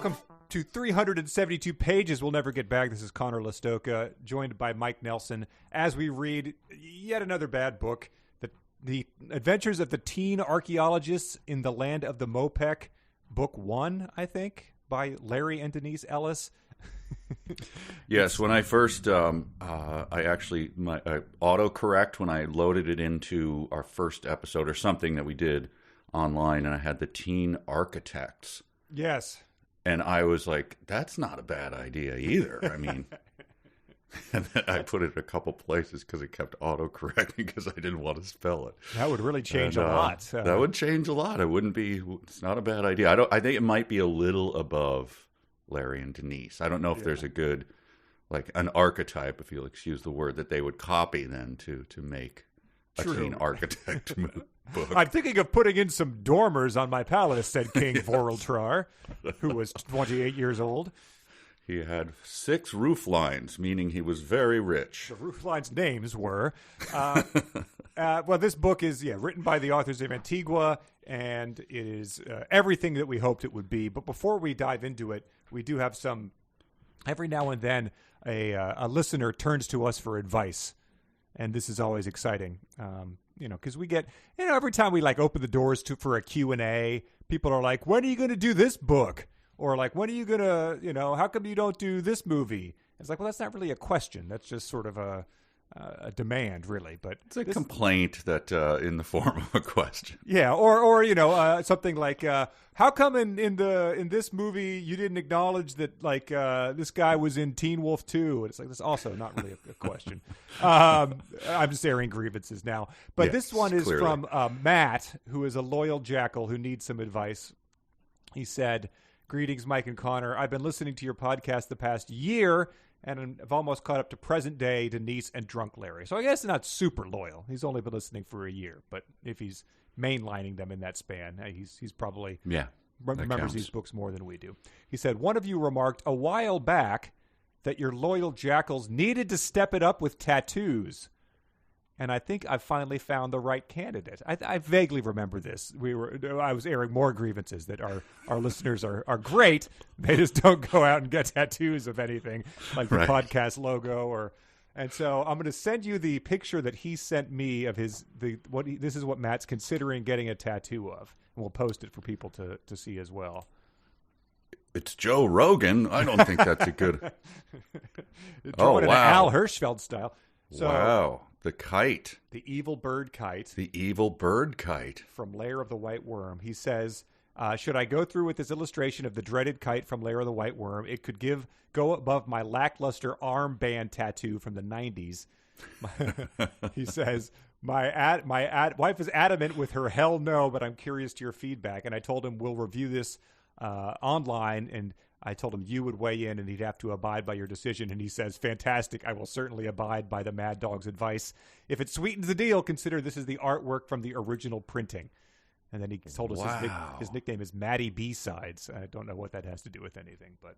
Welcome to 372 Pages We'll Never Get Back. This is Connor Listoka, joined by Mike Nelson, as we read yet another bad book, The Adventures of the Teen Archaeologists in the Land of the Moepek, Book 1, I think, by Larry and Denise Ellis. Yes, when I first, I actually, my autocorrect, when I loaded it into our first episode or something that we did online, and I had the Teen Architects. Yes. And I was like, that's not a bad idea either. I mean, and then I put it a couple places because it kept autocorrecting because I didn't want to spell it. That would really change a lot. That would change a lot. It's not a bad idea. I think it might be a little above Larry and Denise. I don't know if there's a good, like an archetype, if you'll excuse the word, that they would copy then to make a teen architect book. I'm thinking of putting in some dormers on my palace, said King Voreltrar, who was 28 years old. He had 6 roof lines, meaning he was very rich. The roof lines' names were. Well, this book is written by the authors of Antigua, and it is everything that we hoped it would be. But before we dive into it, we do have some. Every now and then, a listener turns to us for advice, and this is always exciting. Because we get, every time we open the doors for a Q&A, people are like, when are you going to do this book? Or like, when are you going to, how come you don't do this movie? It's like, well, that's not really a question. That's just sort of a demand, really. But it's a complaint that in the form of a question. Yeah, or something like, how come in this movie you didn't acknowledge that this guy was in Teen Wolf 2? And it's like, that's also not really a question. I'm just airing grievances now. But yes, this one is clearly from Matt, who is a loyal jackal who needs some advice. He said, "Greetings, Mike and Connor. I've been listening to your podcast the past year, and I've almost caught up to present-day Denise and Drunk Larry." So I guess not super loyal. He's only been listening for a year. But if he's mainlining them in that span, he's probably remembers these books more than we do. He said, "One of you remarked a while back that your loyal jackals needed to step it up with tattoos. And I think I've finally found the right candidate." I vaguely remember this. I was airing more grievances that our listeners are great. They just don't go out and get tattoos of anything like the podcast logo and so I'm going to send you the picture that he sent me of this is what Matt's considering getting a tattoo of, and we'll post it for people to see as well. It's Joe Rogan. I don't think that's a good. Drawn in Al Hirschfeld style. So, wow. The kite. The evil bird kite. The evil bird kite. From Lair of the White Worm. He says, should I go through with this illustration of the dreaded kite from Lair of the White Worm? It could go above my lackluster armband tattoo from the 90s. He says, my wife is adamant with her hell no, but I'm curious to your feedback. And I told him we'll review this online, and I told him you would weigh in and he'd have to abide by your decision. And he says, fantastic. I will certainly abide by the Mad Dog's advice. If it sweetens the deal, consider this is the artwork from the original printing. And then he told us his nickname is Matty B-Sides. I don't know what that has to do with anything, but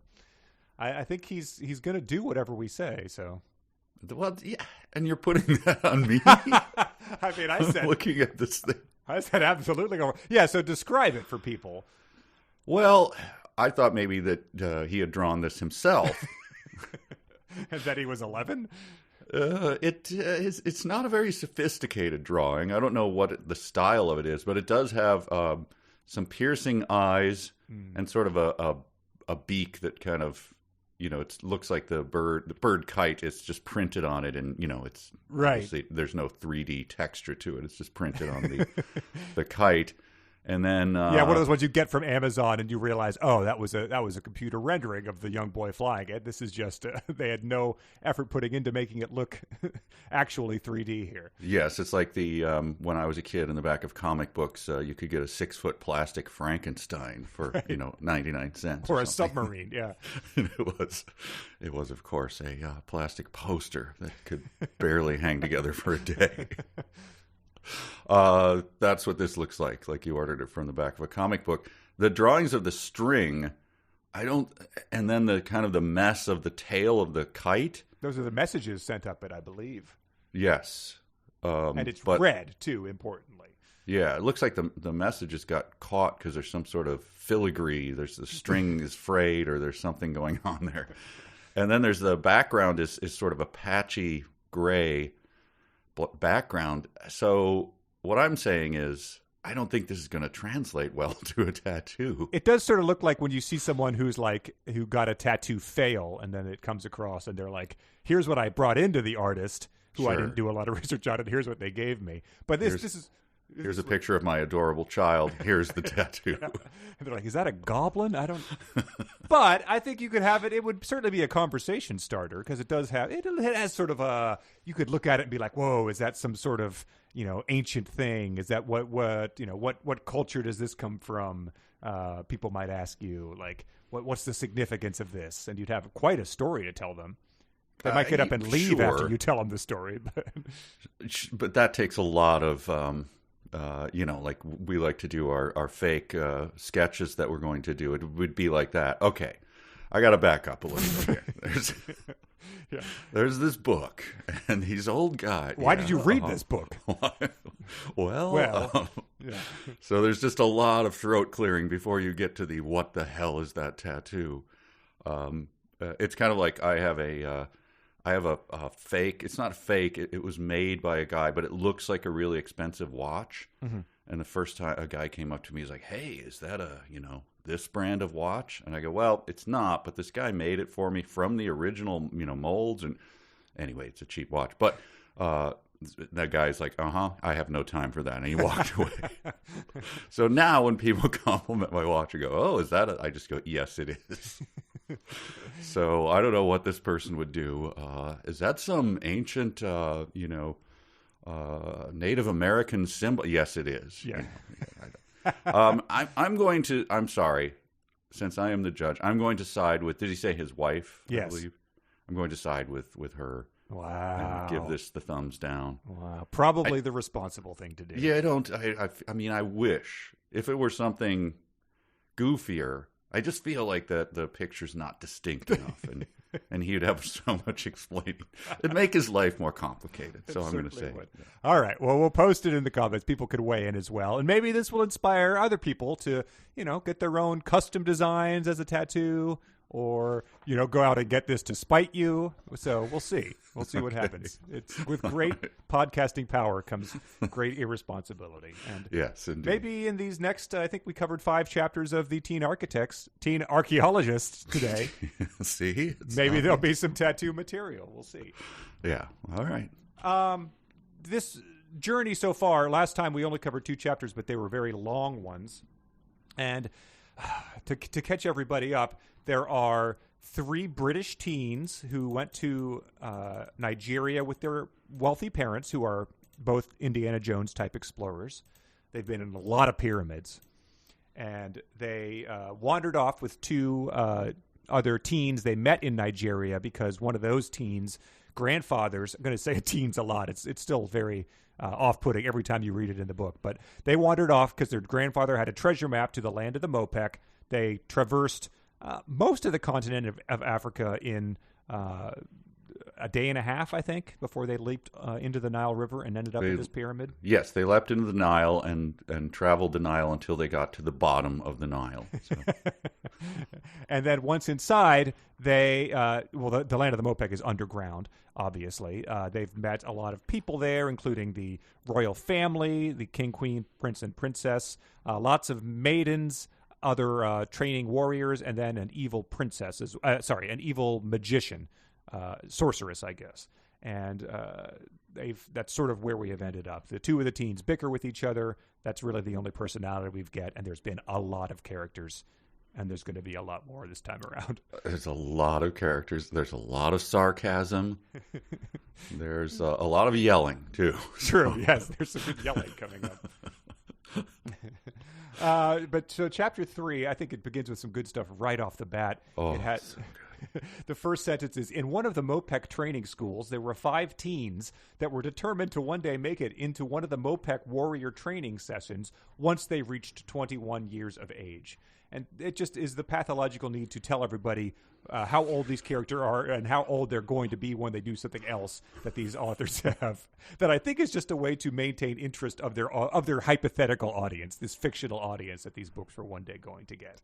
I think he's going to do whatever we say. So, well, yeah. And you're putting that on me. I mean, I said, looking at this thing. I said, absolutely. Yeah. So describe it for people. Well, I thought maybe that he had drawn this himself. And that he was 11? It's not a very sophisticated drawing. I don't know what the style of it is, but it does have some piercing eyes and sort of a beak that kind of, it looks like the bird kite is just printed on it, and it's obviously there's no 3D texture to it. It's just printed on the kite. And then one of those ones you get from Amazon, and you realize, oh, that was a computer rendering of the young boy flying it. This is just they had no effort putting into making it look actually 3D here. Yes, it's like the when I was a kid, in the back of comic books, you could get a 6-foot plastic Frankenstein for 99 cents or a submarine. Yeah, it was of course a plastic poster that could barely hang together for a day. That's what this looks like you ordered it from the back of a comic book. The drawings of the string, and then the kind of the mess of the tail of the kite. Those are the messages sent up it, I believe. Yes. And it's red, too, importantly. Yeah, it looks like the messages got caught because there's some sort of filigree. There's the string is frayed, or there's something going on there. And then there's the background is sort of a patchy gray background. So what I'm saying is, I don't think this is going to translate well to a tattoo. It does sort of look like when you see someone who got a tattoo fail, and then it comes across and they're like, here's what I brought into the artist, who I didn't do a lot of research on, and here's what they gave me. But here's a picture of my adorable child. Here's the tattoo. Yeah. And they're like, is that a goblin? I don't. But I think you could have it. It would certainly be a conversation starter, because it does have. It has sort of a. You could look at it and be like, whoa, is that some sort of ancient thing? Is that what culture does this come from? People might ask you, like, what's the significance of this? And you'd have quite a story to tell them. They might get up and leave after you tell them the story. But that takes a lot of. Like we like to do our fake sketches that we're going to do. It would be like that. Okay, I got to back up a little bit here. There's this book, and these old guys. Why did you read this book? Well. So there's just a lot of throat clearing before you get to the what the hell is that tattoo? It's kind of like I have a fake. It's not fake. It was made by a guy, but it looks like a really expensive watch. Mm-hmm. And the first time a guy came up to me, he's like, "Hey, is that this brand of watch?" And I go, "Well, it's not, but this guy made it for me from the original, molds." And anyway, it's a cheap watch. But that guy's like, I have no time for that. And he walked away. So now when people compliment my watch, I go, "Oh, is that I just go, "Yes, it is." So I don't know what this person would do. Is that some ancient, Native American symbol? Yes, it is. Yeah. I'm sorry, since I am the judge, I'm going to side with, did he say his wife? Yes. I believe. I'm going to side with her. Wow. And give this the thumbs down. Wow. Probably the responsible thing to do. Yeah, I wish if it were something goofier. I just feel like the picture's not distinct enough, and he'd have so much explaining. It'd make his life more complicated, so I'm going to say. All right. Well, we'll post it in the comments. People could weigh in as well. And maybe this will inspire other people to, get their own custom designs as a tattoo, or, go out and get this to spite you. So we'll see. We'll see what happens. It's with great podcasting power comes great irresponsibility. And yes, indeed. Maybe in these next, I think we covered 5 chapters of the Teen Archaeologists today. See? Maybe there'll be some tattoo material. We'll see. Yeah. All right. This journey so far, last time we only covered 2 chapters, but they were very long ones. And to catch everybody up, there are 3 British teens who went to Nigeria with their wealthy parents, who are both Indiana Jones type explorers. They've been in a lot of pyramids, and they wandered off with 2 other teens they met in Nigeria, because one of those teens' grandfathers, I'm going to say teens a lot, it's still very off-putting every time you read it in the book, but they wandered off because their grandfather had a treasure map to the land of the Moepek. They traversed most of the continent of Africa in a day and a half, I think, before they leaped into the Nile River and ended up in this pyramid. Yes, they leapt into the Nile and traveled the Nile until they got to the bottom of the Nile. So. And then once inside, they the land of the Moepek is underground, obviously. They've met a lot of people there, including the royal family, the king, queen, prince, and princess, lots of maidens, other training warriors, and then an evil princess, an evil magician, sorceress, I guess. And that's sort of where we have ended up. The 2 of the teens bicker with each other. That's really the only personality we've get, and there's been a lot of characters, and there's going to be a lot more this time around. There's a lot of characters. There's a lot of sarcasm. There's a lot of yelling, too. True, yes. There's some good yelling coming up. But so chapter 3, I think it begins with some good stuff right off the bat. Oh, it had, so good. The first sentence is, in one of the Moepek training schools, there were 5 teens that were determined to one day make it into one of the Moepek warrior training sessions once they reached 21 years of age. And it just is the pathological need to tell everybody how old these characters are and how old they're going to be when they do something else that these authors have, that I think is just a way to maintain interest of their hypothetical audience, this fictional audience that these books were one day going to get.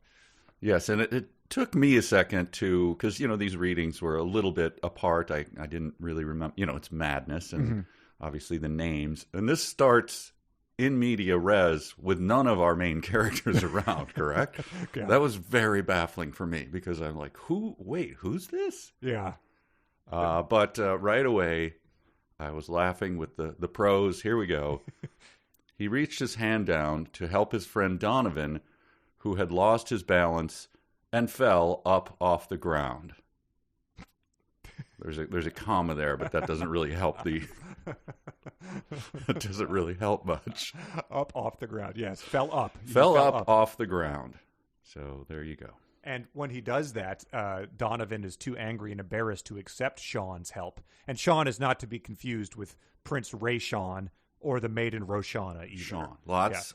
Yes, and it took me a second to, because, these readings were a little bit apart. I didn't really remember, it's madness and obviously the names. And this starts in media res with none of our main characters around, correct? Yeah. That was very baffling for me because I'm like, who's this? Yeah. But right away, I was laughing with the prose. Here we go. He reached his hand down to help his friend Donovan, who had lost his balance and fell up off the ground. There's a comma there, but that doesn't really help it doesn't really help much. Up off the ground, yes. Fell up. Fell up off the ground. So there you go. And when he does that, Donovan is too angry and embarrassed to accept Sean's help. And Sean is not to be confused with Prince Rayshawn or the maiden Roshana either. Sean.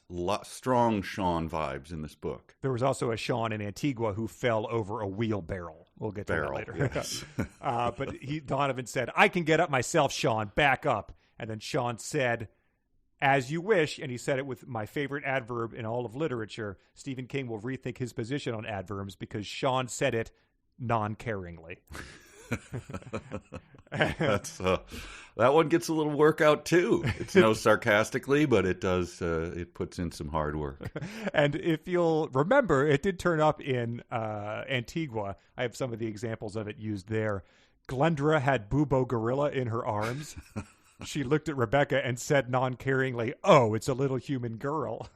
Lots strong Sean vibes in this book. There was also a Sean in Antigua who fell over a wheelbarrow. We'll get to that later. Yes. But Donovan said, "I can get up myself, Sean. Back up." And then Sean said, "As you wish," and he said it with my favorite adverb in all of literature. Stephen King will rethink his position on adverbs because Sean said it non-caringly. That one gets a little workout too. It's no sarcastically, but it does. It puts in some hard work. And if you'll remember, it did turn up in Antigua. I have some of the examples of it used there. Glendra had Bubo Gorilla in her arms. She looked at Rebecca and said non-caringly, "Oh, it's a little human girl."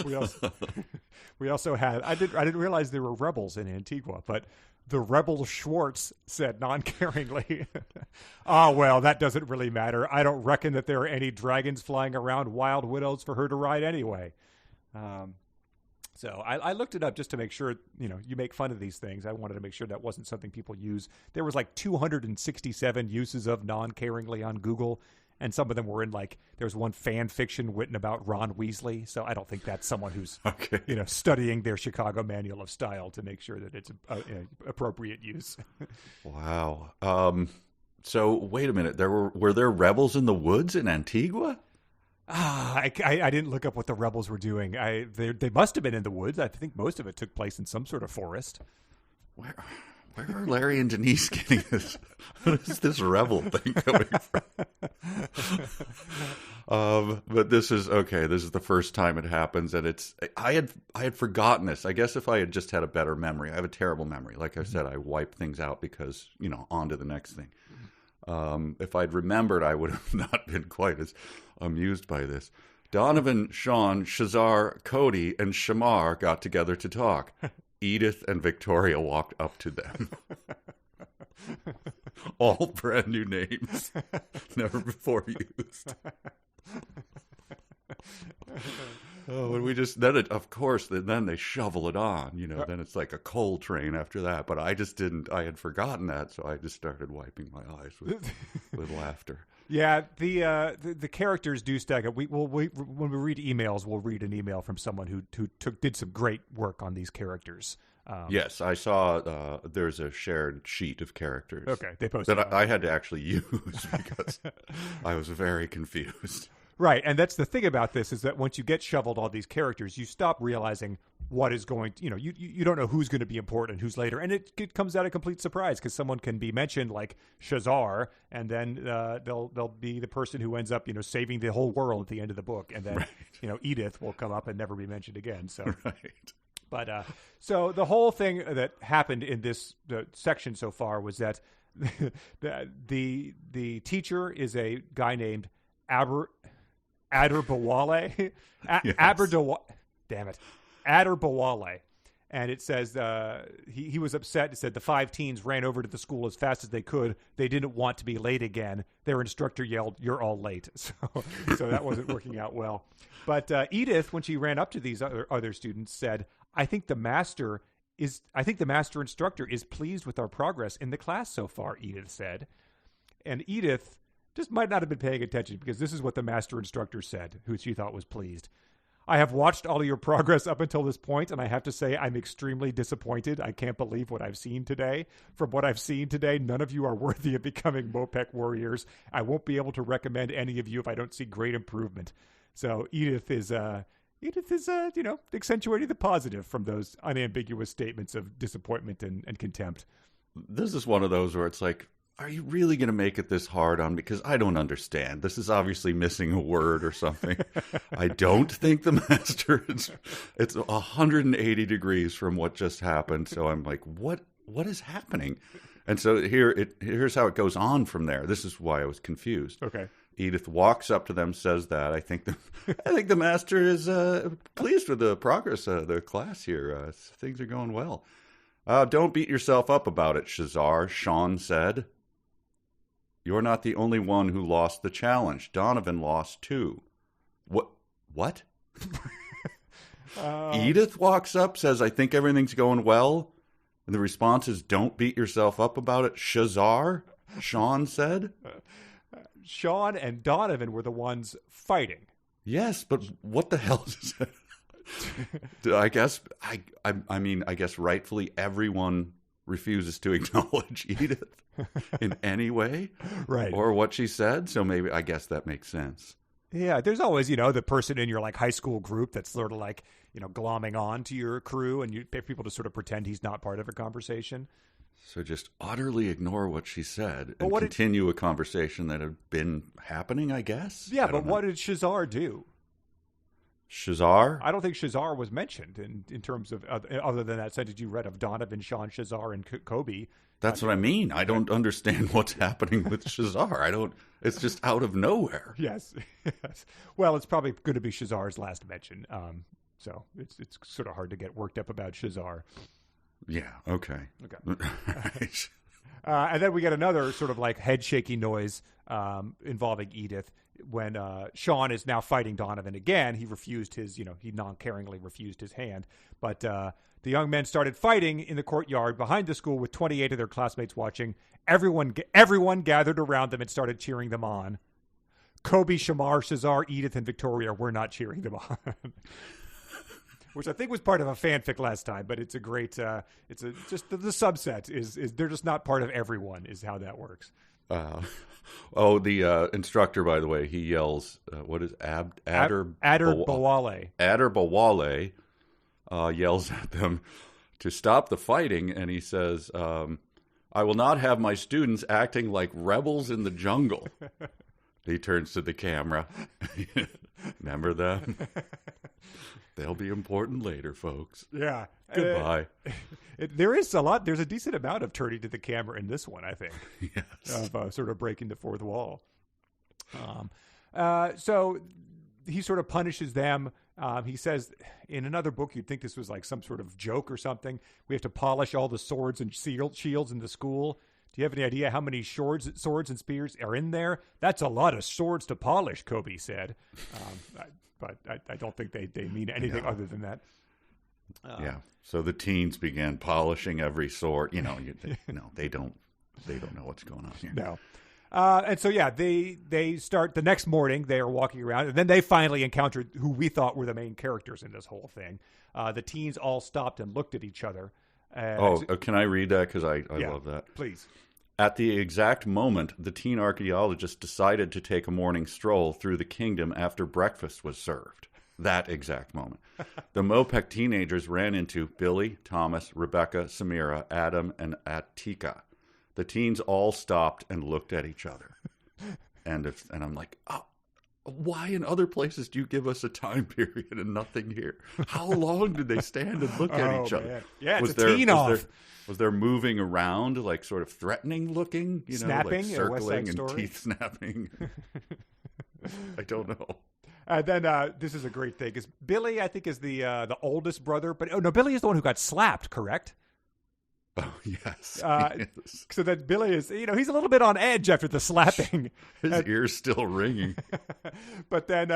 we also had. I didn't realize there were rebels in Antigua, but the rebel Schwartz said non-caringly, "Ah, well, that doesn't really matter. I don't reckon that there are any dragons flying around wild widows for her to ride anyway." So I looked it up just to make sure, you make fun of these things. I wanted to make sure that wasn't something people use. There was like 267 uses of non-caringly on Google, and some of them were in there's one fan fiction written about Ron Weasley. So I don't think that's someone who's, studying their Chicago Manual of Style to make sure that it's appropriate use. Wow. So wait a minute. Were there rebels in the woods in Antigua? I didn't look up what the rebels were doing. They must have been in the woods. I think most of it took place in some sort of forest. Where are Larry and Denise getting this? What is this rebel thing coming from? But this is okay. This is the first time it happens, and I had forgotten this. I guess if I had just had a better memory. I have a terrible memory. Like I said, I wipe things out because on to the next thing. If I'd remembered, I would have not been quite as amused by this. Donovan, Sean, Shazar, Cody, and Shamar got together to talk. Edith and Victoria walked up to them. All brand new names, never before used. Oh, and then they shovel it on, then it's like a coal train after that. But I just didn't, I had forgotten that. So I just started wiping my eyes with laughter. Yeah. The characters do stack up. When we read emails, we'll read an email from someone who did some great work on these characters. Yes, I saw there's a shared sheet of characters. Okay. They posted that I had to actually use because I was very confused. Right, and that's the thing about this is that once you get shoveled all these characters, you stop realizing what is going to, you don't know who's going to be important and who's later. And it comes out a complete surprise because someone can be mentioned like Shazar, and then they'll be the person who ends up, saving the whole world at the end of the book. And then, Edith will come up and never be mentioned again. So, right. But so the whole thing that happened in this section so far was that the teacher is a guy named Aderbawale. Aderbawale. And it says he was upset. It said the 5 teens ran over to the school as fast as they could. They didn't want to be late again. Their instructor yelled, "You're all late." So that wasn't working out well. But Edith, when she ran up to these other students, said, I think the master instructor is pleased with our progress in the class so far," Edith said. And Edith just might not have been paying attention because this is what the master instructor said, who she thought was pleased. I have watched all of your progress up until this point, and I have to say I'm extremely disappointed. I can't believe what I've seen today. From what I've seen today, none of you are worthy of becoming Moepek warriors. I won't be able to recommend any of you if I don't see great improvement. So Edith is accentuating the positive from those unambiguous statements of disappointment and contempt. This is one of those where it's like, are you really going to make it this hard on me? Because I don't understand. This is obviously missing a word or something. I don't think the master it's 180 degrees from what just happened. So I'm like, what is happening? And so here's how it goes on from there. This is why I was confused. Okay. Edith walks up to them, says that I think the master is pleased with the progress of the class here. Things are going well. Don't beat yourself up about it, Shazar, Sean said. You're not the only one who lost the challenge. Donovan lost too. What? Edith walks up, says, I think everything's going well. And the response is, don't beat yourself up about it, Shazar, Sean said. Sean and Donovan were the ones fighting. Yes, but what the hell is that? I guess I guess rightfully everyone refuses to acknowledge Edith in any way, right? Or what she said. So maybe I guess that makes sense. Yeah, there's always the person in your like high school group that's sort of like glomming on to your crew, and you pay people to sort of pretend he's not part of a conversation. So just utterly ignore what she said and continue a conversation that had been happening, I guess. Yeah, but what did Shazar do? Shazar? I don't think Shazar was mentioned in terms of other than that sentence you read of Donovan, Sean, Shazar, and Kobe. That's what I mean. I don't understand what's happening with Shazar. It's just out of nowhere. Yes. Well, it's probably going to be Shazar's last mention. So it's sort of hard to get worked up about Shazar. Yeah. Okay. Right. And then we get another sort of like head shaking noise involving Edith when Sean is now fighting Donovan again. He refused he non-caringly refused his hand. But the young men started fighting in the courtyard behind the school with 28 of their classmates watching. Everyone gathered around them and started cheering them on. Kobe, Shamar, Shazar, Edith, and Victoria were not cheering them on. Which I think was part of a fanfic last time, but it's a great, just the subset is they're just not part of everyone is how that works. The instructor, by the way, he yells, what is Adder Bawale. Adder Bawale yells at them to stop the fighting, and he says, I will not have my students acting like rebels in the jungle. He turns to the camera. Remember them? They'll be important later, folks. Yeah. Goodbye. There's a decent amount of turning to the camera in this one, I think. Yes. Of sort of breaking the fourth wall. So he sort of punishes them. He says in another book, you'd think this was like some sort of joke or something. We have to polish all the swords and shields in the school. Do you have any idea how many swords and spears are in there? That's a lot of swords to polish, Kobe said. But I don't think they mean anything other than that. Yeah. So the teens began polishing every sword. They don't know what's going on here. No. And so, yeah, they start the next morning. They are walking around, and then they finally encountered who we thought were the main characters in this whole thing. The teens all stopped and looked at each other. Can I read that? Because I love that. Please. At the exact moment, the teen archaeologists decided to take a morning stroll through the kingdom after breakfast was served. That exact moment. The Moepek teenagers ran into Billy, Thomas, Rebecca, Samira, Adam, and Atika. The teens all stopped and looked at each other. And I'm like, why in other places do you give us a time period and nothing here? How long did they stand and look at each other? Man. Yeah, it's a teen off. Was there moving around, like sort of threatening looking, snapping, like circling and Story. teeth snapping? I don't know. And then this is a great thing. Is Billy, I think, is the oldest brother, but Billy is the one who got slapped, correct? Oh, yes. So that Billy is, he's a little bit on edge after the slapping. His ear's still ringing. But then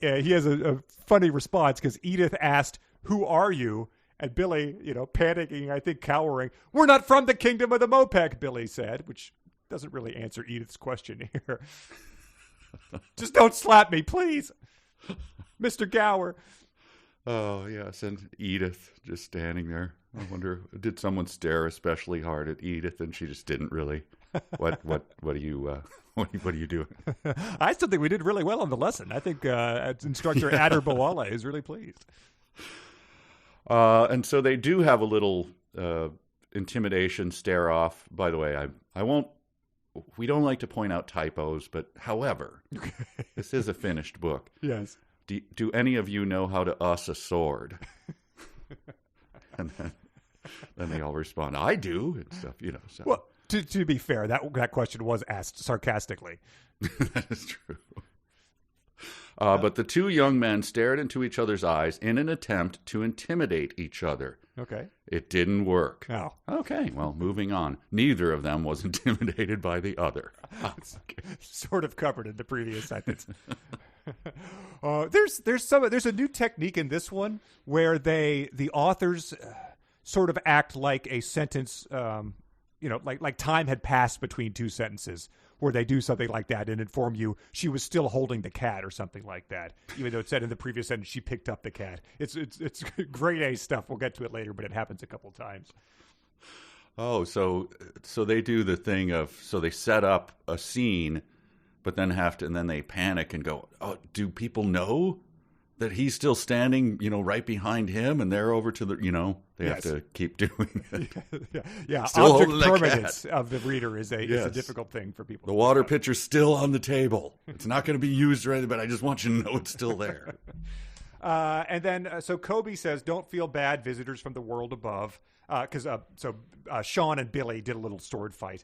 he has a funny response because Edith asked, "Who are you?" And Billy, panicking, I think cowering, "We're not from the kingdom of the Moepek," Billy said, which doesn't really answer Edith's question here. Just don't slap me, please. Mr. Gower. Oh, yes, and Edith just standing there. I wonder, did someone stare especially hard at Edith, and she just didn't really? What are you doing? I still think we did really well on the lesson. I think instructor Adder Bawale is really pleased. And so they do have a little intimidation stare off. By the way, I won't. We don't like to point out typos, but however, this is a finished book. Yes. Do any of you know how to us a sword? And then they all respond, I do, and stuff, So. Well, to be fair, that question was asked sarcastically. That is true. But the two young men stared into each other's eyes in an attempt to intimidate each other. Okay. It didn't work. Oh. Okay, well, moving on. Neither of them was intimidated by the other. Sort of covered in the previous sentence. There's a new technique in this one where the authors sort of act like a sentence, like time had passed between two sentences, where they do something like that and inform you she was still holding the cat or something like that, even though it said in the previous sentence she picked up the cat. It's grade A stuff. We'll get to it later, but it happens a couple times. Oh, so they do the thing of, so they set up a scene, but then and then they panic and go, oh, do people know that he's still standing, right behind him, and they're over to the, they Yes. have to keep doing it. Yeah. Still Object holding that permanence cat. of the reader is a Yes. difficult thing for people. The water pitcher's still on the table. It's not going to be used or anything, but I just want you to know it's still there. And then, so Kobe says, don't feel bad, visitors from the world above. Because Sean and Billy did a little sword fight.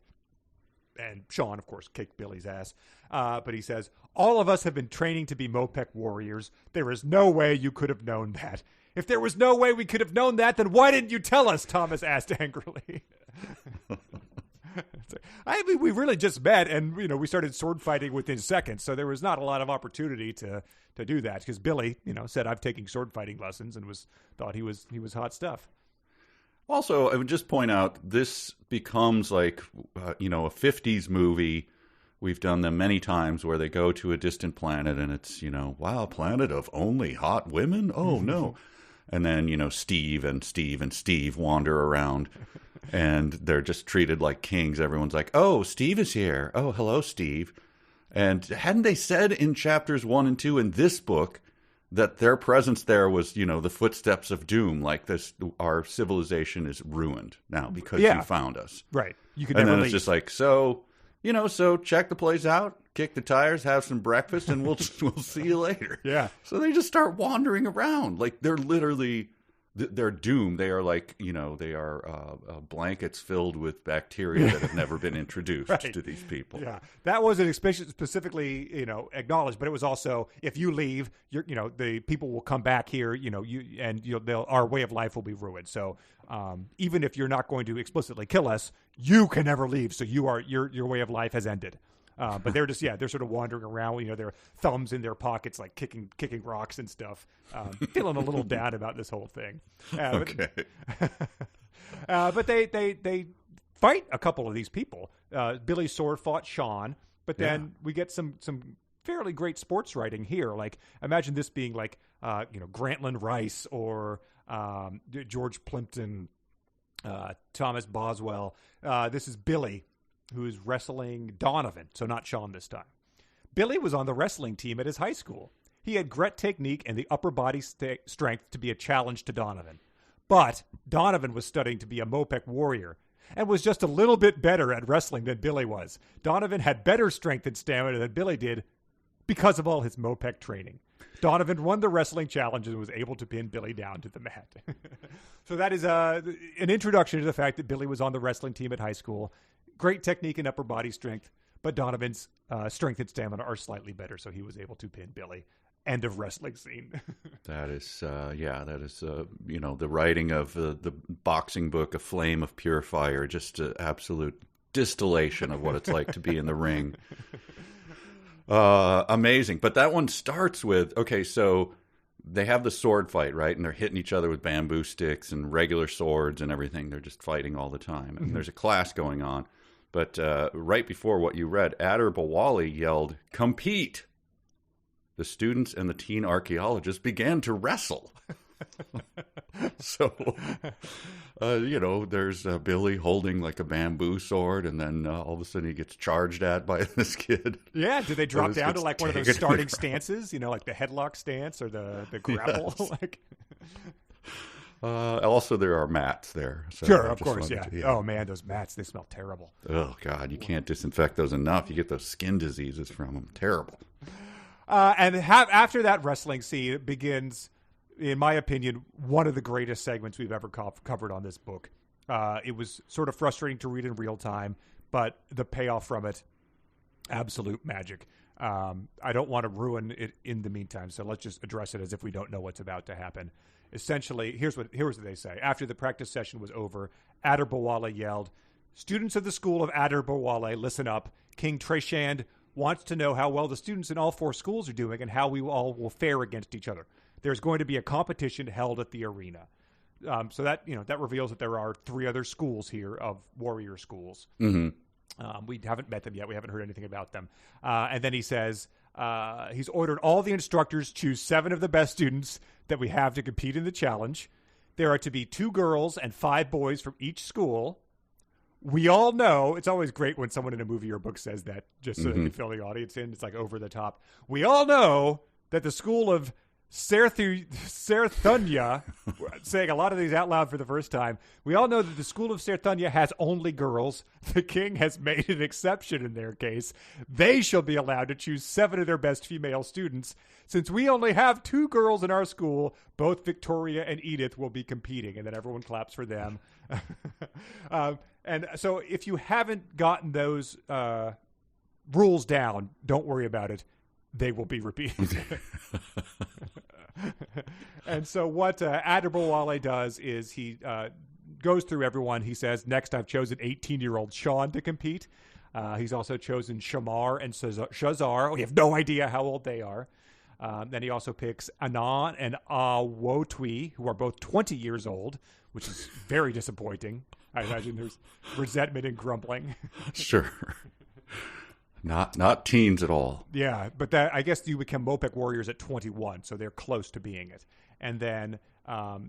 And Sean, of course, kicked Billy's ass. But he says, all of us have been training to be Moepek warriors. There is no way you could have known that. If there was no way we could have known that, then why didn't you tell us? Thomas asked angrily. I mean, we really just met, and we started sword fighting within seconds, so there was not a lot of opportunity to do that. Because Billy, said I've taken sword fighting lessons and thought he was hot stuff. Also, I would just point out, this becomes like, a 50s movie. We've done them many times where they go to a distant planet and it's, wow, planet of only hot women? Oh, no. And then, Steve and Steve wander around and they're just treated like kings. Everyone's like, oh, Steve is here. Oh, hello, Steve. And hadn't they said in chapters 1 and 2 in this book that their presence there was, the footsteps of doom, like this, our civilization is ruined now because you found us. Right. You can and never then leave. It's just like, so check the place out, kick the tires, have some breakfast, and we'll see you later. Yeah. So they just start wandering around. Like, they're literally, they're doomed. They are like, they are blankets filled with bacteria that have never been introduced Right. to these people. Yeah, that wasn't specifically, acknowledged, but it was also, if you leave, the people will come back here, our way of life will be ruined. So even if you're not going to explicitly kill us, you can never leave. So your way of life has ended. But they're just, they're sort of wandering around, their thumbs in their pockets, like kicking rocks and stuff, feeling a little down about this whole thing. Okay. But they fight a couple of these people. Billy's sword fought Sean, but then we get some fairly great sports writing here. Like, imagine this being like, Grantland Rice or George Plimpton, Thomas Boswell. This is Billy, who is wrestling Donovan, so not Sean this time. Billy was on the wrestling team at his high school. He had great technique and the upper body strength to be a challenge to Donovan. But Donovan was studying to be a Moepek warrior and was just a little bit better at wrestling than Billy was. Donovan had better strength and stamina than Billy did because of all his Moepek training. Donovan won the wrestling challenge and was able to pin Billy down to the mat. So that is an introduction to the fact that Billy was on the wrestling team at high school. Great technique and upper body strength, but Donovan's strength and stamina are slightly better, so he was able to pin Billy. End of wrestling scene. That is, the writing of the boxing book, A Flame of Pure Fire, just an absolute distillation of what it's like to be in the ring. Amazing. But that one starts with, okay, so they have the sword fight, right? And they're hitting each other with bamboo sticks and regular swords and everything. They're just fighting all the time. And there's a class going on. But right before what you read, Adder Bawale yelled, "Compete!" The students and the teen archaeologists began to wrestle. So, there's Billy holding like a bamboo sword, and then all of a sudden he gets charged at by this kid. Yeah, did they drop down to like one of those starting stances? Like the headlock stance or the grapple? Yes. Also, there are mats there. So sure, of course, yeah. Oh, man, those mats, they smell terrible. Oh, God, you can't disinfect those enough. You get those skin diseases from them. Terrible. After that wrestling scene, it begins, in my opinion, one of the greatest segments we've ever covered on this book. It was sort of frustrating to read in real time, but the payoff from it, absolute magic. I don't want to ruin it in the meantime, so let's just address it as if we don't know what's about to happen. Essentially, here's what they say. After the practice session was over, Aderbawale yelled, "Students of the school of Aderbawale, listen up. King Treshand wants to know how well the students in all 4 schools are doing and how we all will fare against each other. There's going to be a competition held at the arena." So that that reveals that there are 3 other schools here of warrior schools. Mm-hmm. We haven't met them yet. We haven't heard anything about them. And then he says he's ordered all the instructors choose 7 of the best students that we have to compete in the challenge. There are to be 2 girls and 5 boys from each school. We all know, it's always great when someone in a movie or book says that, just so they can fill the audience in. It's like over the top. We all know that the school of Serthunya, saying a lot of these out loud for the first time. We all know that the school of Serthunya has only girls. The king has made an exception in their case. They shall be allowed to choose 7 of their best female students. Since we only have 2 girls in our school, both Victoria and Edith will be competing. And then everyone claps for them. And so if you haven't gotten those rules down, don't worry about it. They will be repeated. And so what Aderbawale does is he goes through everyone. He says, next I've chosen 18-year-old Sean to compete. He's also chosen Shamar and Shazar. We have no idea how old they are. Then he also picks Anan and Awotwi, who are both 20 years old, which is very disappointing. I imagine there's resentment and grumbling. Sure. Not teens at all. Yeah, but that, I guess you become Moepek warriors at 21, so they're close to being it. And then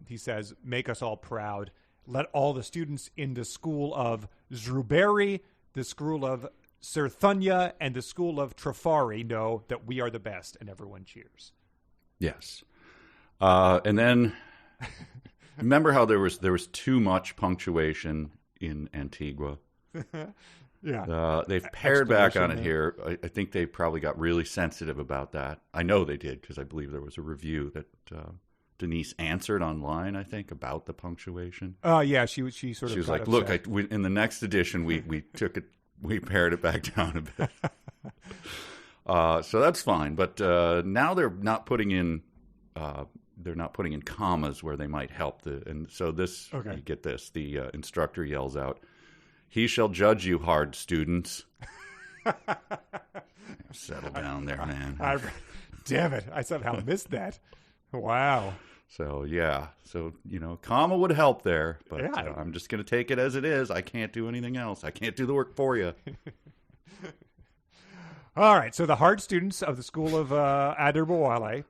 he says, make us all proud. Let all the students in the school of Zruberi, the school of Serthunya, and the school of Trafari know that we are the best, and everyone cheers. Yes. And then, remember how there was too much punctuation in Antigua? Yeah. They've pared back on it here. I think they probably got really sensitive about that. I know they did because I believe there was a review that Denise answered online, I think, about the punctuation. Yeah, she sort of She was like, upset. Look, in the next edition, we took it, we pared it back down a bit. So that's fine. But now they're not putting in commas where they might help. And so this, okay. You get this, the instructor yells out, "He shall judge you hard, students." Settle down there, man. Damn it. I somehow missed that. Wow. So, yeah. So, comma would help there. But yeah. I'm just going to take it as it is. I can't do anything else. I can't do the work for you. All right. So the hard students of the school of Aderbawale.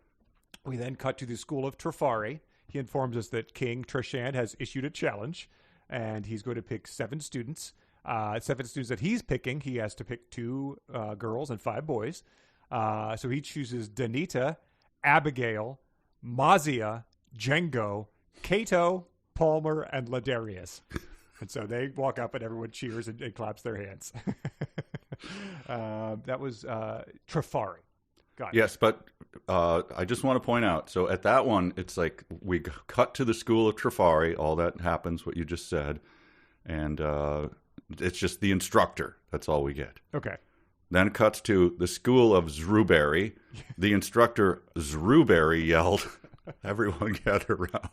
We then cut to the school of Trafari. He informs us that King Treshand has issued a challenge. And he's going to pick 7 students. 7 students that he's picking. He has to pick 2 girls and 5 boys. So he chooses Danita, Abigail, Mazia, Django, Cato, Palmer, and Ladarius. And so they walk up and everyone cheers and claps their hands. That was Trafari. Got it. Yes, but I just want to point out, so at that one, it's like we cut to the school of Trafari. All that happens, what you just said. And it's just the instructor. That's all we get. Okay. Then it cuts to the school of Zruberi. The instructor, Zruberi, yelled, "Everyone gather around."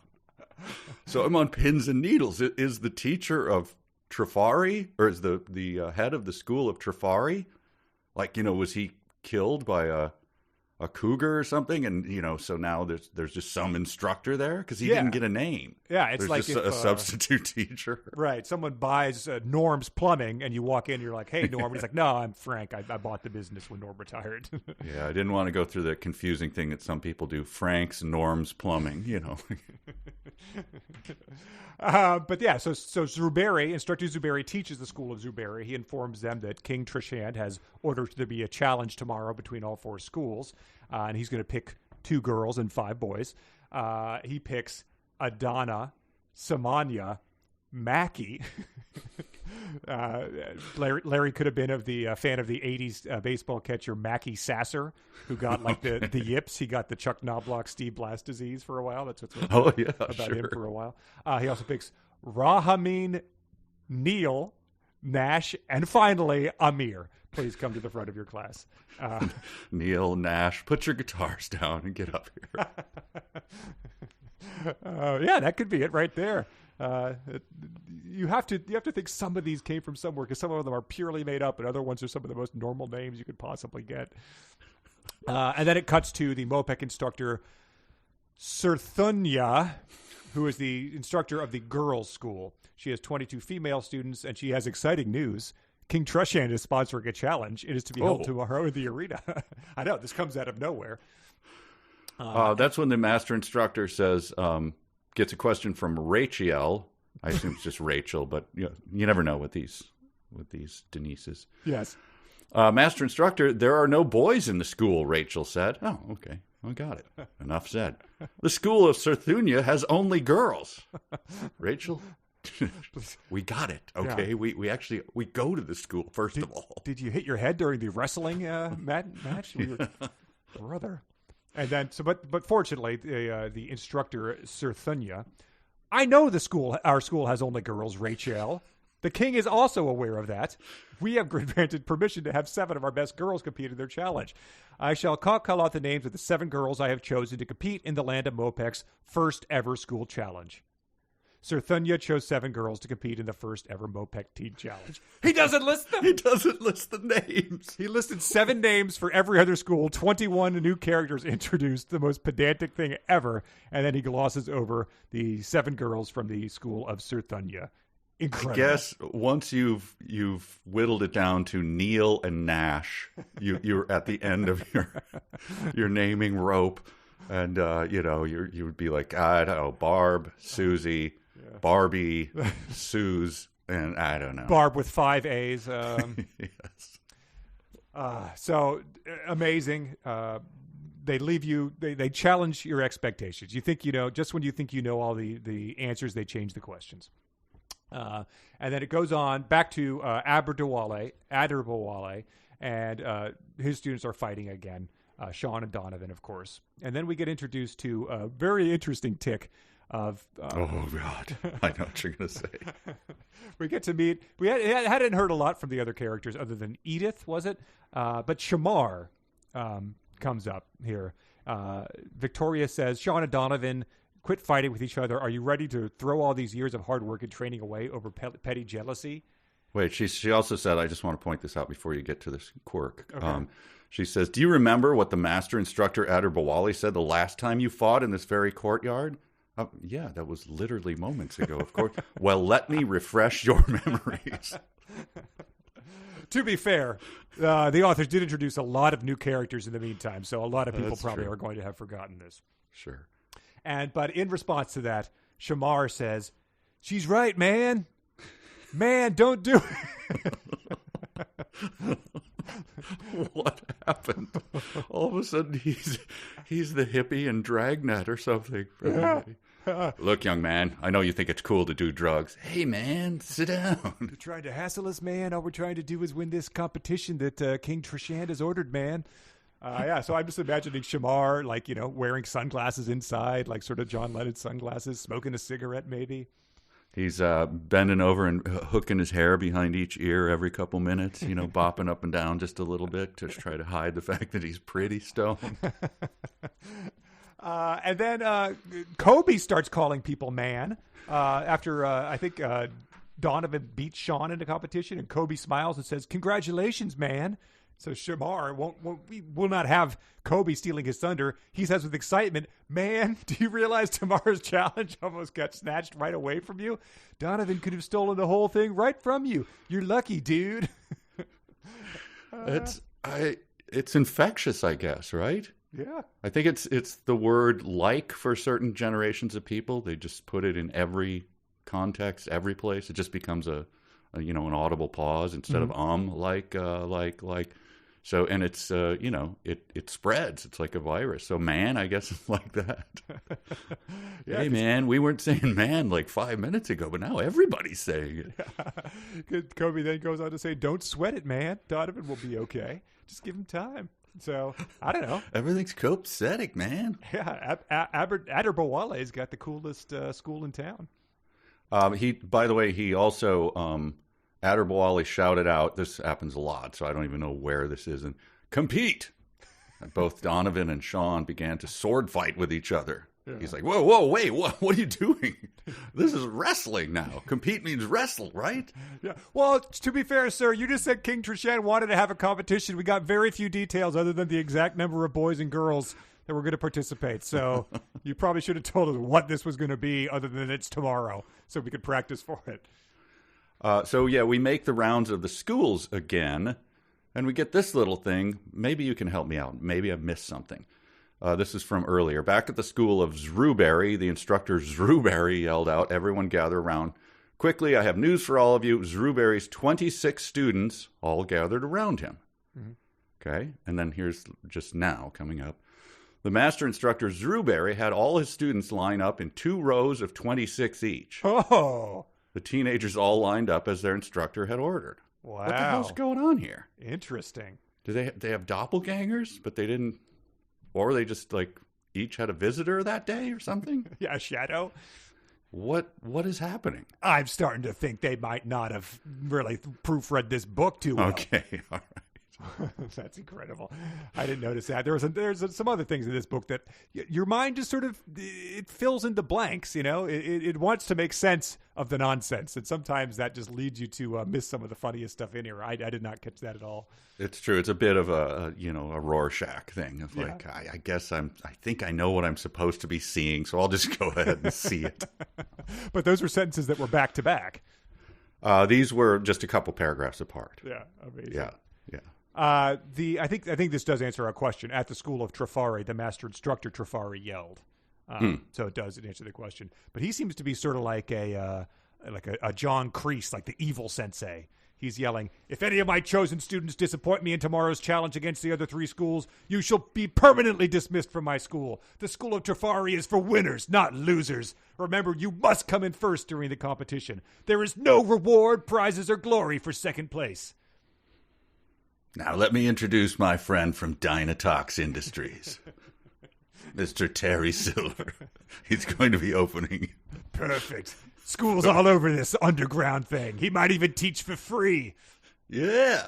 So I'm on pins and needles. Is the teacher of Trafari, or is the head of the school of Trafari? Like, was he killed by a cougar or something, and so now there's just some instructor there because he didn't get a name. Yeah, it's there's like just a substitute teacher. Right. Someone buys Norm's Plumbing, and you walk in, you're like, "Hey, Norm." And he's like, "No, I'm Frank. I bought the business when Norm retired." Yeah, I didn't want to go through the confusing thing that some people do. Frank's Norm's Plumbing, But yeah, so Zuberi, Instructor Zuberi teaches the school of Zuberi. He informs them that King Trishand has ordered there be a challenge tomorrow between all 4 schools, and he's going to pick 2 girls and 5 boys. He picks Adana, Samanya, Mackie. Larry could have been of the fan of the 80s baseball catcher Mackie Sasser, who got like the yips. He got the Chuck Knobloch, Steve Blass disease for a while. That's what's about him for a while. He also picks Rahamin, Neil, Nash, and finally Amir. Please come to the front of your class. Neil, Nash, put your guitars down and get up here. Yeah, that could be it right there. You have to think some of these came from somewhere, because some of them are purely made up, and other ones are some of the most normal names you could possibly get. And then it cuts to the Moepek instructor Serthunya, who is the instructor of the girls' school. She has 22 female students, and she has exciting news. King Trishand is sponsoring a challenge. It is to be held tomorrow in the arena. I know, this comes out of nowhere. That's when the master instructor says, gets a question from Rachel. I assume it's just Rachel, but you never know with these Denises. Yes. Master instructor, there are no boys in the school, Rachel said. Oh, okay. I got it. Enough said. The school of Serthunya has only girls. Rachel, we got it. Okay. Yeah. We go to the school, first of all. Did you hit your head during the wrestling match? Brother. And then, but fortunately, the instructor Serthunya, I know our school has only girls, Rachel. The king is also aware of that. We have granted permission to have 7 of our best girls compete in their challenge. I shall call out the names of the 7 girls I have chosen to compete in the land of Moepeks' first ever school challenge. Serthunya chose 7 girls to compete in the first ever Moepek Teen Challenge. He doesn't list them. He doesn't list the names. He listed 7 names for every other school, 21 new characters introduced, the most pedantic thing ever, and then he glosses over the 7 girls from the school of Serthunya. Incredible. I guess once you've whittled it down to Neil and Nash, you're at the end of your naming rope, and you would be like, I don't know, Barb, Susie, Barbie, Suze, and I don't know. Barb with 5 A's. Yes. So amazing. They leave you. They challenge your expectations. You think just when you think you know all the answers, they change the questions. And then it goes on back to Aderbawale, and his students are fighting again. Sean and Donovan, of course. And then we get introduced to a very interesting tick of... oh, God. I know what you're going to say. We get to meet... We hadn't heard a lot from the other characters other than Edith, was it? But Shamar comes up here. Victoria says, Sean and Donovan, quit fighting with each other. Are you ready to throw all these years of hard work and training away over petty jealousy? Wait, she also said, I just want to point this out before you get to this quirk. Okay. She says, do you remember what the master instructor Aderbawale said the last time you fought in this very courtyard? Yeah, that was literally moments ago, of course. Well, let me refresh your memories. To be fair, the authors did introduce a lot of new characters in the meantime, so a lot of people probably are going to have forgotten this. Sure. But in response to that, Shamar says, she's right, man. Man, don't do it. What happened? All of a sudden, he's the hippie in Dragnet or something. Look, young man, I know you think it's cool to do drugs. Hey, man, sit down. You're trying to hassle us, man. All we're trying to do is win this competition that King Trishand has ordered, man. So I'm just imagining Shamar, wearing sunglasses inside, like sort of John Lennon sunglasses, smoking a cigarette maybe. He's bending over and hooking his hair behind each ear every couple minutes, bopping up and down just a little bit to try to hide the fact that he's pretty stoned. And then Kobe starts calling people man after, I think, Donovan beats Sean in the competition, and Kobe smiles and says, congratulations, man. So Shamar we will not have Kobe stealing his thunder. He says with excitement, "Man, do you realize tomorrow's challenge almost got snatched right away from you? Donovan could have stolen the whole thing right from you. You're lucky, dude." It's infectious, I guess, right? Yeah. I think it's the word like for certain generations of people. They just put it in every context, every place. It just becomes an audible pause instead of like. So, and it's it spreads. It's like a virus. So man, I guess it's like that. Yeah, hey man, we weren't saying man like 5 minutes ago, but now everybody's saying it. Kobe then goes on to say, "Don't sweat it, man. Donovan will be okay. Just give him time." So I don't know. Everything's copacetic, man. Yeah, Aderbawale's got the coolest school in town. By the way, he also Aderbawale shouted out. This happens a lot, so I don't even know where this is. And compete. And both Donovan and Sean began to sword fight with each other. Yeah. He's like, whoa, wait, what are you doing? This is wrestling now. Compete means wrestle, right? Yeah. Well, to be fair, sir, you just said King Trishan wanted to have a competition. We got very few details other than the exact number of boys and girls that were going to participate. So you probably should have told us what this was going to be other than it's tomorrow so we could practice for it. We make the rounds of the schools again, and we get this little thing. Maybe you can help me out. Maybe I've missed something. This is from earlier. Back at the school of Zruberry, the instructor Zruberry yelled out, "Everyone gather around. Quickly, I have news for all of you. Zruberry's 26 students all gathered around him." Mm-hmm. Okay, and then here's just now coming up. The master instructor Zruberry had all his students line up in 2 rows of 26 each. Oh! The teenagers all lined up as their instructor had ordered. Wow. What the hell's going on here? Interesting. Do they have doppelgangers, but they didn't, or they just like each had a visitor that day or something? Yeah, a shadow. What is happening? I'm starting to think they might not have really proofread this book too well. Okay, all right. That's incredible. I didn't notice that. There's some other things in this book that your mind just sort of it fills in the blanks. It wants to make sense of the nonsense, and sometimes that just leads you to miss some of the funniest stuff in here. I did not catch that at all. It's true. It's a bit of a Rorschach thing of like, I guess I think I know what I'm supposed to be seeing, so I'll just go ahead and see it. But those were sentences that were back to back. These were just a couple paragraphs apart. Yeah, amazing. Yeah. I think this does answer our question. At the school of Trafari, the master instructor Trafari yelled. So it does answer the question. But he seems to be sort of like a John Kreese, like the evil sensei. He's yelling, "If any of my chosen students disappoint me in tomorrow's challenge against the other 3 schools, you shall be permanently dismissed from my school. The school of Trafari is for winners, not losers. Remember, you must come in first during the competition. There is no reward, prizes, or glory for second place." Now let me introduce my friend from Dynatox Industries, Mr. Terry Silver. He's going to be opening. Perfect. School's all over this underground thing. He might even teach for free. Yeah.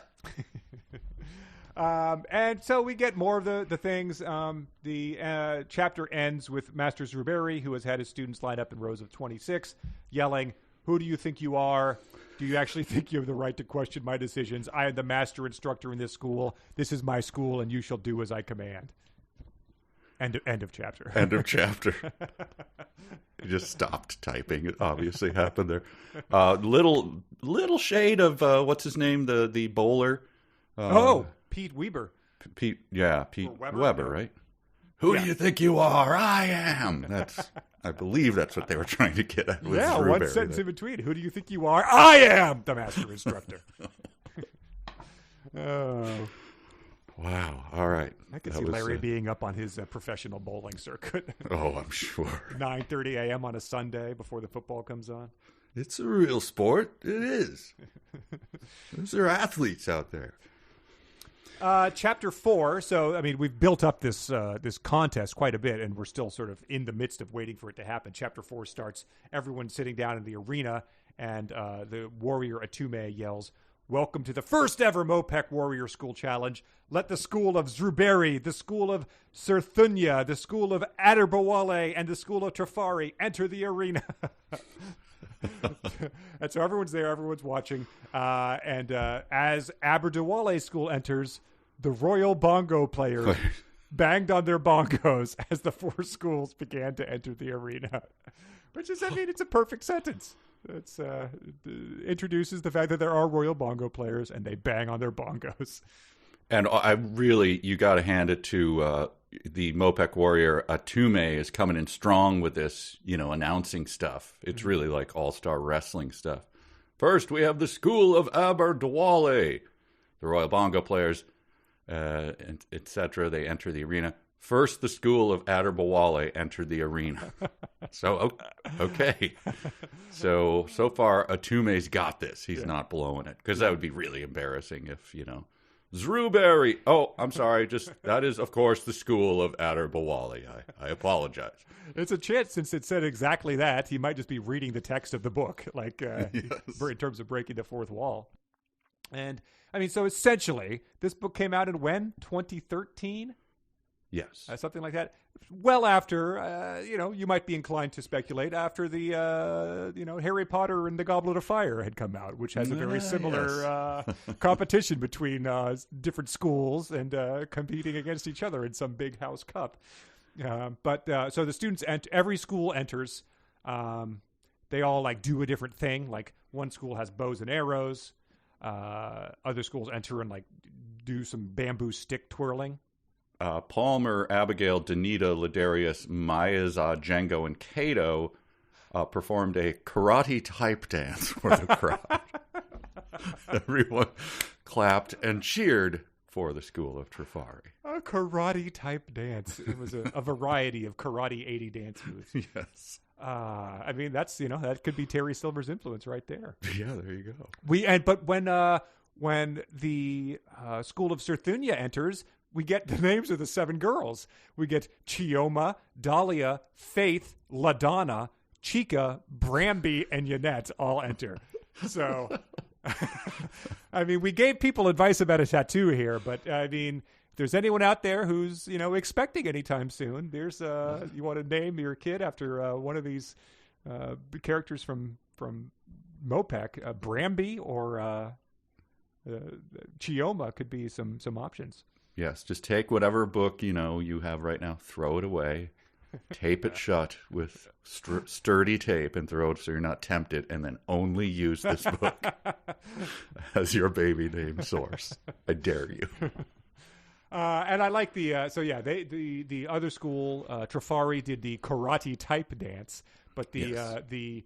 And so we get more of the things. The chapter ends with Master Zruberry, who has had his students lined up in rows of 26, yelling, "Who do you think you are? Do you actually think you have the right to question my decisions? I am the master instructor in this school. This is my school, and you shall do as I command." End of chapter. End of chapter. He just stopped typing. It obviously happened there. Little shade of what's his name, the bowler. Pete Weber. Pete Weber, right? Who do you think you are? I am. I believe that's what they were trying to get at. With Zruberry, one sentence in between. Who do you think you are? I am the master instructor. Oh. Wow. All right. I could see Larry being up on his professional bowling circuit. Oh, I'm sure. 9:30 a.m. on a Sunday before the football comes on. It's a real sport. It is. Those are athletes out there. Chapter 4. So, I mean, we've built up this contest quite a bit, and we're still sort of in the midst of waiting for it to happen. Chapter 4 starts. Everyone sitting down in the arena, and the warrior Atume yells, "Welcome to the first ever Moepek Warrior School Challenge. Let the school of Zruberry, the school of Sirthunya, the school of Aderbawale, and the school of Trafari enter the arena." And so everyone's there, everyone's watching. And as Aberdawale's school enters, The royal bongo players banged on their bongos as the 4 schools began to enter the arena. Which is, I mean, it's a perfect sentence. It introduces the fact that there are royal bongo players and they bang on their bongos. And you got to hand it to the Moepek warrior Atume is coming in strong with this, announcing stuff. It's really like all-star wrestling stuff. First, we have the School of Aberdwale. The royal bongo players, etc. They enter the arena. First, the School of Aberdwale entered the arena. So, okay. So far, Atume's got this. He's not blowing it. Because that would be really embarrassing if, Zruberry. Oh, I'm sorry. That is, of course, the School of Aberdwale. I apologize. It's a chance, since it said exactly that, he might just be reading the text of the book, in terms of breaking the fourth wall. And, I mean, so essentially, this book came out in when? 2013? Yes. Something like that. Well after, you might be inclined to speculate, after the, Harry Potter and the Goblet of Fire had come out, which has a very similar competition between different schools and competing against each other in some big house cup. So the students, every school enters. They all do a different thing. Like one school has bows and arrows. Other schools enter and do some bamboo stick twirling. Palmer, Abigail, Danita, Ladarius, Mayaza, Django, and Cato performed a karate type dance for the crowd. Everyone clapped and cheered for the School of Trifari. A karate type dance. It was a variety of karate 80 dance moves. Yes. I mean, that's, that could be Terry Silver's influence right there. Yeah, there you go. But when the School of Serthunya enters, we get the names of the 7 girls. We get Chioma, Dahlia, Faith, LaDonna, Chica, Bramby, and Yannette all enter. So, I mean, we gave people advice about a tattoo here, but I mean, if there's anyone out there who's, expecting anytime soon, there's, you want to name your kid after one of these characters from Moepek, Bramby or Chioma could be some options. Yes, just take whatever book, you have right now, throw it away, tape it shut with sturdy tape and throw it so you're not tempted, and then only use this book as your baby name source. I dare you. And I like the the other school, Trifari, did the karate type dance, but the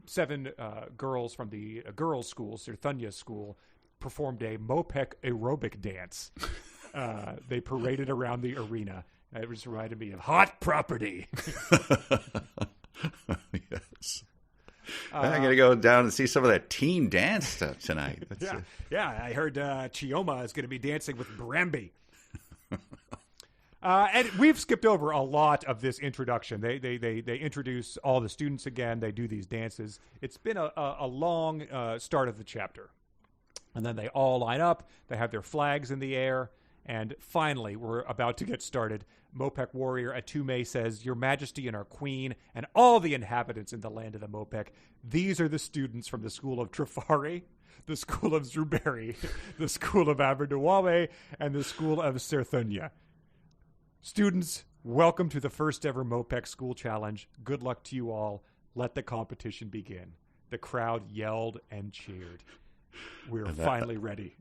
7 girls from the girls' school, Serthunya school, performed a Moepek aerobic dance. They paraded around the arena. It just reminded me of Hot Property. Yes. I'm going to go down and see some of that teen dance stuff tonight. I heard Chioma is going to be dancing with Bramby. And we've skipped over a lot of this introduction. They introduce all the students again. They do these dances. It's been a long start of the chapter. And then they all line up. They have their flags in the air. And finally, we're about to get started. Moepek warrior Atume says, "Your Majesty and our Queen and all the inhabitants in the land of the Moepek, these are the students from the School of Trifari, the School of Zruberry, the School of Aberdwale, and the School of Serthunya. Students, welcome to the first ever Moepek School Challenge. Good luck to you all. Let the competition begin." The crowd yelled and cheered. We're finally ready.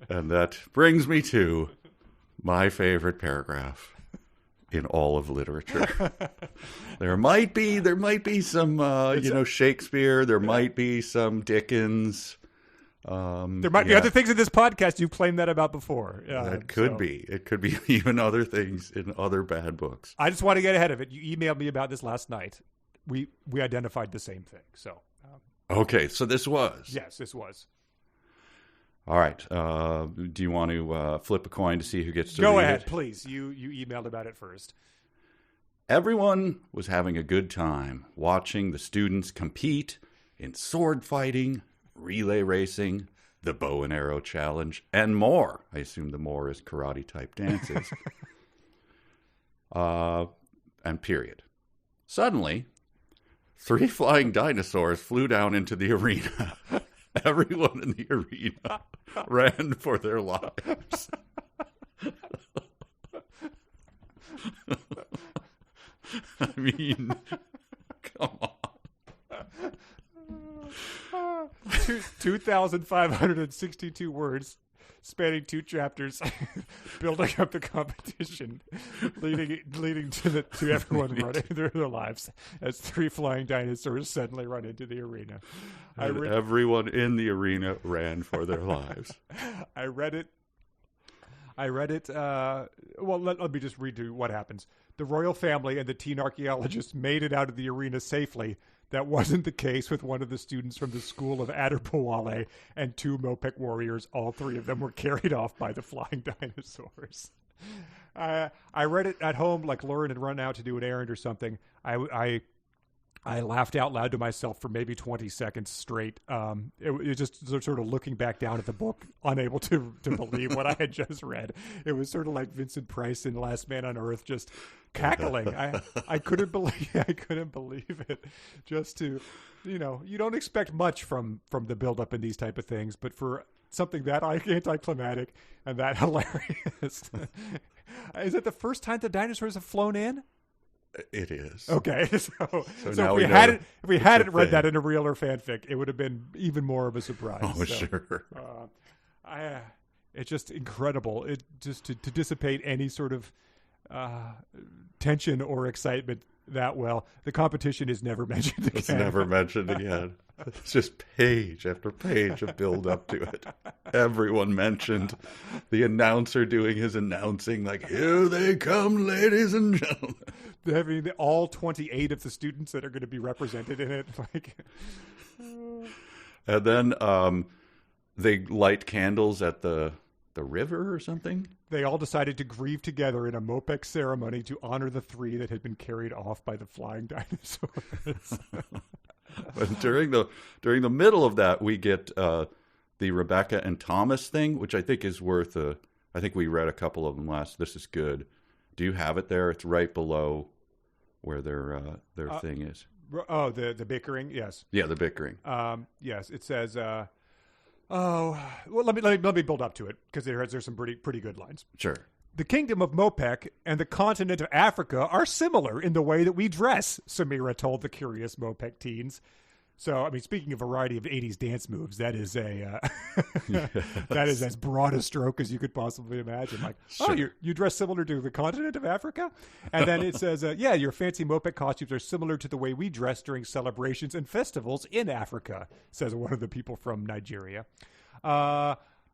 And that brings me to my favorite paragraph in all of literature. There might be some, Shakespeare. There might be some Dickens. There might be other things in this podcast you've claimed that about before. It could be. It could be even other things in other bad books. I just want to get ahead of it. You emailed me about this last night. We identified the same thing. So. Okay, so this was. Yes, this was. All right. Do you want to flip a coin to see who gets to Go read ahead, it? please. You emailed about it first. Everyone was having a good time watching the students compete in sword fighting, relay racing, the bow and arrow challenge, and more. I assume the more is karate type dances. And period. Suddenly, 3 flying dinosaurs flew down into the arena. Everyone in the arena ran for their lives. I mean, come on. 2,562 words, spanning 2 chapters, building up the competition, leading to everyone running through their lives as 3 flying dinosaurs suddenly run into the arena. Everyone in the arena ran for their lives. I read it. Well, let me just read you what happens. The royal family and the teen archaeologists made it out of the arena safely. That wasn't the case with one of the students from the school of Adderpawale and 2 Moepek warriors. All 3 of them were carried off by the flying dinosaurs. I read it at home, like Lauren had run out to do an errand or something. I laughed out loud to myself for maybe 20 seconds straight. It just sort of looking back down at the book, unable to believe what I had just read. It was sort of like Vincent Price in Last Man on Earth, just cackling. I couldn't believe it. Just to, you don't expect much from the buildup in these type of things, but for something that anticlimactic and that hilarious. Is it the first time the dinosaurs have flown in? It is. Okay, so now if we hadn't read that in a real or fanfic, it would have been even more of a surprise. Oh, sure. It's just incredible. It just to dissipate any sort of tension or excitement that well. The competition is never mentioned again. It's never mentioned again. It's just page after page of build up to it. Everyone mentioned. The announcer doing his announcing, like, here they come, ladies and gentlemen. Having all 28 of the students that are going to be represented in it. And then they light candles at the river or something. They all decided to grieve together in a Moepeks ceremony to honor the 3 that had been carried off by the flying dinosaurs. But during the middle of that, we get the Rebecca and Thomas thing, which I think is worth I think we read a couple of them last. This is good. Do you have it there? It's right below where their thing is. Oh, the bickering. Yes. Yeah, the bickering. Yes, it says. Well, let me build up to it because there's some pretty good lines. Sure. The kingdom of Moepek and the continent of Africa are similar in the way that we dress, Samira told the curious Moepek teens. So, I mean, speaking of a variety of 80s dance moves, that is that is as broad a stroke as you could possibly imagine. Like, sure. Oh, you dress similar to the continent of Africa? And then it says, yeah, your fancy Moepek costumes are similar to the way we dress during celebrations and festivals in Africa, says one of the people from Nigeria.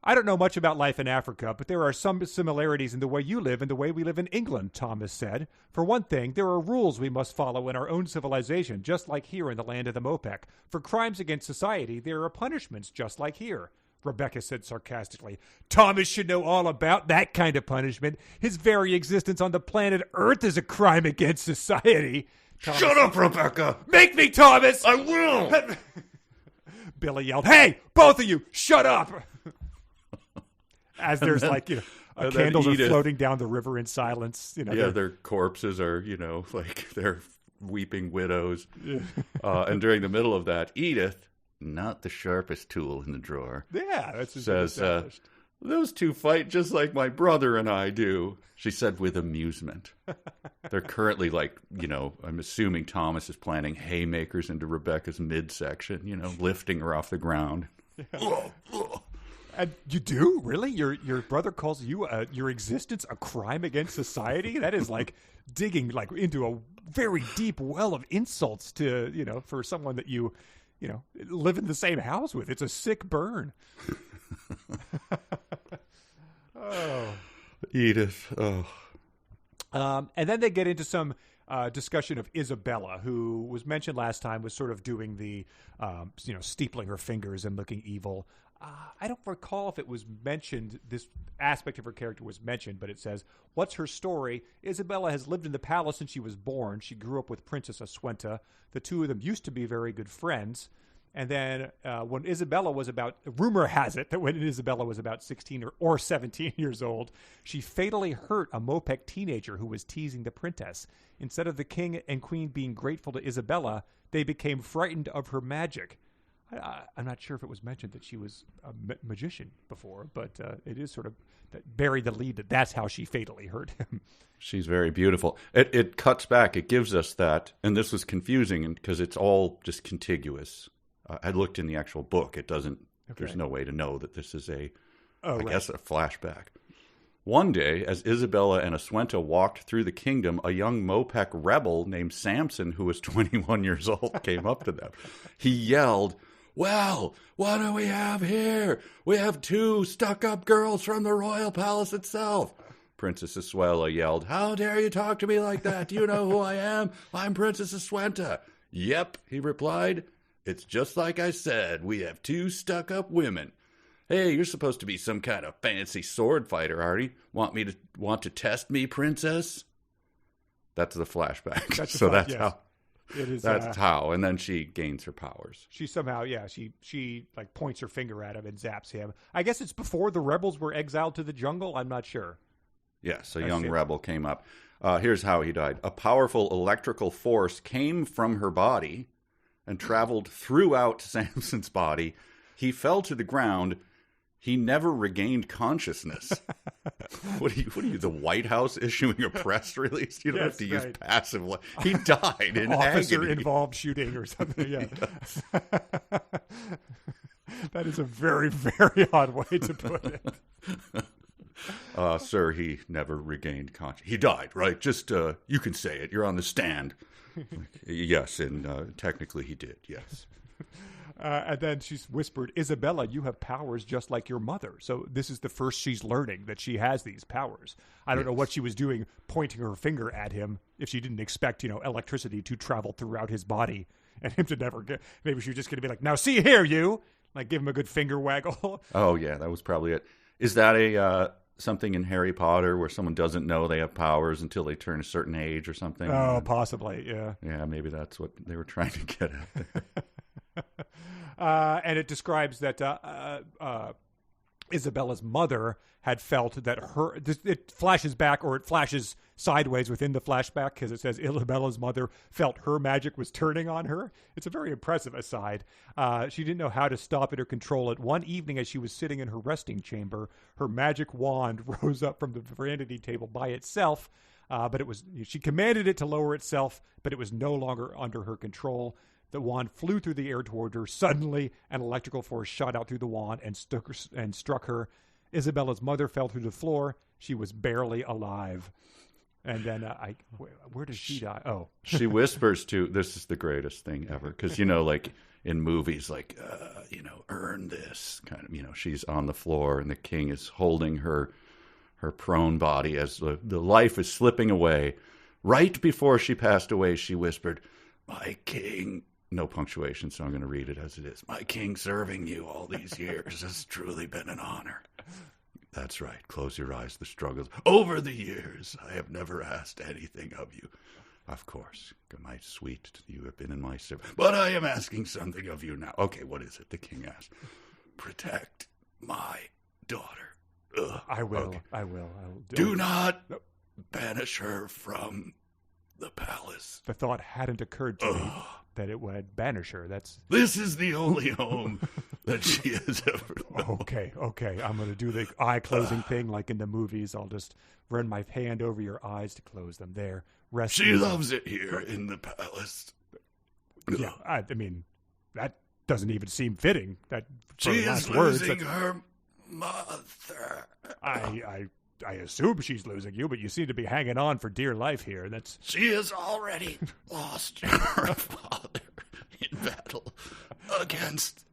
I don't know much about life in Africa, but there are some similarities in the way you live and the way we live in England, Thomas said. For one thing, there are rules we must follow in our own civilization, just like here in the land of the Moepek. For crimes against society, there are punishments just like here. Rebecca said sarcastically. Thomas should know all about that kind of punishment. His very existence on the planet Earth is a crime against society. Thomas, shut up, Rebecca! Make me, Thomas! I will! Billy yelled, hey, both of you, shut up! As there's candles are floating down the river in silence. Their corpses are, like they're weeping widows. Yeah. And during the middle of that, Edith, not the sharpest tool in the drawer, says, those 2 fight just like my brother and I do, she said with amusement. They're currently I'm assuming Thomas is planting haymakers into Rebecca's midsection, lifting her off the ground. Yeah. And you do? Really? Your brother calls you your existence a crime against society? That is like digging into a very deep well of insults to, for someone that you live in the same house with. It's a sick burn. Oh. Edith. Oh. And then they get into some discussion of Isabella, who was mentioned last time, was sort of doing the, steepling her fingers and looking evil. I don't recall if it was mentioned, this aspect of her character was mentioned, but it says, what's her story? Isabella has lived in the palace since she was born. She grew up with Princess Aswenta. The 2 of them used to be very good friends. And then when Isabella was rumor has it that when Isabella was about 16 or 17 years old, she fatally hurt a Moepek teenager who was teasing the princess. Instead of the king and queen being grateful to Isabella, they became frightened of her magic. I'm not sure if it was mentioned that she was a magician before, but it is sort of buried the lead that that's how she fatally hurt him. She's very beautiful. It cuts back. It gives us that, and this was confusing because it's all just contiguous. I looked in the actual book. It doesn't. Okay. There's no way to know that this is I guess a flashback. One day, as Isabella and Aswenta walked through the kingdom, a young Moepek rebel named Samson, who was 21 years old, came up to them. He yelled, "Well, what do we have here? We have 2 stuck-up girls from the royal palace itself." Princess Asuela yelled, "How dare you talk to me like that? Do you know who I am? I'm Princess Aswenta." "Yep," he replied. "It's just like I said. We have 2 stuck-up women. Hey, you're supposed to be some kind of fancy sword fighter, Artie. Want to test me, princess?" That's the flashback. That's how. It is. That's how. And then she gains her powers. She somehow, she like points her finger at him and zaps him. I guess it's before the rebels were exiled to the jungle. I'm not sure. Yes, a young rebel came up. Here's how he died. A powerful electrical force came from her body and traveled throughout Samson's body. He fell to the ground. He never regained consciousness. What are you, the White House issuing a press release? You don't have to use passive. He died in Officer agony. Involved shooting or something. Yeah. Yes. That is a very, very odd way to put it. Sir, he never regained consciousness. He died, right? Just, you can say it. You're on the stand. Yes, and technically he did, yes. And then she's whispered, "Isabella, you have powers just like your mother." So this is the first she's learning that she has these powers. I don't know what she was doing, pointing her finger at him, if she didn't expect, electricity to travel throughout his body and him to never get. Maybe she was just going to be like, "Now see here, you," like give him a good finger waggle. Oh yeah, that was probably it. Is that something in Harry Potter where someone doesn't know they have powers until they turn a certain age or something? Oh, possibly, yeah. Yeah, maybe that's what they were trying to get at there. And it describes that Isabella's mother had felt that it flashes back, or it flashes sideways within the flashback, because it says Isabella's mother felt her magic was turning on her. It's a very impressive aside. She didn't know how to stop it or control it. One evening, as she was sitting in her resting chamber, her magic wand rose up from the vanity table by itself. But she commanded it to lower itself, but it was no longer under her control. The wand flew through the air toward her. Suddenly, an electrical force shot out through the wand and struck her. Isabella's mother fell through the floor. She was barely alive. And then, where does she die? Oh. She whispers this is the greatest thing ever. Because, like in movies, earn this kind of, she's on the floor and the king is holding her prone body as the life is slipping away. Right before she passed away, she whispered, "My king," no punctuation, so I'm going to read it as it is. "My king, serving you all these years has truly been an honor." That's right. Close your eyes. The struggles. "Over the years, I have never asked anything of you. Of course, my sweet, you have been in my service. But I am asking something of you now." "Okay, what is it?" the king asked. "Protect my daughter." Ugh. I will. Okay. I will. Do not banish her from the palace. The thought hadn't occurred to me that it would banish her. This is the only home that she has ever known. Okay. I'm going to do the eye closing thing like in the movies. I'll just run my hand over your eyes to close them. There. Rest. She loves it here in the palace. Yeah, I mean, that doesn't even seem fitting. That she is losing her mother. I assume she's losing you, but you seem to be hanging on for dear life here. She has already lost her father in battle against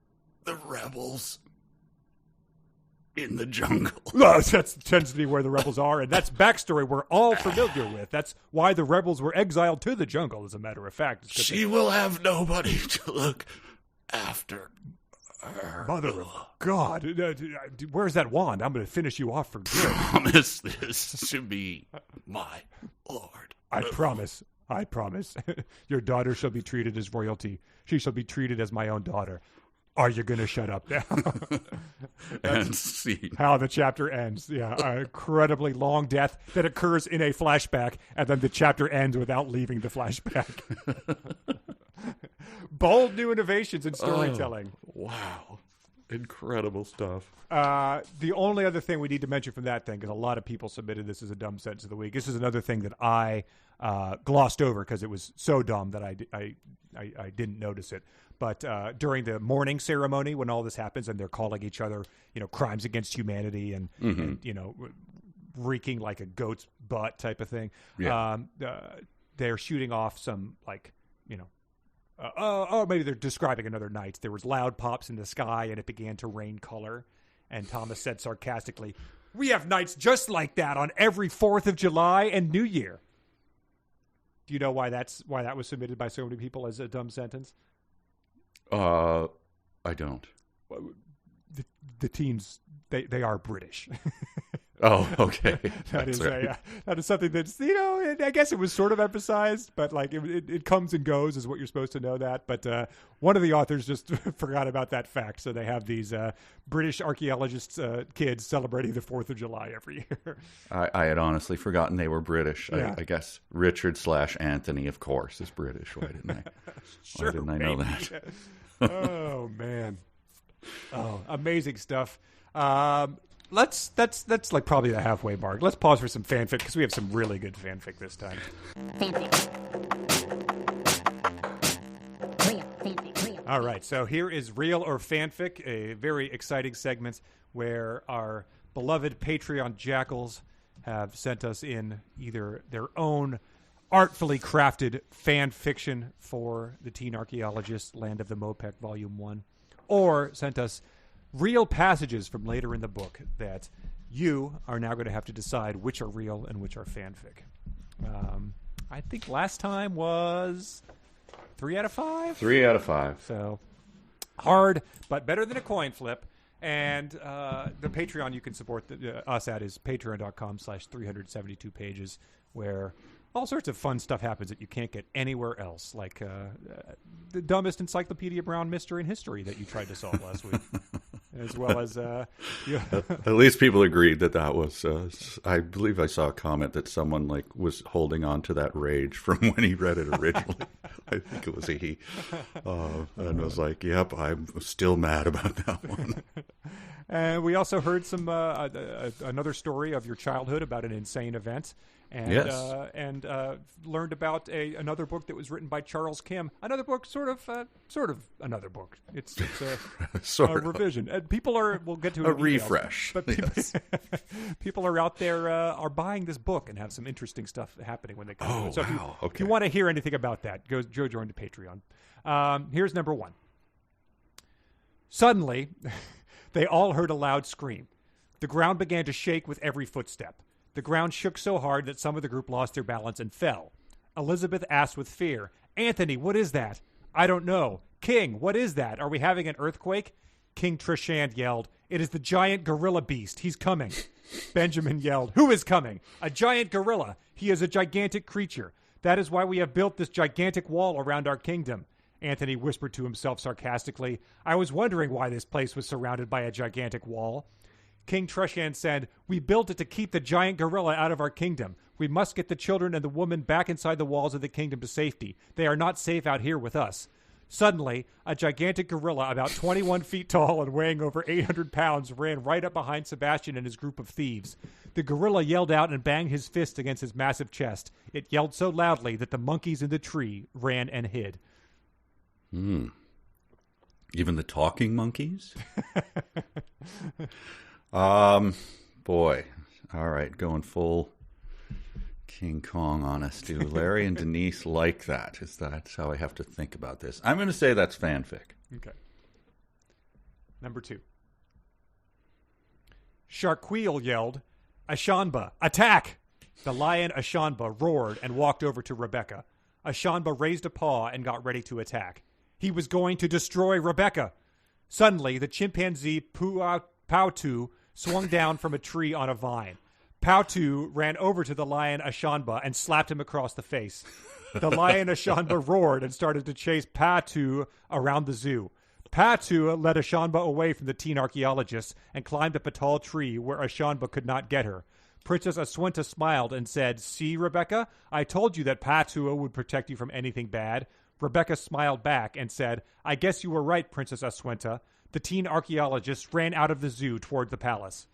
the rebels in the jungle. That tends to be where the rebels are, and that's backstory we're all familiar with. That's why the rebels were exiled to the jungle, as a matter of fact. She will have nobody to look after her. Mother of God. Where's that wand? I'm going to finish you off for good. Promise this to me, my lord. I promise. Your daughter shall be treated as royalty. She shall be treated as my own daughter. Are you going to shut up now? And see how the chapter ends. Yeah, an incredibly long death that occurs in a flashback, and then the chapter ends without leaving the flashback. Bold new innovations in storytelling. Wow. Incredible stuff. The only other thing we need to mention from that thing, because a lot of people submitted this as a dumb sentence of the week. This is another thing that I glossed over because it was so dumb that I didn't notice it. But during the mourning ceremony, when all this happens and they're calling each other, crimes against humanity and reeking like a goat's butt type of thing. Yeah. They're shooting off some maybe they're describing another night. There was loud pops in the sky and it began to rain color. And Thomas said sarcastically, "We have nights just like that on every 4th of July and New Year." Do you know why that was submitted by so many people as a dumb sentence? I don't. The teens, they are British. Oh, okay. That is something that's, I guess it was sort of emphasized, but like it comes and goes is what you're supposed to know that. But one of the authors just forgot about that fact. So they have these British archaeologists kids celebrating the 4th of July every year. I had honestly forgotten they were British. Yeah. I guess Richard/Anthony, of course, is British. Why didn't I? Sure, why didn't I know that? Oh, man. Oh, amazing stuff. That's like probably the halfway mark. Let's pause for some fanfic because we have some really good fanfic this time. Fanfic. All right, so here is Real or Fanfic, a very exciting segment where our beloved Patreon jackals have sent us in either their own artfully crafted fan fiction for the Teen Archaeologists, Land of the Moepek, Volume 1, or sent us real passages from later in the book that you are now going to have to decide which are real and which are fanfic. I think last time was 3 out of 5? 3 out of 5. So hard, but better than a coin flip. And the Patreon you can support us at is patreon.com/372 pages, where all sorts of fun stuff happens that you can't get anywhere else, like the dumbest Encyclopedia Brown mystery in history that you tried to solve last week. As well as at least people agreed that was I believe I saw a comment that someone was holding on to that rage from when he read it originally. I think it was a he, and was like, "Yep, I'm still mad about that one." And we also heard some another story of your childhood about an insane event. And, yes. And learned about another book that was written by Charles Kim. Another book, sort of another book. It's a revision. And we'll get to it a refresh. But people are out there are buying this book and have some interesting stuff happening when they come to it. So if you want to hear anything about that, go join the Patreon. Here's number 1. Suddenly, they all heard a loud scream. The ground began to shake with every footstep. The ground shook so hard that some of the group lost their balance and fell. Elizabeth asked with fear, "Anthony, what is that?" "I don't know." "King, what is that? Are we having an earthquake?" King Trishand yelled, "It is the giant gorilla beast. He's coming." Benjamin yelled, "Who is coming?" "A giant gorilla. He is a gigantic creature. That is why we have built this gigantic wall around our kingdom." Anthony whispered to himself sarcastically, "I was wondering why this place was surrounded by a gigantic wall." King Trishand said, "We built it to keep the giant gorilla out of our kingdom. We must get the children and the woman back inside the walls of the kingdom to safety. They are not safe out here with us." Suddenly, a gigantic gorilla about 21 feet tall and weighing over 800 pounds ran right up behind Sebastian and his group of thieves. The gorilla yelled out and banged his fist against his massive chest. It yelled so loudly that the monkeys in the tree ran and hid. Even the talking monkeys? Boy. All right, going full King Kong on us. Do Larry and Denise like that? Is that how I have to think about this? I'm going to say that's fanfic. Okay. Number 2. Sharkweel yelled, "Ashanba, attack!" The lion Ashanba roared and walked over to Rebecca. Ashanba raised a paw and got ready to attack. He was going to destroy Rebecca. Suddenly, the chimpanzee Pautu swung down from a tree on a vine. Pautu ran over to the lion Ashanba and slapped him across the face. The lion Ashanba roared and started to chase Pautu around the zoo. Pautu led Ashanba away from the teen archaeologists and climbed up a tall tree where Ashanba could not get her. Princess Aswinta smiled and said, "See, Rebecca, I told you that Pautu would protect you from anything bad. Rebecca smiled back and said, I guess you were right, Princess Aswenta. The teen archaeologists ran out of the zoo toward the palace.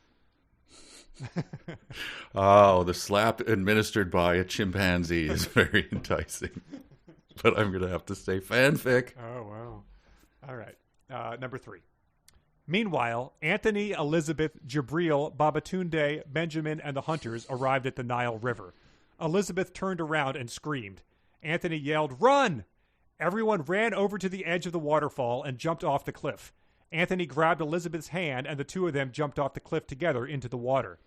Oh, the slap administered by a chimpanzee is very enticing. But I'm going to have to say fanfic. Oh, wow. All right. Number 3. Meanwhile, Anthony, Elizabeth, Jabril, Babatunde, Benjamin, and the hunters arrived at the Nile River. Elizabeth turned around and screamed. Anthony yelled, "Run!" Everyone ran over to the edge of the waterfall and jumped off the cliff. Anthony grabbed Elizabeth's hand, and the two of them jumped off the cliff together into the water.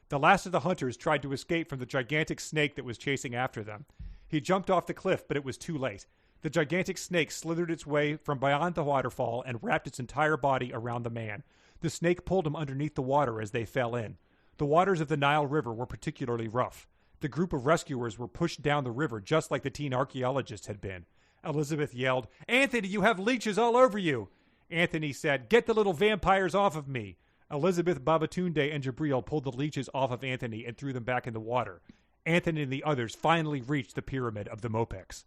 The last of the hunters tried to escape from the gigantic snake that was chasing after them. He jumped off the cliff, but it was too late. The gigantic snake slithered its way from beyond the waterfall and wrapped its entire body around the man. The snake pulled him underneath the water as they fell in. The waters of the Nile River were particularly rough. The group of rescuers were pushed down the river just like the teen archaeologists had been. Elizabeth yelled, "Anthony, you have leeches all over you!" Anthony said, "Get the little vampires off of me!" Elizabeth, Babatunde, and Jabril pulled the leeches off of Anthony and threw them back in the water. Anthony and the others finally reached the pyramid of the Moepeks.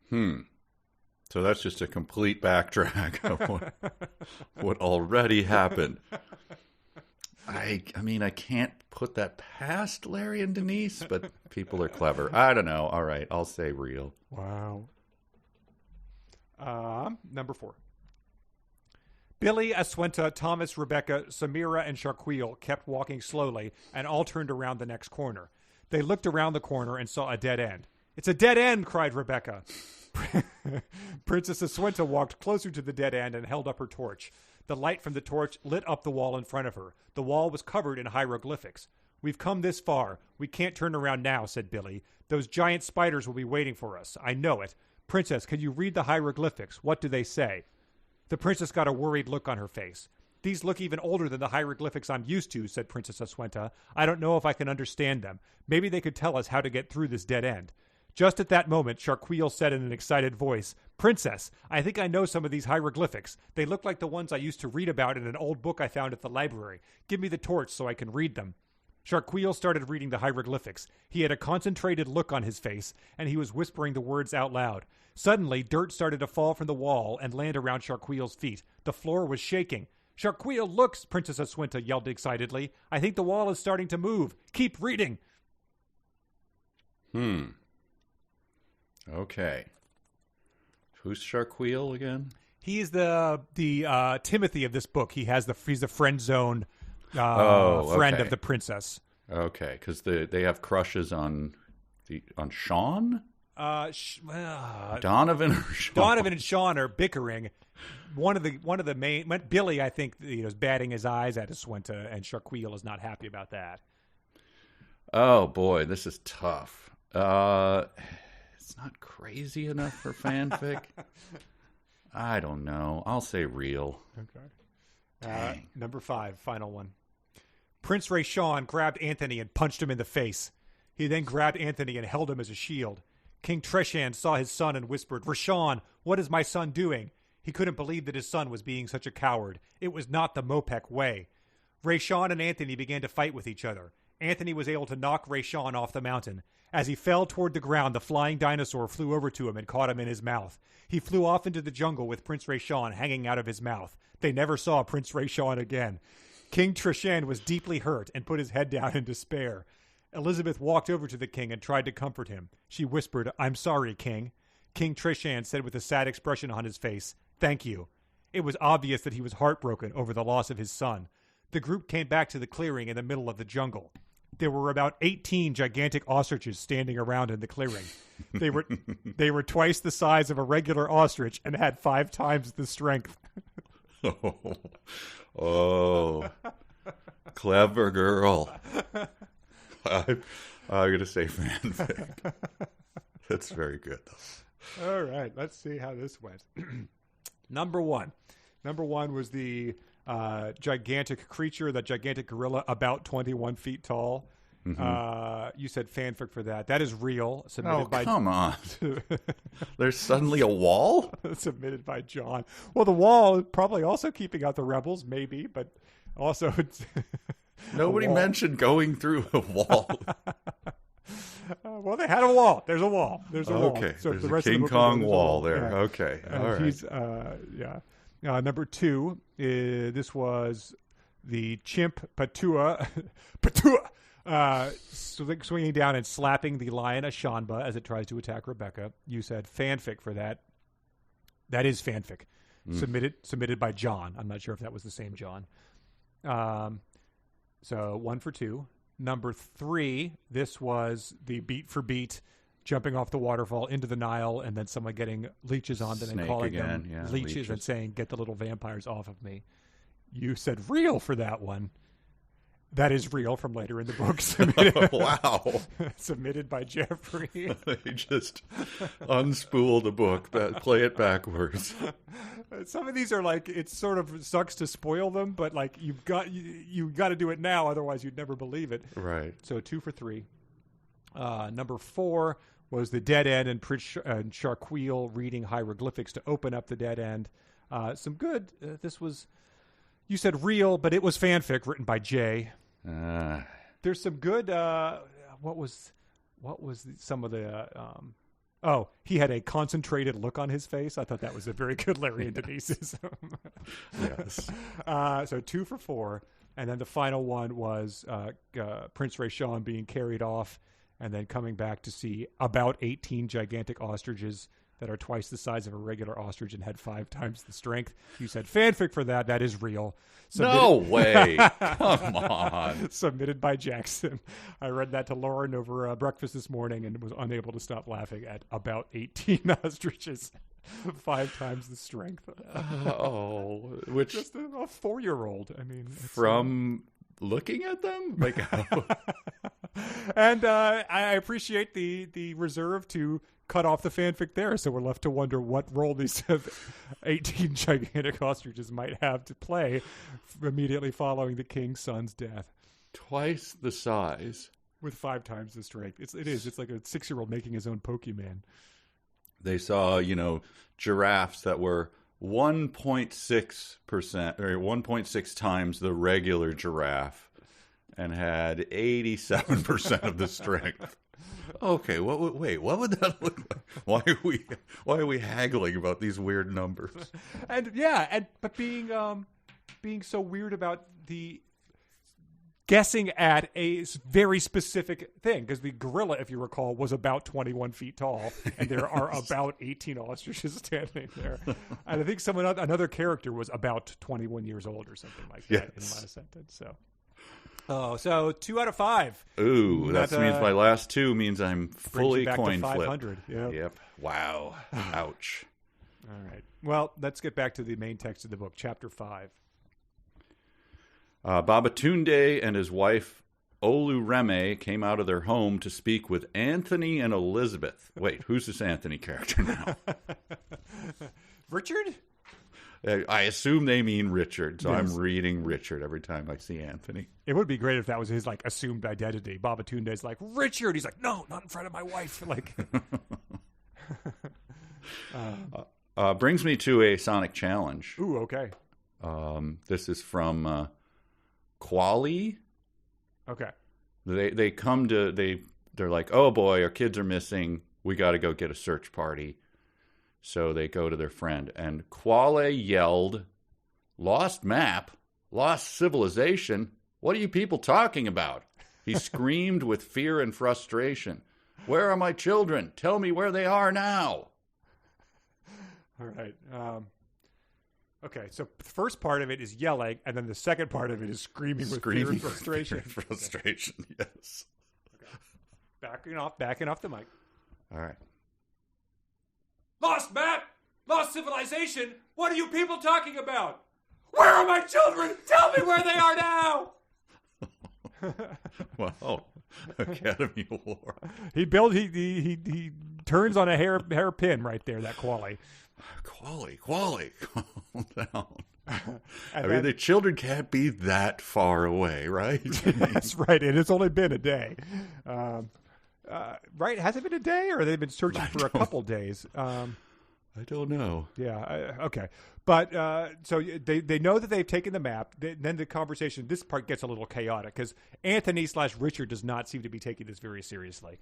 So that's just a complete backtrack of what already happened. I mean, I can't put that past Larry and Denise, but people are clever. I don't know. All right, I'll say real. Wow. Number 4. Billy, Aswenta, Thomas, Rebecca, Samira, and Sharquille kept walking slowly and all turned around the next corner. They looked around the corner and saw a dead end. "It's a dead end!" cried Rebecca. Princess Aswenta walked closer to the dead end and held up her torch. The light from the torch lit up the wall in front of her. The wall was covered in hieroglyphics. "We've come this far. We can't turn around now," said Billy. "Those giant spiders will be waiting for us. I know it. Princess, can you read the hieroglyphics? What do they say?" The princess got a worried look on her face. "These look even older than the hieroglyphics I'm used to," said Princess Aswenta. "I don't know if I can understand them. Maybe they could tell us how to get through this dead end." Just at that moment, Sharquille said in an excited voice, "Princess, I think I know some of these hieroglyphics. They look like the ones I used to read about in an old book I found at the library. Give me the torch so I can read them." Sharquille started reading the hieroglyphics. He had a concentrated look on his face, and he was whispering the words out loud. Suddenly, dirt started to fall from the wall and land around Sharquille's feet. The floor was shaking. "Sharquille, look!" Princess Aswenta yelled excitedly. "I think the wall is starting to move. Keep reading." Okay. Who's Sharquille again? He's the Timothy of this book. He's the friend zone friend of the princess. Okay, because they have crushes on Sean? Donovan or Sean? Donovan and Sean are bickering. One of the main Billy, I think, is batting his eyes at Aswenta, and Sharquille is not happy about that. Oh boy, this is tough. It's not crazy enough for fanfic. I don't know. I'll say real. Okay. Number 5, final one. Prince Rayshawn grabbed Anthony and punched him in the face. He then grabbed Anthony and held him as a shield. King Treshan saw his son and whispered, "Rashawn, what is my son doing?" He couldn't believe that his son was being such a coward. It was not the Moepek way. Rayshawn and Anthony began to fight with each other. Anthony was able to knock Rayshawn off the mountain. As he fell toward the ground, the flying dinosaur flew over to him and caught him in his mouth. He flew off into the jungle with Prince Rayshawn hanging out of his mouth. They never saw Prince Rayshawn again. King Treshan was deeply hurt and put his head down in despair. Elizabeth walked over to the king and tried to comfort him. She whispered, "I'm sorry, King." King Treshan said with a sad expression on his face, "Thank you." It was obvious that he was heartbroken over the loss of his son. The group came back to the clearing in the middle of the jungle. There were about 18 gigantic ostriches standing around in the clearing. They were twice the size of a regular ostrich and had 5 times the strength. Oh, clever girl. I'm going to say fanfic. That's very good, though. All right, let's see how this went. Number 1. Number 1 was the gigantic creature, that gigantic gorilla, about 21 feet tall. Mm-hmm. You said fanfic for that. That is real. Come on. There's suddenly a wall? Submitted by John. Well, the wall is probably also keeping out the rebels, maybe, but also it's nobody mentioned going through a wall. Well, they had a wall. There's a wall. There's a wall. Okay. So there's the a rest King of the book Kong there's a wall there. Yeah. Okay. All right. He's, number 2, this was the chimp Patua. Swinging down and slapping the lion Ashanba as it tries to attack Rebecca. You said fanfic for that. That is fanfic. Submitted by John. I'm not sure if that was the same John. So 1 for 2. Number 3, this was the beat for beat, jumping off the waterfall into the Nile, and then someone getting leeches on them and calling them leeches and saying, "Get the little vampires off of me." You said real for that one. That is real from later in the book. Wow. Submitted by Jeffrey. They just unspooled the book, play it backwards. Some of these are like, it sort of sucks to spoil them, but like you got to do it now, otherwise you'd never believe it. Right. So 2 for 3. Number 4 was the dead end and Prince Sharquille reading hieroglyphics to open up the dead end. Some good. This was, you said real, but it was fanfic written by Jay. There's some good. What was some of the? He had a concentrated look on his face. I thought that was a very good Larry and Denise's. Yes. So 2 for 4, and then the final one was Prince Rayshawn being carried off, and then coming back to see about 18 gigantic ostriches that are twice the size of a regular ostrich and had 5 times the strength. You said fanfic for that. That is real. No way. Come on. Submitted by Jackson. I read that to Lauren over breakfast this morning and was unable to stop laughing at about 18 ostriches. 5 times the strength. Which just a 4-year-old. I mean, from looking at them, like, and I appreciate the reserve to cut off the fanfic there, so we're left to wonder what role these 18 gigantic ostriches might have to play immediately following the king's son's death. Twice the size. With 5 times the strength. It's like a 6-year-old making his own Pokemon. They saw, giraffes that were 1.6% or 1.6 times the regular giraffe and had 87% of the strength. Okay, what would that look like? Why are we haggling about these weird numbers? But being so weird about the guessing at a very specific thing, because the gorilla, if you recall, was about 21 feet tall, and there are about 18 ostriches standing there. And I think another character was about 21 years old or something like that in the last sentence. So 2 out of 5. Ooh, that means my last 2 means I'm fully coin flipped. 500. Yep. Wow. Ouch. All right. Well, let's get back to the main text of the book, Chapter 5. Babatunde and his wife Olureme came out of their home to speak with Anthony and Elizabeth. Wait, who's this Anthony character now? Richard? I assume they mean Richard, so Yes. I'm reading Richard every time I see Anthony. It would be great if that was his assumed identity. Babatunde's like, Richard. He's like, no, not in front of my wife. Brings me to a Sonic challenge. Ooh, okay. This is from Quali. Okay. They come to they're like, oh boy, our kids are missing. We got to go get a search party. So they go to their friend, and Quale yelled, "Lost map, lost civilization. What are you people talking about?" He screamed with fear and frustration. "Where are my children? Tell me where they are now." All right. Okay, so the first part of it is yelling, and then the second part of it is screaming with fear and frustration. Frustration, yes. Okay. Backing off the mic. All right. Lost map! Lost civilization! What are you people talking about? Where are my children? Tell me where they are now! Well, Academy Award. He turns on a hairpin right there, that Quali. Quali, calm down. I mean, the children can't be that far away, right? That's right, and it's only been a day. Right? Has it been a day, or have they been searching for a couple days? I don't know. Yeah, okay. But so they know that they've taken the map. Then the conversation, this part gets a little chaotic because Anthony/Richard does not seem to be taking this very seriously.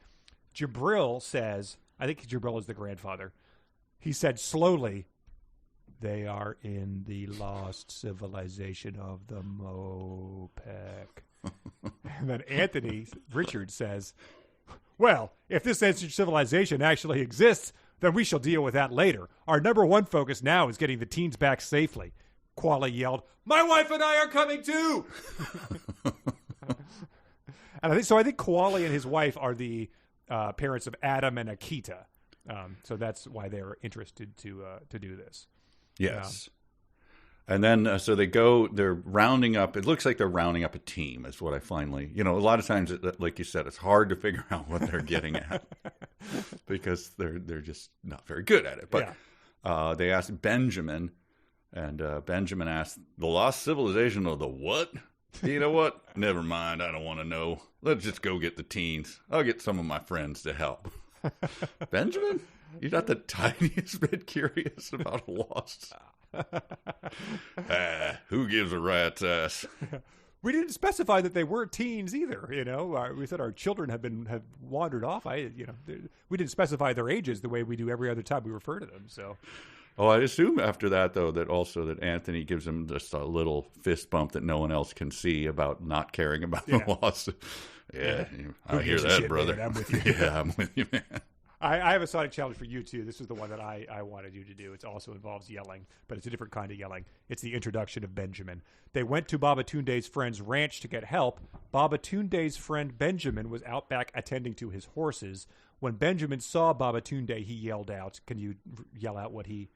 Jabril says, I think Jabril is the grandfather. He said slowly, they are in the lost civilization of the Moepek. And then Anthony Richard says, well, if this ancient civilization actually exists, then we shall deal with that later. Our number one focus now is getting the teens back safely. Koala yelled, my wife and I are coming too! And I think Koala and his wife are the parents of Adam and Akita. So that's why they're interested to do this. Yes. And then, so they're rounding up, it looks like they're rounding up a team is what I finally, a lot of times, like you said, it's hard to figure out what they're getting at because they're just not very good at it. But they asked Benjamin, and Benjamin asked, the lost civilization of the what? You know what? Never mind. I don't want to know. Let's just go get the teens. I'll get some of my friends to help. Benjamin, you're not the tiniest bit curious about a lost. Who gives a rat's ass? We didn't specify that they were teens either. We said our children have wandered off. We didn't specify their ages the way we do every other time we refer to them. So. Oh, I assume after that, though, that Anthony gives him just a little fist bump that no one else can see about not caring about the loss. Yeah, I hear that, shit, brother. Man, I'm with you. Yeah, I'm with you, man. I have a Sonic challenge for you, too. This is the one that I wanted you to do. It also involves yelling, but it's a different kind of yelling. It's the introduction of Benjamin. They went to Babatunde's friend's ranch to get help. Babatunde's friend Benjamin was out back attending to his horses. When Benjamin saw Babatunde, he yelled out. Can you yell out what he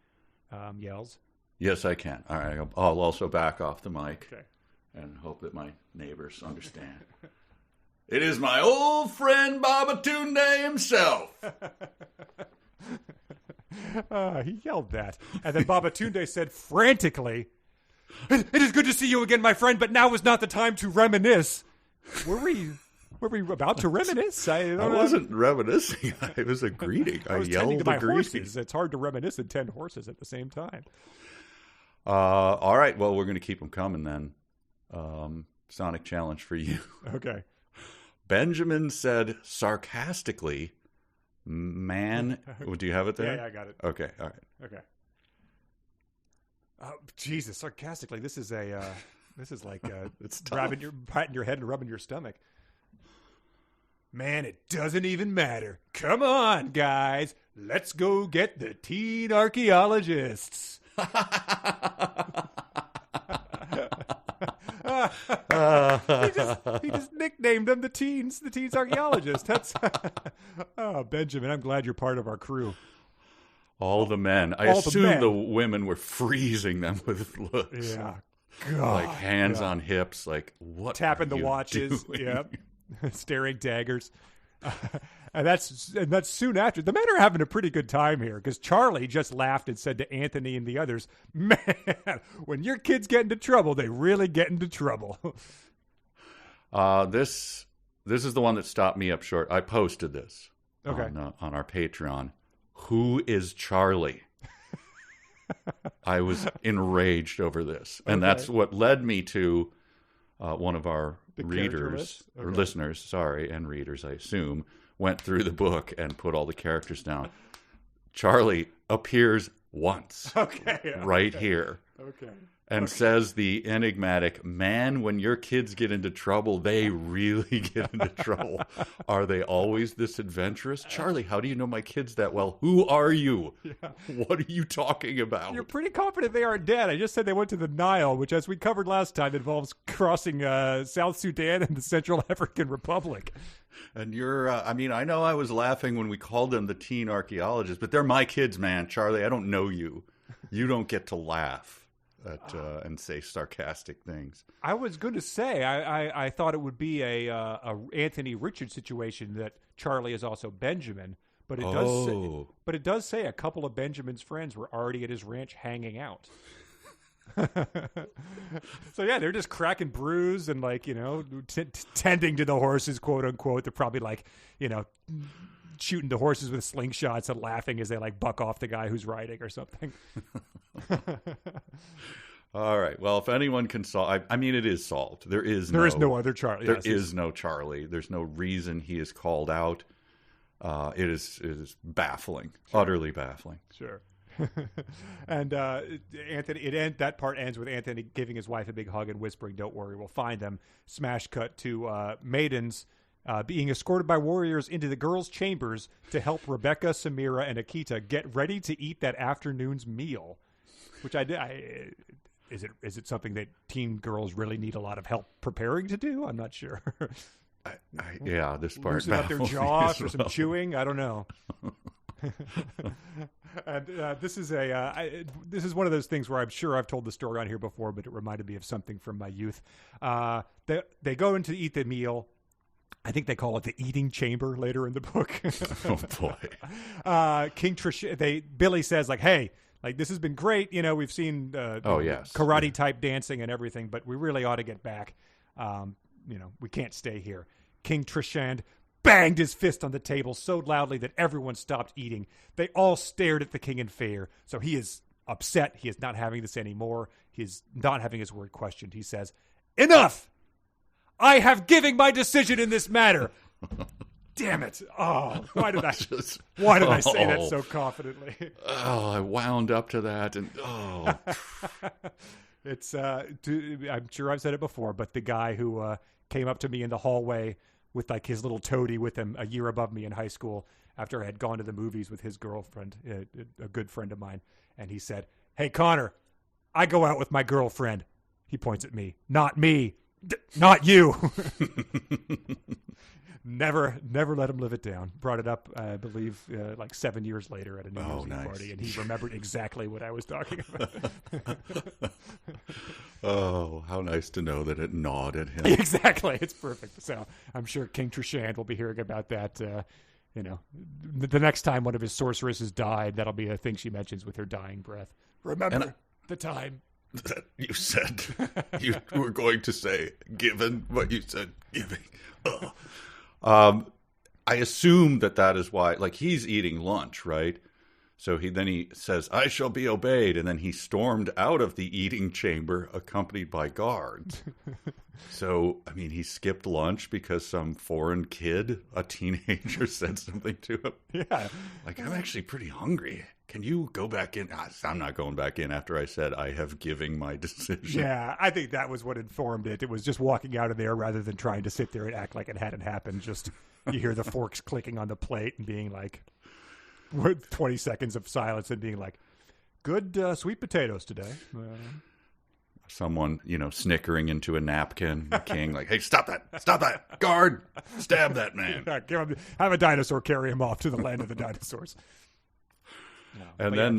yells? Yes, I can. All right. I'll also back off the mic and hope that my neighbors understand. It is my old friend Babatunde himself. He yelled that. And then Babatunde said frantically, it is good to see you again, my friend, but now is not the time to reminisce. Were we about to reminisce? I wasn't reminiscing. It was a greeting. I was yelled to my greeting. Horses. It's hard to reminisce and tend horses at the same time. All right. Well, we're going to keep them coming then. Sonic challenge for you. Okay. Benjamin said sarcastically, man. Do you have it there? Yeah, I got it. Okay. All right. Okay. Oh, Jesus. Sarcastically. This is like it's patting your head and rubbing your stomach. Man, it doesn't even matter. Come on, guys. Let's go get the Teen Archaeologists. He just nicknamed them the Teens Archaeologists. That's Benjamin, I'm glad you're part of our crew. All the men. I assume the women were freezing them with looks. Yeah. God. Like hands on hips, like what? Tapping the watches. Doing? Yep. Staring daggers. And that's soon after. The men are having a pretty good time here because Charlie just laughed and said to Anthony and the others, man, when your kids get into trouble, they really get into trouble. This is the one that stopped me up short. I posted this on our Patreon. Who is Charlie? I was enraged over this. And that's what led me to one of our readers or listeners, and readers, I assume, went through the book and put all the characters down. Charlie appears once right here. Okay. And says the enigmatic, man, when your kids get into trouble, they really get into trouble. Are they always this adventurous? Charlie, how do you know my kids that well? Who are you? Yeah. What are you talking about? You're pretty confident they aren't dead. I just said they went to the Nile, which, as we covered last time, involves crossing South Sudan and the Central African Republic. And you're, I know I was laughing when we called them the Teen Archaeologists, but they're my kids, man. Charlie, I don't know you. You don't get to laugh and say sarcastic things. I was going to say I thought it would be a Anthony Richards situation that Charlie is also Benjamin, but it does say a couple of Benjamin's friends were already at his ranch hanging out. So yeah, they're just cracking brews and tending to the horses, quote unquote. They're probably shooting the horses with slingshots and laughing as they buck off the guy who's riding or something. All right. Well, if anyone can solve, it is solved. There is no other Charlie. There is no Charlie. There's no reason he is called out. it is baffling, utterly baffling. Sure. And Anthony, that part ends with Anthony giving his wife a big hug and whispering, "Don't worry, we'll find them." Smash cut to maidens being escorted by warriors into the girls' chambers to help Rebecca, Samira, and Akita get ready to eat that afternoon's meal. Which is it something that teen girls really need a lot of help preparing to do? I'm not sure. Yeah, this part loosen up their jaw for some chewing. I don't know. And this is one of those things where I'm sure I've told the story on here before, but it reminded me of something from my youth. They go in to eat the meal. I think they call it the eating chamber later in the book. Oh boy. King Trish. Billy says like, "Hey, like this has been great. You know, we've seen karate type dancing and everything, but we really ought to get back. We can't stay here." King Trishand banged his fist on the table so loudly that everyone stopped eating. They all stared at the king in fear. So he is upset. He is not having this anymore. He is not having his word questioned. He says, "Enough! I have given my decision in this matter." Damn it. Oh, why did I say that so confidently? Oh, I wound up to that. And it's, I'm sure I've said it before, but the guy who came up to me in the hallway with like his little toady with him a year above me in high school after I had gone to the movies with his girlfriend, a good friend of mine. And he said, "Hey, Connor, I go out with my girlfriend." He points at me. "Not me. Not you." Never let him live it down. Brought it up, I believe, like 7 years later at a New Year's Eve party, and he remembered exactly what I was talking about. Oh, how nice to know that it gnawed at him. Exactly. It's perfect. So I'm sure King Trishand will be hearing about that. The next time one of his sorceresses died, that'll be a thing she mentions with her dying breath. Remember the time that you said you were going to say, given what you said, giving. I assume that is why, like, he's eating lunch, right? So he says, "I shall be obeyed," and then he stormed out of the eating chamber accompanied by guards. So, I mean, he skipped lunch because some foreign kid, a teenager, said something to him. Yeah. Like, "I'm actually pretty hungry. Can you go back in?" I'm not going back in after I said I have given my decision. Yeah, I think that was what informed it. It was just walking out of there rather than trying to sit there and act like it hadn't happened. Just you hear the forks clicking on the plate and being like, 20 seconds of silence and being like, "Good sweet potatoes today." Someone, snickering into a napkin. The king, like, "Hey, stop that. Guard, stab that man." Have a dinosaur carry him off to the land of the dinosaurs. No, and then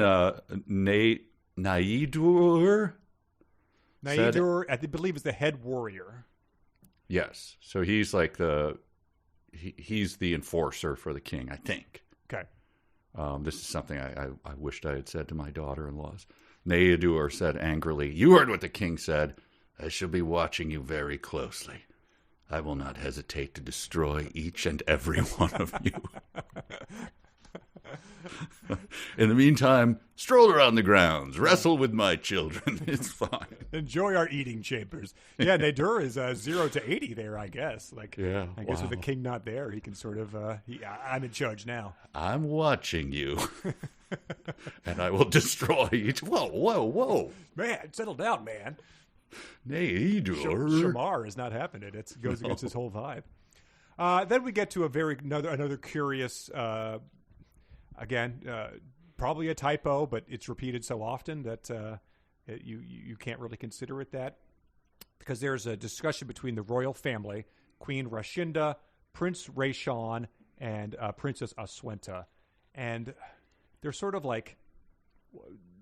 Naidur, I believe, is the head warrior. Yes. So he's like he's the enforcer for the king, I think. Okay. This is something I wished I had said to my daughter-in-laws. Naidur said angrily, "You heard what the king said. I shall be watching you very closely. I will not hesitate to destroy each and every one of you. In the meantime, stroll around the grounds, wrestle with my children. It's fine. Enjoy our eating chambers." Yeah, Nadur is 0 to 80 there, I guess. Like, yeah, I guess with the king not there, he can sort of. I'm in charge now. I'm watching you, and I will destroy each. Whoa, man! Settle down, man. Nadur. Shamar is not happening. It goes against his whole vibe. Then we get to another curious. Again, probably a typo, but it's repeated so often that you can't really consider it that, because there's a discussion between the royal family, Queen Rashinda, Prince Raishan, and Princess Aswenta, and they're sort of like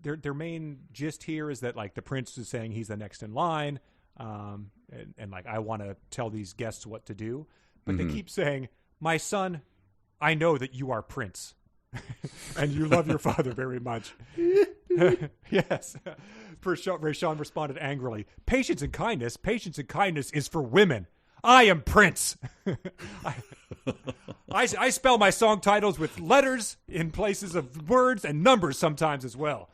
their main gist here is that like the prince is saying he's the next in line, and like I want to tell these guests what to do, but they keep saying, "My son, I know that you are prince." And you love your father very much. Yes. Raishan responded angrily, patience and kindness is for women. I am prince." I spell my song titles with letters in places of words and numbers sometimes as well.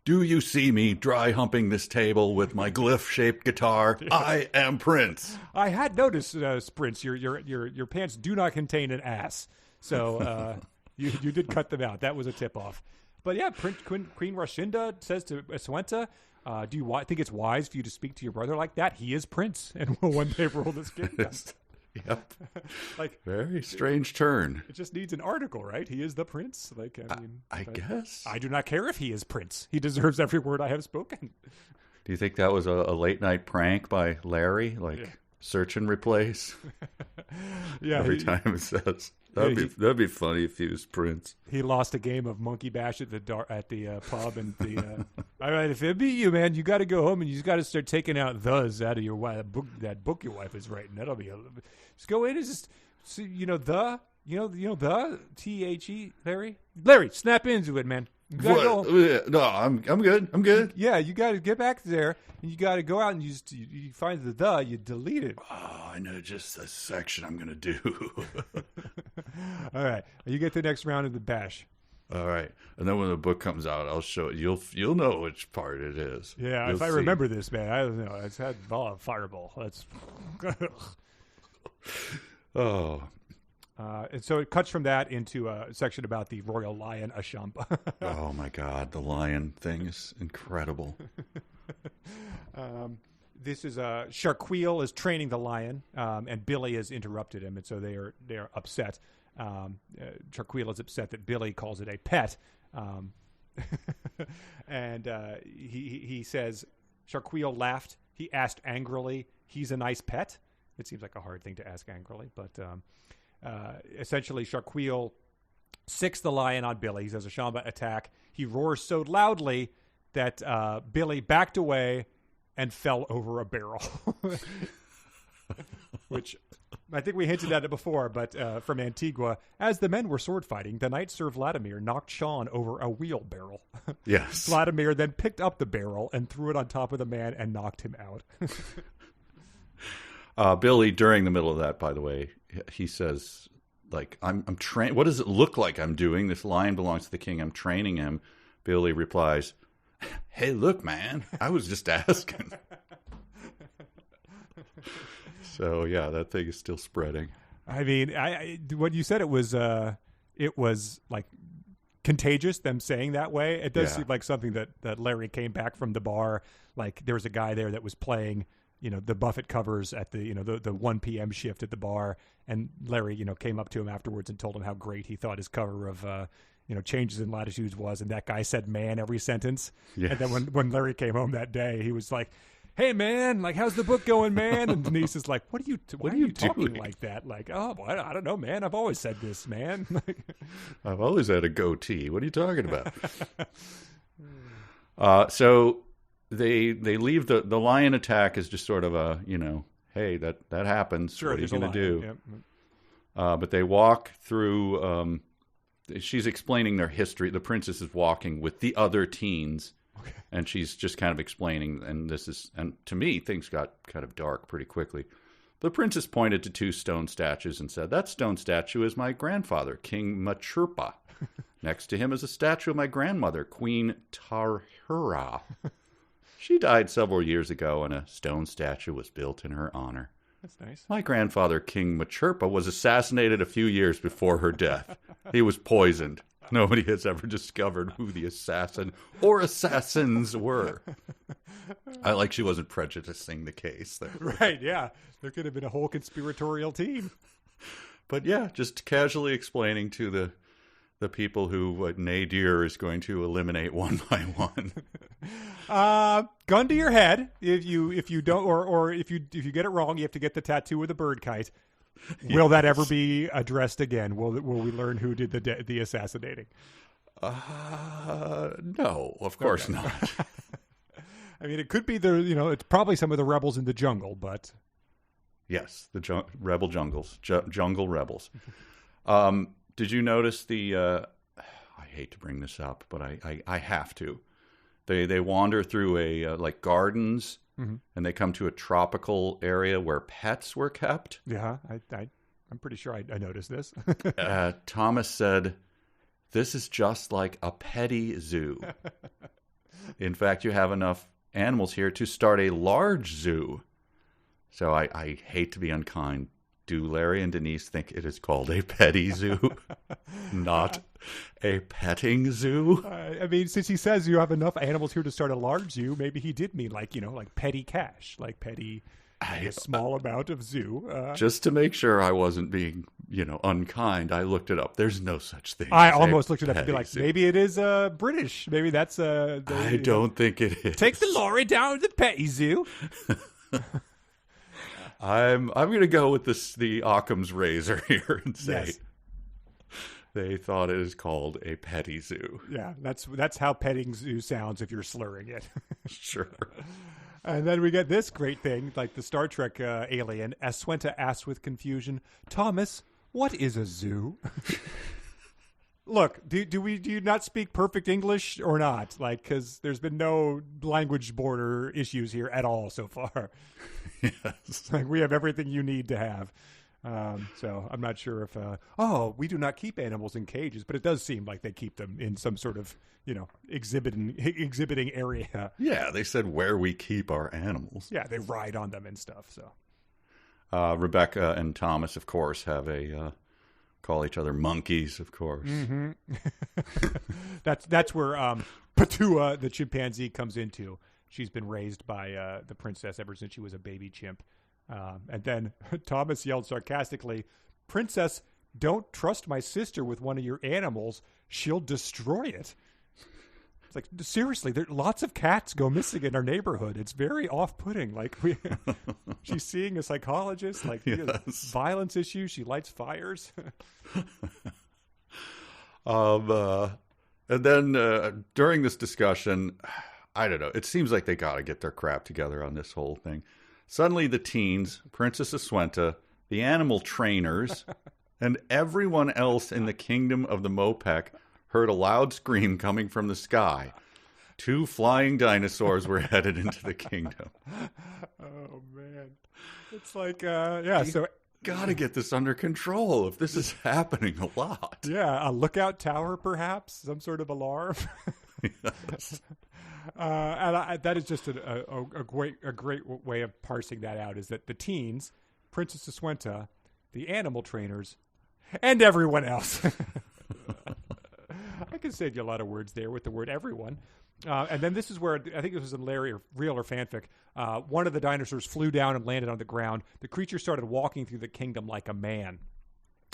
"Do you see me dry humping this table with my glyph-shaped guitar? I am Prince." I had noticed, Prince, your pants do not contain an ass. So you did cut them out. That was a tip off. But yeah, Queen Rashinda says to Eswenta, do you think it's wise for you to speak to your brother like that? He is prince and will one day rule this kingdom. Yep. Like, very strange turn. It just needs an article, right? He is the prince. Like, I guess. I do not care if he is prince. He deserves every word I have spoken. Do you think that was a late night prank by Larry? Like, search and replace? Yeah. Every time it says. That'd be funny if he was prince. He lost a game of Monkey Bash at the pub, and all right, if it be you, man, you got to go home and you got to start taking out thes out of your wife. That book your wife is writing. That'll be just go in and just the THE Larry, snap into it, man. You gotta go. No, I'm good. I'm good. Yeah, you got to get back there, and you got to go out and you find you delete it. Oh, I know just the section I'm gonna do. All right, you get the next round of the bash. All right, and then when the book comes out, I'll show it. You'll know which part it is. Yeah, You'll if I see. remember this, man, I don't know. It's had Fireball. That's. Oh. And so it cuts from that into a section about the royal lion Ashamba. Oh my God, the lion thing is incredible. This is Sharquille is training the lion, and Billy has interrupted him, and so they are upset. Sharquille is upset that Billy calls it a pet, and he says Sharquille laughed. He asked angrily, "He's a nice pet." It seems like a hard thing to ask angrily, but. Essentially, Sharquille sicks the lion on Billy. He says a Ashamba attack. He roars so loudly that Billy backed away and fell over a barrel. Which I think we hinted at it before, but from Antigua, as the men were sword fighting, the knight Sir Vladimir knocked Sean over a wheelbarrow. Yes. Vladimir then picked up the barrel and threw it on top of the man and knocked him out. Billy, during the middle of that, by the way, he says, like, I'm trained. What does it look like I'm doing? This lion belongs to the king. I'm training him. Billy replies, "Hey, look, man, I was just asking." So, yeah, that thing is still spreading. I mean, when you said it was like contagious, them saying that way, it does seem like something that Larry came back from the bar. Like, there was a guy there that was playing the Buffett covers at the 1 p.m. shift at the bar, and Larry, came up to him afterwards and told him how great he thought his cover of, Changes in Latitudes was, and that guy said "man" every sentence. Yes. And then when Larry came home that day, he was like, "Hey man, like, how's the book going, man?" And Denise is like, "What are you talking doing? like that?" Like, "Oh, well, I don't know, man. I've always said this, man." I've always had a goatee. What are you talking about? So they leave the lion attack is just sort of a, hey, that happens. Sure, what are you going to do? Yep. But they walk through. She's explaining their history. The princess is walking with the other teens, and she's just kind of explaining. And to me, things got kind of dark pretty quickly. The princess pointed to 2 stone statues and said, "That stone statue is my grandfather, King Macherpa. Next to him is a statue of my grandmother, Queen Tarhura. She died several years ago, and a stone statue was built in her honor. That's nice. My grandfather, King Macherpa, was assassinated a few years before her death. He was poisoned. Nobody has ever discovered who the assassin or assassins were." I like she wasn't prejudicing the case there. Right, yeah. There could have been a whole conspiratorial team. But yeah, just casually explaining to the people who Nadir is going to eliminate one by one. Gun to your head. If you don't, or if you get it wrong, you have to get the tattoo with the bird kite. Will that ever be addressed again? Will we learn who did the assassinating? No, of course not. I mean, it could be it's probably some of the rebels in the jungle, but yes, the rebel jungles, jungle rebels. Did you notice I hate to bring this up, but I have to. They wander through a like gardens, and they come to a tropical area where pets were kept. Yeah, I'm pretty sure I noticed this. Thomas said, "This is just like a petty zoo. In fact, you have enough animals here to start a large zoo." So I hate to be unkind, do Larry and Denise think it is called a petty zoo, not a petting zoo? I mean, since he says you have enough animals here to start a large zoo, maybe he did mean like petty cash, like petty, a small amount of zoo. Just to make sure I wasn't being, unkind, I looked it up. There's no such thing. I almost looked it up to be petty like, zoo. maybe it is British. Maybe that's I don't think it is. Take the lorry down to the petty zoo. I'm going to go with the Occam's razor here and say Yes. they thought it is called a petty zoo. Yeah, that's how petting zoo sounds if you're slurring it. Sure. And then we get this great thing, like the Star Trek alien. Aswenta asks with confusion, "Thomas, what is a zoo?" Look, do you not speak perfect English or not? Like, because there's been no language border issues here at all so far. Yes. Like, we have everything you need to have. So I'm not sure if, we do not keep animals in cages, but it does seem like they keep them in some sort of, exhibiting area. Yeah, they said where we keep our animals. Yeah, they ride on them and stuff. So Rebecca and Thomas, of course, have call each other monkeys, of course. Mm-hmm. That's where Patua, the chimpanzee, comes into. She's been raised by the princess ever since she was a baby chimp. And then Thomas yelled sarcastically, "Princess, don't trust my sister with one of your animals. She'll destroy it." It's like, seriously, lots of cats go missing in our neighborhood. It's very off-putting. Like, she's seeing a psychologist, like, Yes. violence issues. She lights fires. And then during this discussion, I don't know, it seems like they got to get their crap together on this whole thing. Suddenly the teens, Princess Aswenta, the animal trainers, and everyone else in the kingdom of the Moepek heard a loud scream coming from the sky. 2 flying dinosaurs were headed into the kingdom. Oh, man. It's like, so... Got to get this under control if this is happening a lot. Yeah, a lookout tower, perhaps, some sort of alarm. Yes. That is just a great way of parsing that out, is that the teens, Princess Aswenta, the animal trainers, and everyone else. I can save you a lot of words there with the word everyone. And then this is where, I think this was in Larry, or real or fanfic, one of the dinosaurs flew down and landed on the ground. The creature started walking through the kingdom like a man.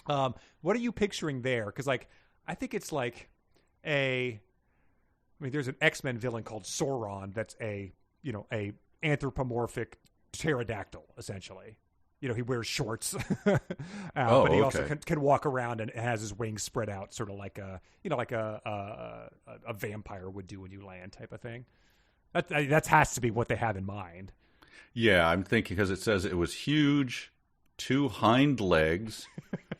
What are you picturing there? Because, I think it's like there's an X-Men villain called Sauron that's a anthropomorphic pterodactyl, essentially. He wears shorts, but he also can walk around and has his wings spread out, sort of like a vampire would do when you land, type of thing. That has to be what they have in mind. Yeah, I'm thinking, because it says it was huge, 2 hind legs.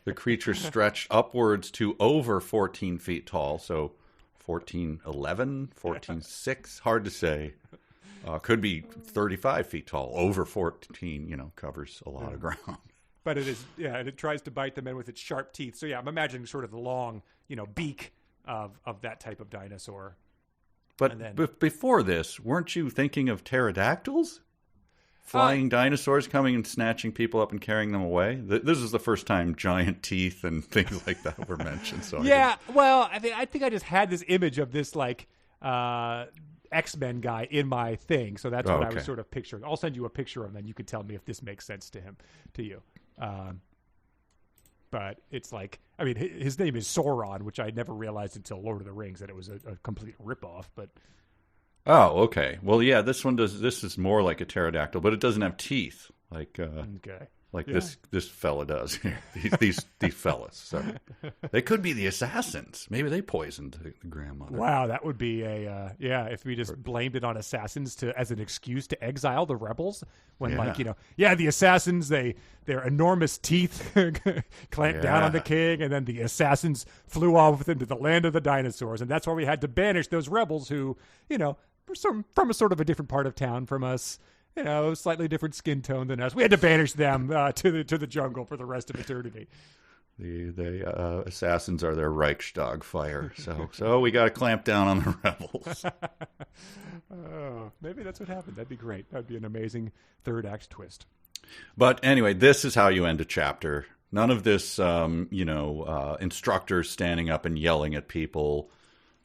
The creature stretched upwards to over 14 feet tall, so 14.11, 14.6, hard to say. Could be 35 feet tall. Over 14, covers a lot of ground. But it is, and it tries to bite them in with its sharp teeth. So, yeah, I'm imagining sort of the long, beak of that type of dinosaur. But before this, weren't you thinking of pterodactyls? Flying dinosaurs coming and snatching people up and carrying them away? This is the first time giant teeth and things like that were mentioned. So I think I just had this image of this, X-Men guy in my thing, so that's what I was sort of picturing. I'll send you a picture of him, and you can tell me if this makes sense to you. But it's like, his name is Sauron, which I never realized until Lord of the Rings that it was a complete ripoff. But okay, well, yeah, this one does. This is more like a pterodactyl, but it doesn't have teeth this fella does here. These fellas. So they could be the assassins. Maybe they poisoned the grandmother. Wow, that would be if we just blamed it on assassins as an excuse to exile the rebels. When the assassins, their enormous teeth clamped down on the king, and then the assassins flew off with them to the land of the dinosaurs, and that's why we had to banish those rebels who, were from a sort of a different part of town from us. Slightly different skin tone than us. We had to banish them to the jungle for the rest of eternity. The assassins are their Reichstag fire. So we got to clamp down on the rebels. Maybe that's what happened. That'd be great. That'd be an amazing third act twist. But anyway, this is how you end a chapter. None of this, instructors standing up and yelling at people.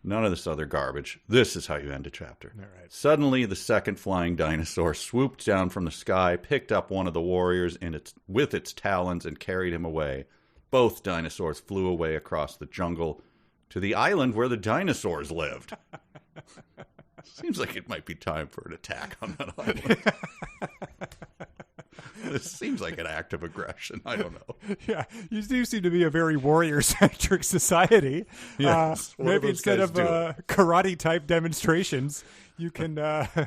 None of this other garbage. This is how you end a chapter. All right. Suddenly, the second flying dinosaur swooped down from the sky, picked up one of the warriors with its talons, and carried him away. Both dinosaurs flew away across the jungle to the island where the dinosaurs lived. Seems like it might be time for an attack on that island. This seems like an act of aggression. I don't know. Yeah, you do seem to be a very warrior-centric society. Yes. Maybe instead of karate-type demonstrations, you can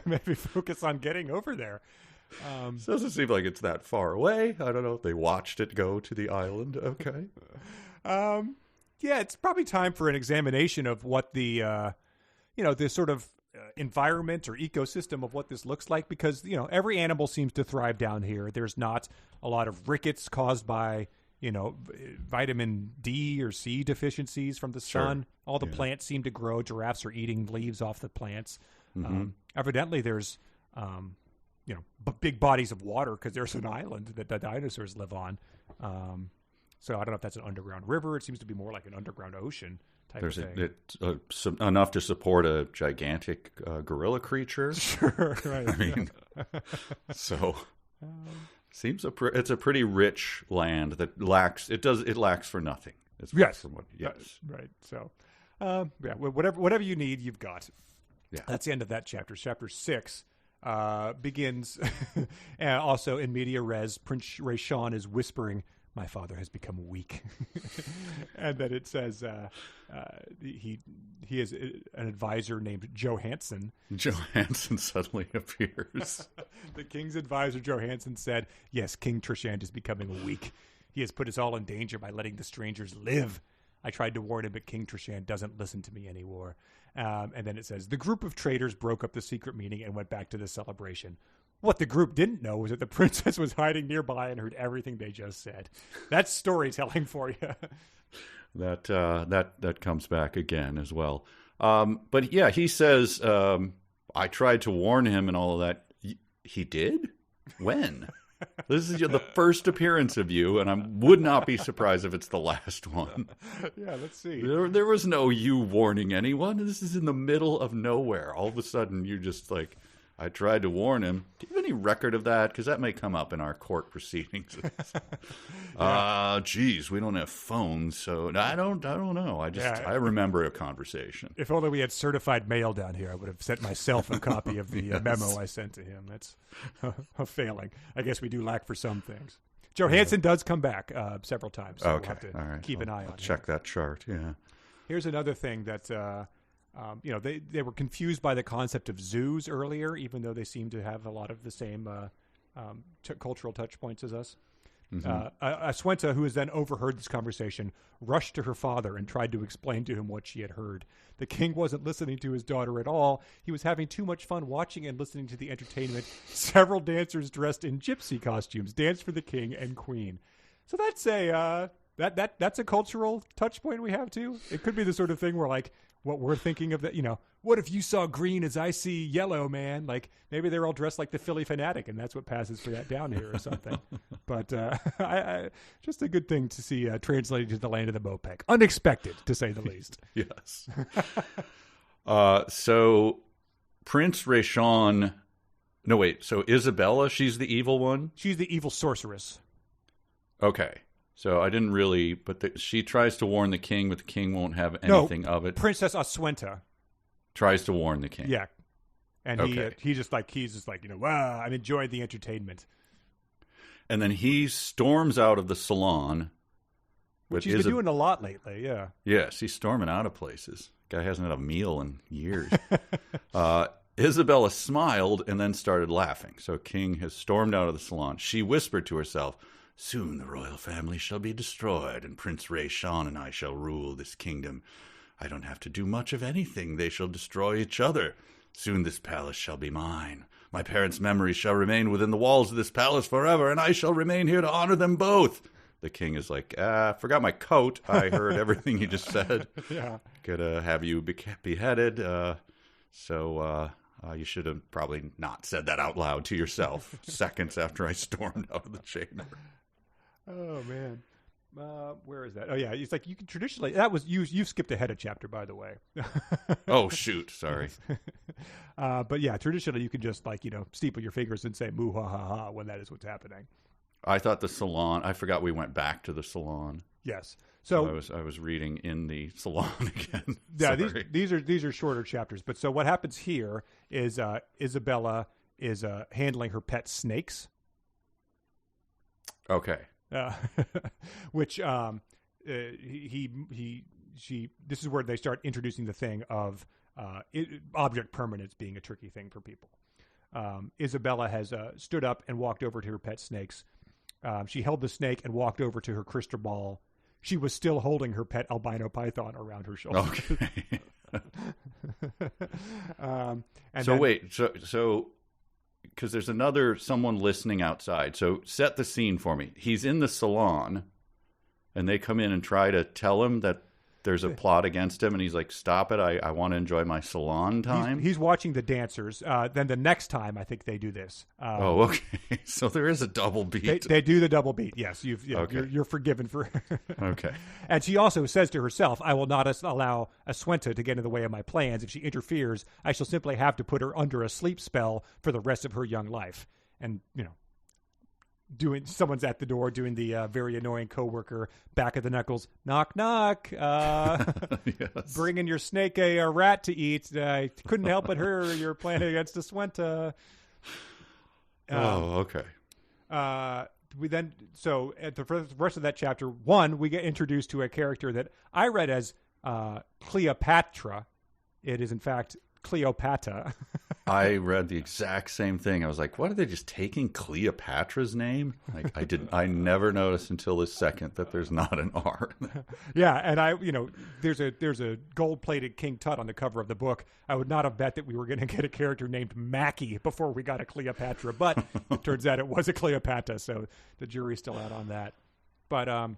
maybe focus on geting over there. It doesn't seem like it's that far away. I don't know if they watched it go to the island. Okay. Yeah, it's probably time for an examination of what the sort of environment or ecosystem of what this looks like, because every animal seems to thrive down here. There's not a lot of rickets caused by vitamin D or C deficiencies from the sun. Sure. All the plants seem to grow. Giraffes are eating leaves off the plants. Evidently there's big bodies of water because there's an island that the dinosaurs live on. So I don't know if that's an underground river. It seems to be more like an underground ocean type of thing. Enough to support a gigantic gorilla creature. Sure, right. I mean, so seems it's a pretty rich land that lacks. It lacks for nothing. Yes. Yes. Right. So, whatever you need, you've got. Yeah. That's the end of that chapter. Chapter 6 begins, and also in media res, Prince Rayshawn is whispering, "My father has become weak," and then it says he is an advisor named Johansson. Johansson suddenly appears. The king's advisor Johansson said, "Yes, King Trishand is becoming weak. He has put us all in danger by letting the strangers live. I tried to warn him, but King Trishand doesn't listen to me anymore." And then it says, the group of traders broke up the secret meeting and went back to the celebration. What the group didn't know was that the princess was hiding nearby and heard everything they just said. That's storytelling for you. That comes back again as well. But yeah, he says, I tried to warn him and all of that. He did? When? This is the first appearance of you, and I would not be surprised if it's the last one. Yeah, let's see. There was no you warning anyone. This is in the middle of nowhere. All of a sudden, you just like, I tried to warn him. Do you have any record of that? Because that may come up in our court proceedings. Geez, we don't have phones, so I don't know. I remember a conversation. If only we had certified mail down here, I would have sent myself a copy of the memo I sent to him. That's a failing. I guess we do lack for some things. Johansson does come back several times. So okay, we'll have to all right. keep an eye on check that chart. Yeah. Here's another thing that they were confused by the concept of zoos earlier, even though they seem to have a lot of the same cultural touch points as us. Mm-hmm. Aswenta, who has then overheard this conversation, rushed to her father and tried to explain to him what she had heard. The king wasn't listening to his daughter at all. He was having too much fun watching and listening to the entertainment. Several dancers dressed in gypsy costumes danced for the king and queen. So that's that's a cultural touch point we have too. It could be the sort of thing where like what we're thinking of that, what if you saw green as I see yellow, man? Like maybe they're all dressed like the Philly Fanatic and that's what passes for that down here or something. But I just a good thing to see translated to the land of the Moepek. Unexpected, to say the least. Yes. So Prince Rayshawn, no wait, so Isabella, she's the evil one? She's the evil sorceress. Okay. So I didn't really, but she tries to warn the king, but the king won't have anything of it. Princess Aswenta tries to warn the king. Yeah, and he's just like wow, I'm enjoying the entertainment. And then he storms out of the salon, which he's been doing a lot lately. Yeah. Yes, he's storming out of places. Guy hasn't had a meal in years. Isabella smiled and then started laughing. So King has stormed out of the salon. She whispered to herself, "Soon the royal family shall be destroyed, and Prince Rayshawn and I shall rule this kingdom. I don't have to do much of anything. They shall destroy each other. Soon this palace shall be mine. My parents' memories shall remain within the walls of this palace forever, and I shall remain here to honor them both." The king is like, forgot my coat. I heard everything you just said. Yeah. Gonna have you beheaded. So You should have probably not said that out loud to yourself seconds after I stormed out of the chamber. Oh, man. Where is that? Oh, yeah. It's like you can traditionally... That was you skipped ahead a chapter, by the way. Oh, shoot. Sorry. But yeah, traditionally you can just steeple your fingers and say moo ha ha ha when that is what's happening. I thought the salon... I forgot we went back to the salon. Yes. So I was reading in the salon again. Yeah, these are shorter chapters. But so what happens here is Isabella is handling her pet snakes. Okay. Which this is where they start introducing the thing of object permanence being a tricky thing for people. Isabella has stood up and walked over to her pet snakes. She held the snake and walked over to her crystal ball. She was still holding her pet albino python around her shoulder. Okay. Wait, so because there's someone listening outside. So set the scene for me. He's in the salon, and they come in and try to tell him that there's a plot against him, and he's like, "Stop it! I want to enjoy my salon time." He's watching the dancers. Then the next time, I think they do this. Okay. So there is a double beat. They do the double beat. Yes, you're forgiven for. Okay. And she also says to herself, "I will not allow Aswenta to get in the way of my plans. If she interferes, I shall simply have to put her under a sleep spell for the rest of her young life." And someone's at the door doing the very annoying coworker back of the knuckles, knock knock, yes. Bringing your snake a rat to eat. I couldn't help but hear you're playing against Aswenta. Okay. We then at the rest of that chapter 1, we get introduced to a character that I read as Cleopatra. It is in fact Cleopatra. I read the exact same thing. I was like, what, are they just taking Cleopatra's name? Like, I never noticed until this second that there's not an R. Yeah, and there's a gold-plated King Tut on the cover of the book. I would not have bet that we were going to get a character named Mackie before we got a Cleopatra, but it turns out it was a Cleopatra, so the jury's still out on that. But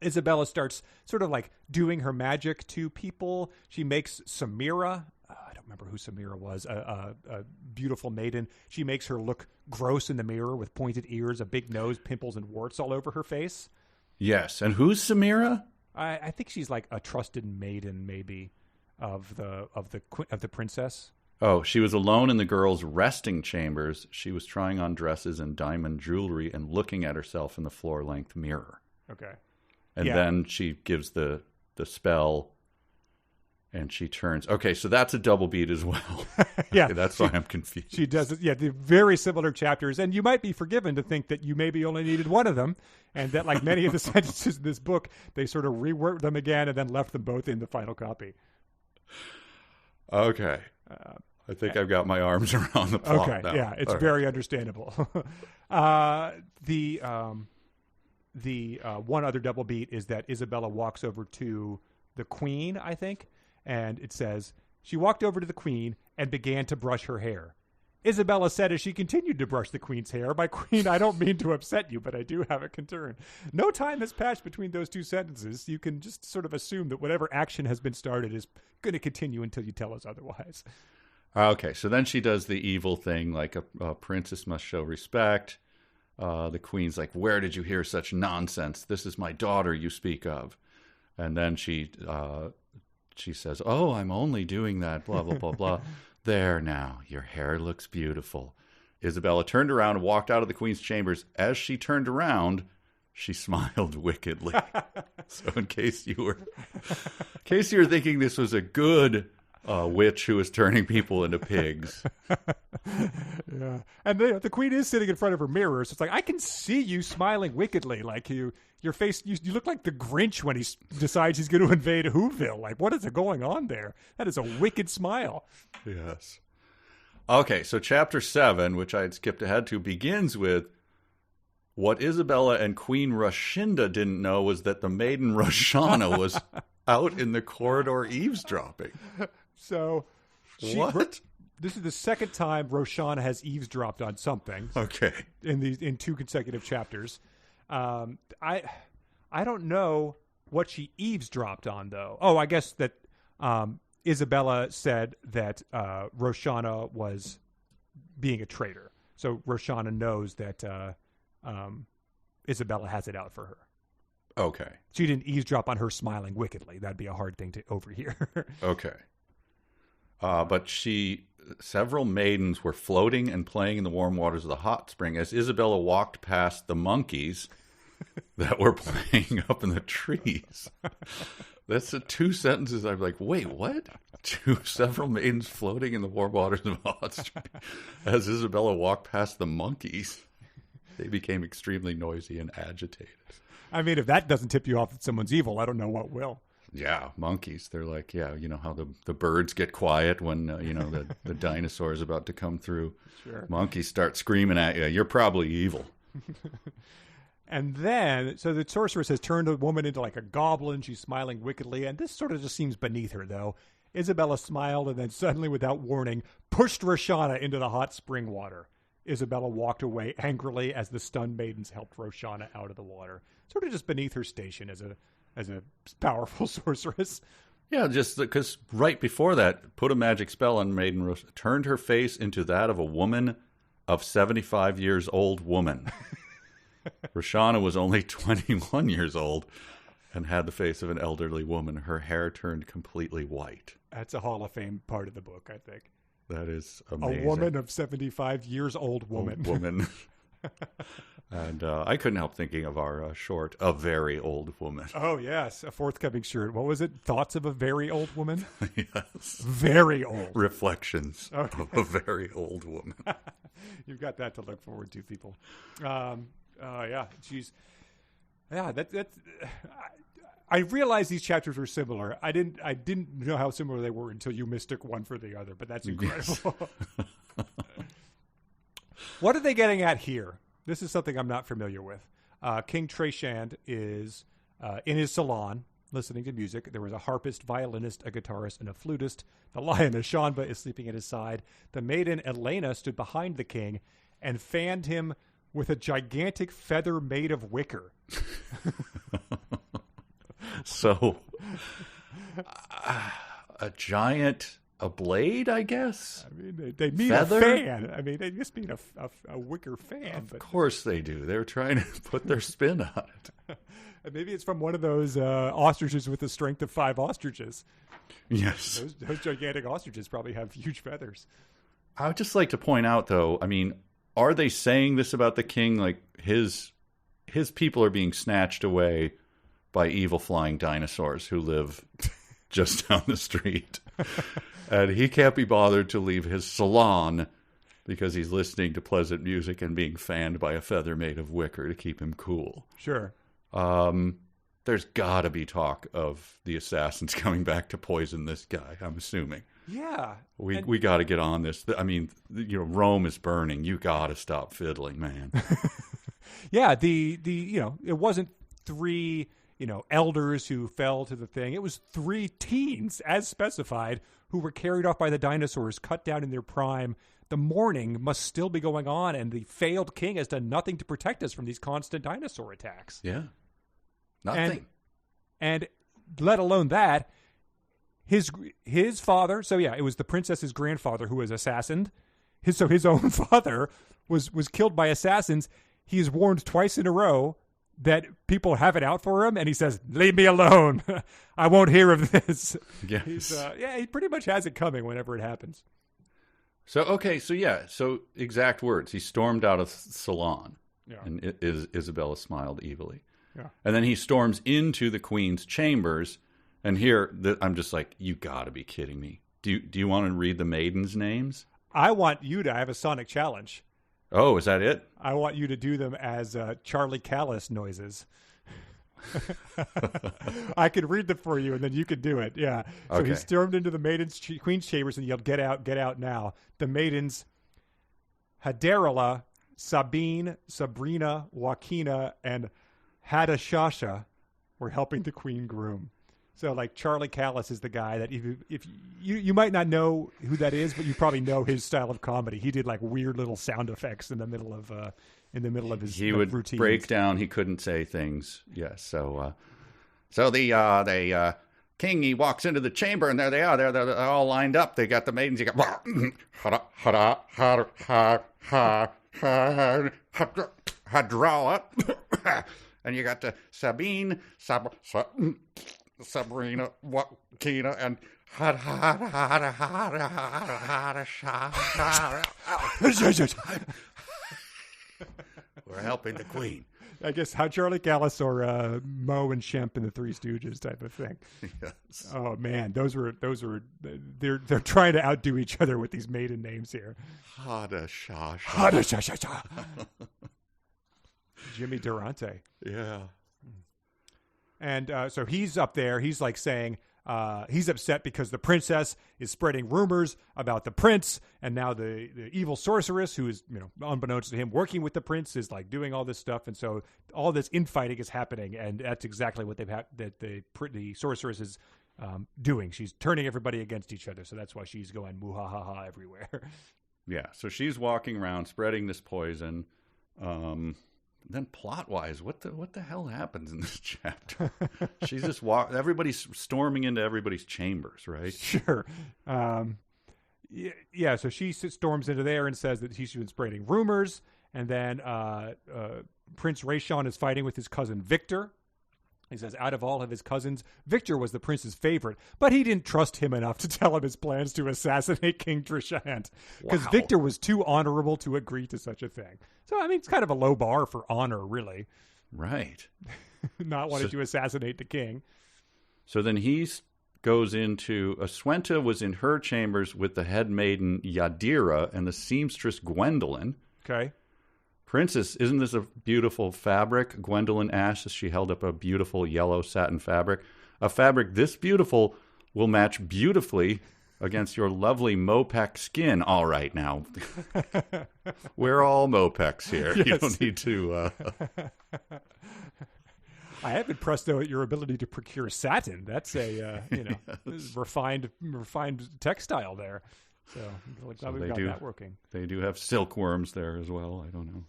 Isabella starts sort of like doing her magic to people. She makes Samira, I don't remember who Samira was, a beautiful maiden. She makes her look gross in the mirror with pointed ears, a big nose, pimples, and warts all over her face. Yes, and who's Samira? I think she's like a trusted maiden, maybe, of the princess. Oh, she was alone in the girls' resting chambers. She was trying on dresses and diamond jewelry and looking at herself in the floor-length mirror. Okay. And then she gives the spell, and she turns. Okay, so that's a double beat as well. Yeah. Okay, that's why I'm confused. She does it. Yeah, the very similar chapters. And you might be forgiven to think that you maybe only needed one of them, and that like many of the sentences in this book, they sort of reworked them again and then left them both in the final copy. Okay. I think I've got my arms around the plot now. Yeah, it's very understandable. The one other double beat is that Isabella walks over to the queen, I think, and it says, she walked over to the queen and began to brush her hair. Isabella said as she continued to brush the queen's hair, "My queen, I don't mean to upset you, but I do have a concern." No time has passed between those two sentences. You can just sort of assume that whatever action has been started is going to continue until you tell us otherwise. Okay, so then she does the evil thing, like a princess must show respect. The queen's like, "Where did you hear such nonsense? This is my daughter you speak of." And then she says, "Oh, I'm only doing that, blah, blah, blah, blah." "There now, your hair looks beautiful." Isabella turned around and walked out of the queen's chambers. As she turned around, she smiled wickedly. So in case you were thinking this was a good witch who was turning people into pigs. Yeah. And the queen is sitting in front of her mirror, so it's like, I can see you smiling wickedly. Like your face, you look like the Grinch when he decides he's going to invade Whoville. Like, what is going on there? That is a wicked smile. Yes. Okay, so chapter 7, which I had skipped ahead to, begins with what Isabella and Queen Rashinda didn't know was that the maiden Roshana was out in the corridor eavesdropping. So, what? This is the second time Roshana has eavesdropped on something. Okay. In 2 consecutive chapters. I don't know what she eavesdropped on, though. Oh, I guess that Isabella said that Roshana was being a traitor. So Roshana knows that Isabella has it out for her. Okay. She didn't eavesdrop on her smiling wickedly. That'd be a hard thing to overhear. Okay. But several maidens were floating and playing in the warm waters of the hot spring as Isabella walked past the monkeys that were playing up in the trees. That's the two sentences. I'm like, wait, what? Several maidens floating in the warm waters of the hot spring as Isabella walked past the monkeys. They became extremely noisy and agitated. I mean, if that doesn't tip you off that someone's evil, I don't know what will. Yeah, monkeys. They're like, yeah, you know how the birds get quiet when, the dinosaur is about to come through. Sure. Monkeys start screaming at you. You're probably evil. And then, so the sorceress has turned a woman into like a goblin. She's smiling wickedly. And this sort of just seems beneath her, though. Isabella smiled and then suddenly, without warning, pushed Roshana into the hot spring water. Isabella walked away angrily as the stunned maidens helped Roshana out of the water. Sort of just beneath her station as a powerful sorceress. Yeah, just because right before that, put a magic spell on Maiden Roshana, turned her face into that of a woman of 75 years old woman. Roshana was only 21 years old and had the face of an elderly woman. Her hair turned completely white. That's a Hall of Fame part of the book, I think. That is amazing. A woman of 75 years old woman. Old woman. And I couldn't help thinking of our short, A Very Old Woman. Oh, yes. A forthcoming shirt. What was it? Thoughts of a Very Old Woman? Yes. Very old. Reflections of a Very Old Woman. You've got that to look forward to, people. Yeah. She's... Yeah, that's... I realized these chapters were similar. I didn't know how similar they were until you mistook one for the other, but that's incredible. Yes. What are they getting at here? This is something I'm not familiar with. King Treshand is in his salon listening to music. There was a harpist, violinist, a guitarist, and a flutist. The lioness, Shanba, is sleeping at his side. The maiden, Elena, stood behind the king and fanned him with a gigantic feather made of wicker. So, a blade, I guess? I mean, they mean feather? A fan. I mean, they just mean a wicker fan. Of course they do. They're trying to put their spin on it. Maybe it's from one of those ostriches with the strength of 5 ostriches. Yes. Those gigantic ostriches probably have huge feathers. I would just like to point out, though, I mean, are they saying this about the king? Like, his people are being snatched away by evil flying dinosaurs who live just down the street. And he can't be bothered to leave his salon because he's listening to pleasant music and being fanned by a feather made of wicker to keep him cool. Sure. There's got to be talk of the assassins coming back to poison this guy, I'm assuming. Yeah. We got to get on this. I mean, Rome is burning. You got to stop fiddling, man. Yeah, it wasn't 3... elders who fell to the thing. It was 3 teens, as specified, who were carried off by the dinosaurs, cut down in their prime. The mourning must still be going on, and the failed king has done nothing to protect us from these constant dinosaur attacks. Yeah. Nothing. And let alone that, his father, so yeah, it was the princess's grandfather who was assassinated. His own father was killed by assassins. He is warned twice in a row that people have it out for him, and he says, "Leave me alone. I won't hear of this." Yes. He pretty much has it coming whenever it happens. So exact words. He stormed out of the salon, and Isabella smiled evilly. Yeah. And then he storms into the queen's chambers, and here I'm just like, you got to be kidding me. Do you want to read the maidens' names? I want you to have a sonic challenge. Oh, is that it? I want you to do them as Charlie Callis noises. I could read them for you, and then you could do it. Yeah. So okay. He stormed into the queen's chambers and yelled, "Get out now." The maidens, Hadarala, Sabine, Sabrina, Joaquina, and Hadashasha were helping the queen groom. So, like, Charlie Callis is the guy that if you might not know who that is, but you probably know his style of comedy. He did like weird little sound effects in the middle of his he would routines. Break down. He couldn't say things. Yes. So the king, he walks into the chamber, and there they are. They're all lined up. They got the maidens. You got Hadrawa, and you got the Sabine, Sabrina, Wakina, and we're helping the queen. I guess how Charlie Callis or Moe and Shemp in the Three Stooges type of thing. Yes. Oh man, those were they're trying to outdo each other with these maiden names here. Hada sha. Jimmy Durante. Yeah. And so he's up there. He's like saying he's upset because the princess is spreading rumors about the prince, and now the evil sorceress, who is, unbeknownst to him, working with the prince, is like doing all this stuff, and so all this infighting is happening, and that's exactly what the sorceress is doing. She's turning everybody against each other, so that's why she's going muhahaha everywhere. Yeah. So she's walking around spreading this poison. Then plot-wise, what the hell happens in this chapter? She's just everybody's storming into everybody's chambers, right? Sure. Yeah, so she storms into there and says that she's been spreading rumors, and then Prince Rayshon is fighting with his cousin Victor. He says, out of all of his cousins, Victor was the prince's favorite, but he didn't trust him enough to tell him his plans to assassinate King Trishant, because Victor was too honorable to agree to such a thing. So, I mean, it's kind of a low bar for honor, really. Right. Not wanting to assassinate the king. So then he goes into... Aswenta was in her chambers with the head maiden Yadira and the seamstress Gwendolyn. Okay. Princess, isn't this a beautiful fabric? Gwendolyn asked as she held up a beautiful yellow satin fabric. A fabric this beautiful will match beautifully against your lovely Moepek skin. All right, now. We're all Moepeks here. Yes. You don't need to... I have impressed, though, at your ability to procure satin. That's a, yes. refined textile there. So we've got that working. They do have silkworms there as well. I don't know.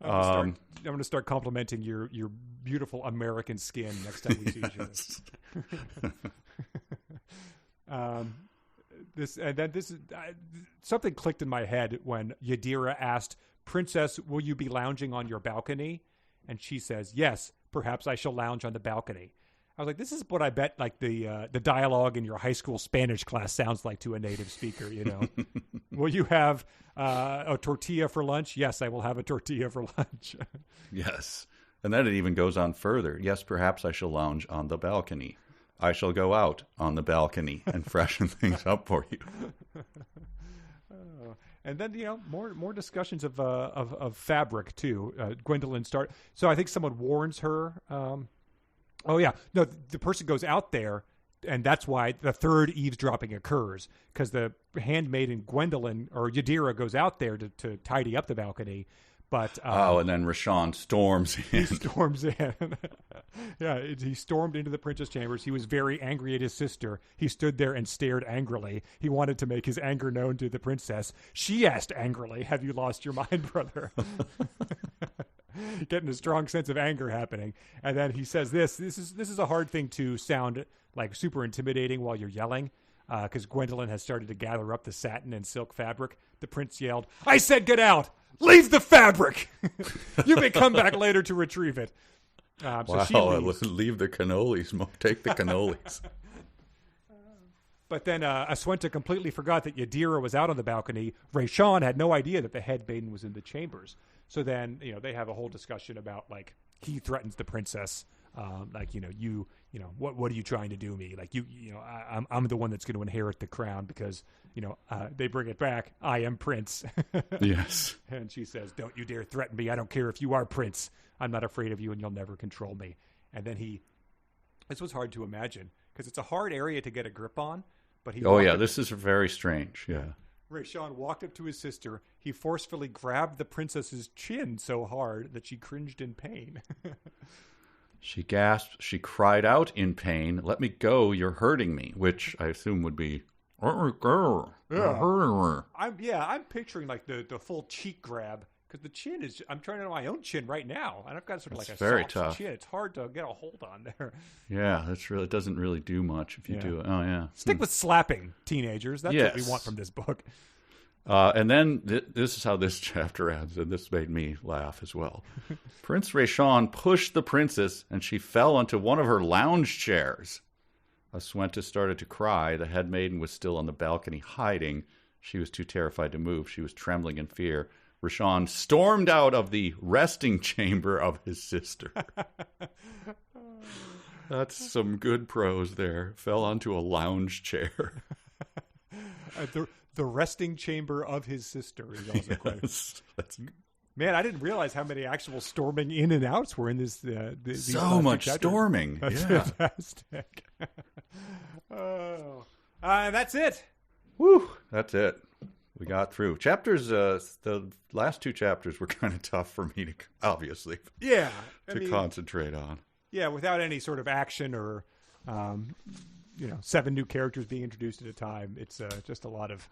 I'm going to start complimenting your beautiful American skin next time we see each other. Something clicked in my head when Yadira asked, "Princess, will you be lounging on your balcony?" And she says, "Yes, perhaps I shall lounge on the balcony." I was like, this is what I bet like the dialogue in your high school Spanish class sounds like to a native speaker, Will you have a tortilla for lunch? Yes, I will have a tortilla for lunch. Yes. And then it even goes on further. Yes, perhaps I shall lounge on the balcony. I shall go out on the balcony and freshen things up for you. And then, more discussions of fabric, too. Gwendolyn So I think someone warns her... Oh, yeah. No, the person goes out there, and that's why the third eavesdropping occurs, because the handmaiden Gwendolyn, or Yadira, goes out there to tidy up the balcony. But and then Rashawn storms in. He storms in. Yeah, he stormed into the prince's chambers. He was very angry at his sister. He stood there and stared angrily. He wanted to make his anger known to the princess. She asked angrily, "Have you lost your mind, brother?" Getting a strong sense of anger happening. And then he says this is a hard thing to sound like super intimidating while you're yelling, because Gwendolyn has started to gather up the satin and silk fabric. The prince yelled, "I said get out! Leave the fabric! You may come back later to retrieve it." So she leave the cannolis. Take the cannolis. But then Aswenta completely forgot that Yadira was out on the balcony. Rayshon had no idea that the head maiden was in the chambers. So then, they have a whole discussion about, like, he threatens the princess. What are you trying to do me? Like, I'm the one that's going to inherit the crown because, they bring it back. I am prince. Yes. And she says, "Don't you dare threaten me. I don't care if you are prince. I'm not afraid of you and you'll never control me." And then this was hard to imagine because it's a hard area to get a grip on. But this is very strange. Yeah. Rayshon walked up to his sister. He forcefully grabbed the princess's chin so hard that she cringed in pain. She gasped. She cried out in pain, "Let me go, you're hurting me," which I assume would be, "Let me go, you're hurting me." I'm picturing like the full cheek grab Because the chin is, I'm trying to know my own chin right now. And I've got sort of like a very soft tough. chin. It's hard to get a hold on there. Yeah, it doesn't really do much if you do it. Oh, yeah. Stick with slapping, teenagers. That's what we want from this book. And then this is how this chapter ends, and this made me laugh as well. Prince Rayshawn pushed the princess, and she fell onto one of her lounge chairs. Aswenta started to cry. The head maiden was still on the balcony hiding. She was too terrified to move. She was trembling in fear. Rayshawn stormed out of the resting chamber of his sister. That's some good prose there. Fell onto a lounge chair. The resting chamber of his sister is also quite. Man, I didn't realize how many actual storming in and outs were in this. So much storming. That's fantastic. That's it. Woo! That's it. We got through chapters. The last two chapters were kind of tough for me to, obviously, concentrate on. Yeah, without any sort of action or, 7 new characters being introduced at a time. It's just a lot of,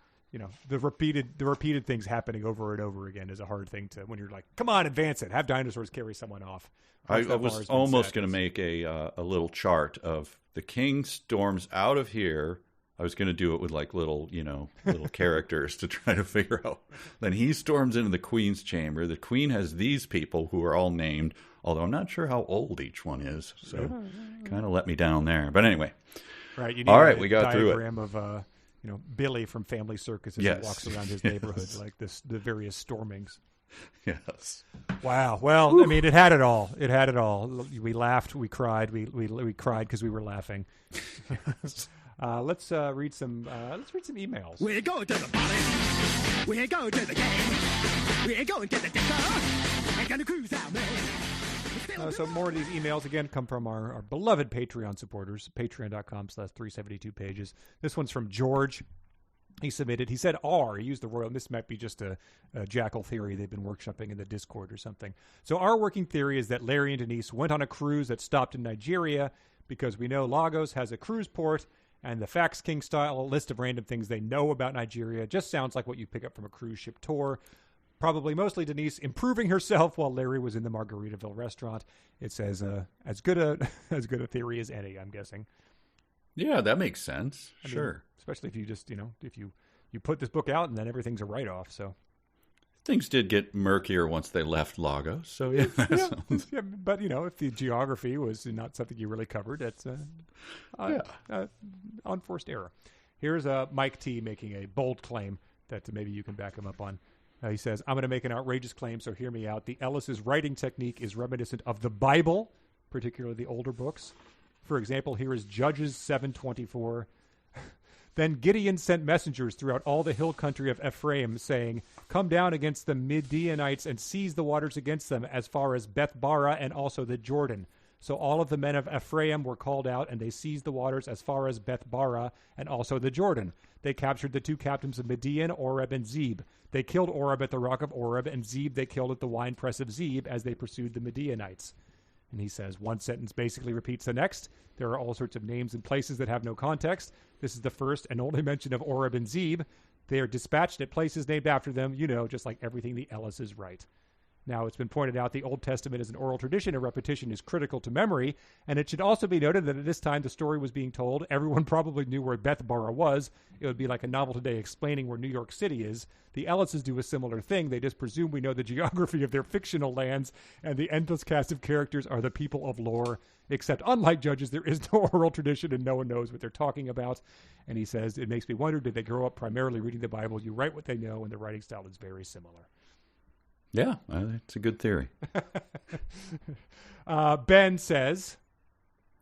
the repeated things happening over and over again is a hard thing to, when you're like, come on, advance it. Have dinosaurs carry someone off. I was almost going to make a little chart of the king storms out of here. I was going to do it with like little characters to try to figure out. Then he storms into the queen's chamber. The queen has these people who are all named, although I'm not sure how old each one is. So kind of let me down there. But anyway. Right. You need all right, we got through it. Diagram of, Billy from Family Circus as he walks around his neighborhood, like the various stormings. Yes. Wow. Well, whew. I mean, it had it all. It had it all. We laughed. We cried. We cried because we were laughing. Let's read some emails. We're going to the party. We're going to the game. We're going to the disco. We're going to cruise out, man. So more of these emails, again, come from our beloved Patreon supporters, patreon.com/372pages. This one's from George. He submitted, he said R, he used the royal, this might be just a jackal theory they've been workshopping in the Discord or something. So our working theory is that Larry and Denise went on a cruise that stopped in Nigeria because we know Lagos has a cruise port, and the Fax King style list of random things they know about Nigeria just sounds like what you pick up from a cruise ship tour. Probably mostly Denise improving herself while Larry was in the Margaritaville restaurant. It says as good a theory as any, I'm guessing. Yeah, that makes sense. I sure. mean, especially if you just, if you put this book out and then everything's a write-off, so. Things did get murkier once they left Lagos, so yeah. Yeah, but, if the geography was not something you really covered, it's unforced error. Here's Mike T making a bold claim that maybe you can back him up on. He says, I'm going to make an outrageous claim, so hear me out. The Ellis' writing technique is reminiscent of the Bible, particularly the older books. For example, here is Judges 7:24. Then Gideon sent messengers throughout all the hill country of Ephraim, saying, come down against the Midianites and seize the waters against them as far as Beth-bara and also the Jordan. So all of the men of Ephraim were called out, and they seized the waters as far as Beth-bara and also the Jordan. They captured the 2 captains of Midian, Oreb and Zeb. They killed Oreb at the rock of Oreb, and Zeb they killed at the winepress of Zeb as they pursued the Midianites. And he says, one sentence basically repeats the next. There are all sorts of names and places that have no context. This is the first and only mention of Oreb and Zeb. They are dispatched at places named after them, just like everything the Ellis' write. Now, it's been pointed out the Old Testament is an oral tradition and repetition is critical to memory, and it should also be noted that at this time the story was being told, everyone probably knew where Beth-bara was. It would be like a novel today explaining where New York City is. The Ellises do a similar thing. They just presume we know the geography of their fictional lands, and the endless cast of characters are the people of lore. Except, unlike Judges, there is no oral tradition and no one knows what they're talking about. And he says, it makes me wonder, did they grow up primarily reading the Bible? You write what they know, and the writing style is very similar. Yeah, it's a good theory. Ben says,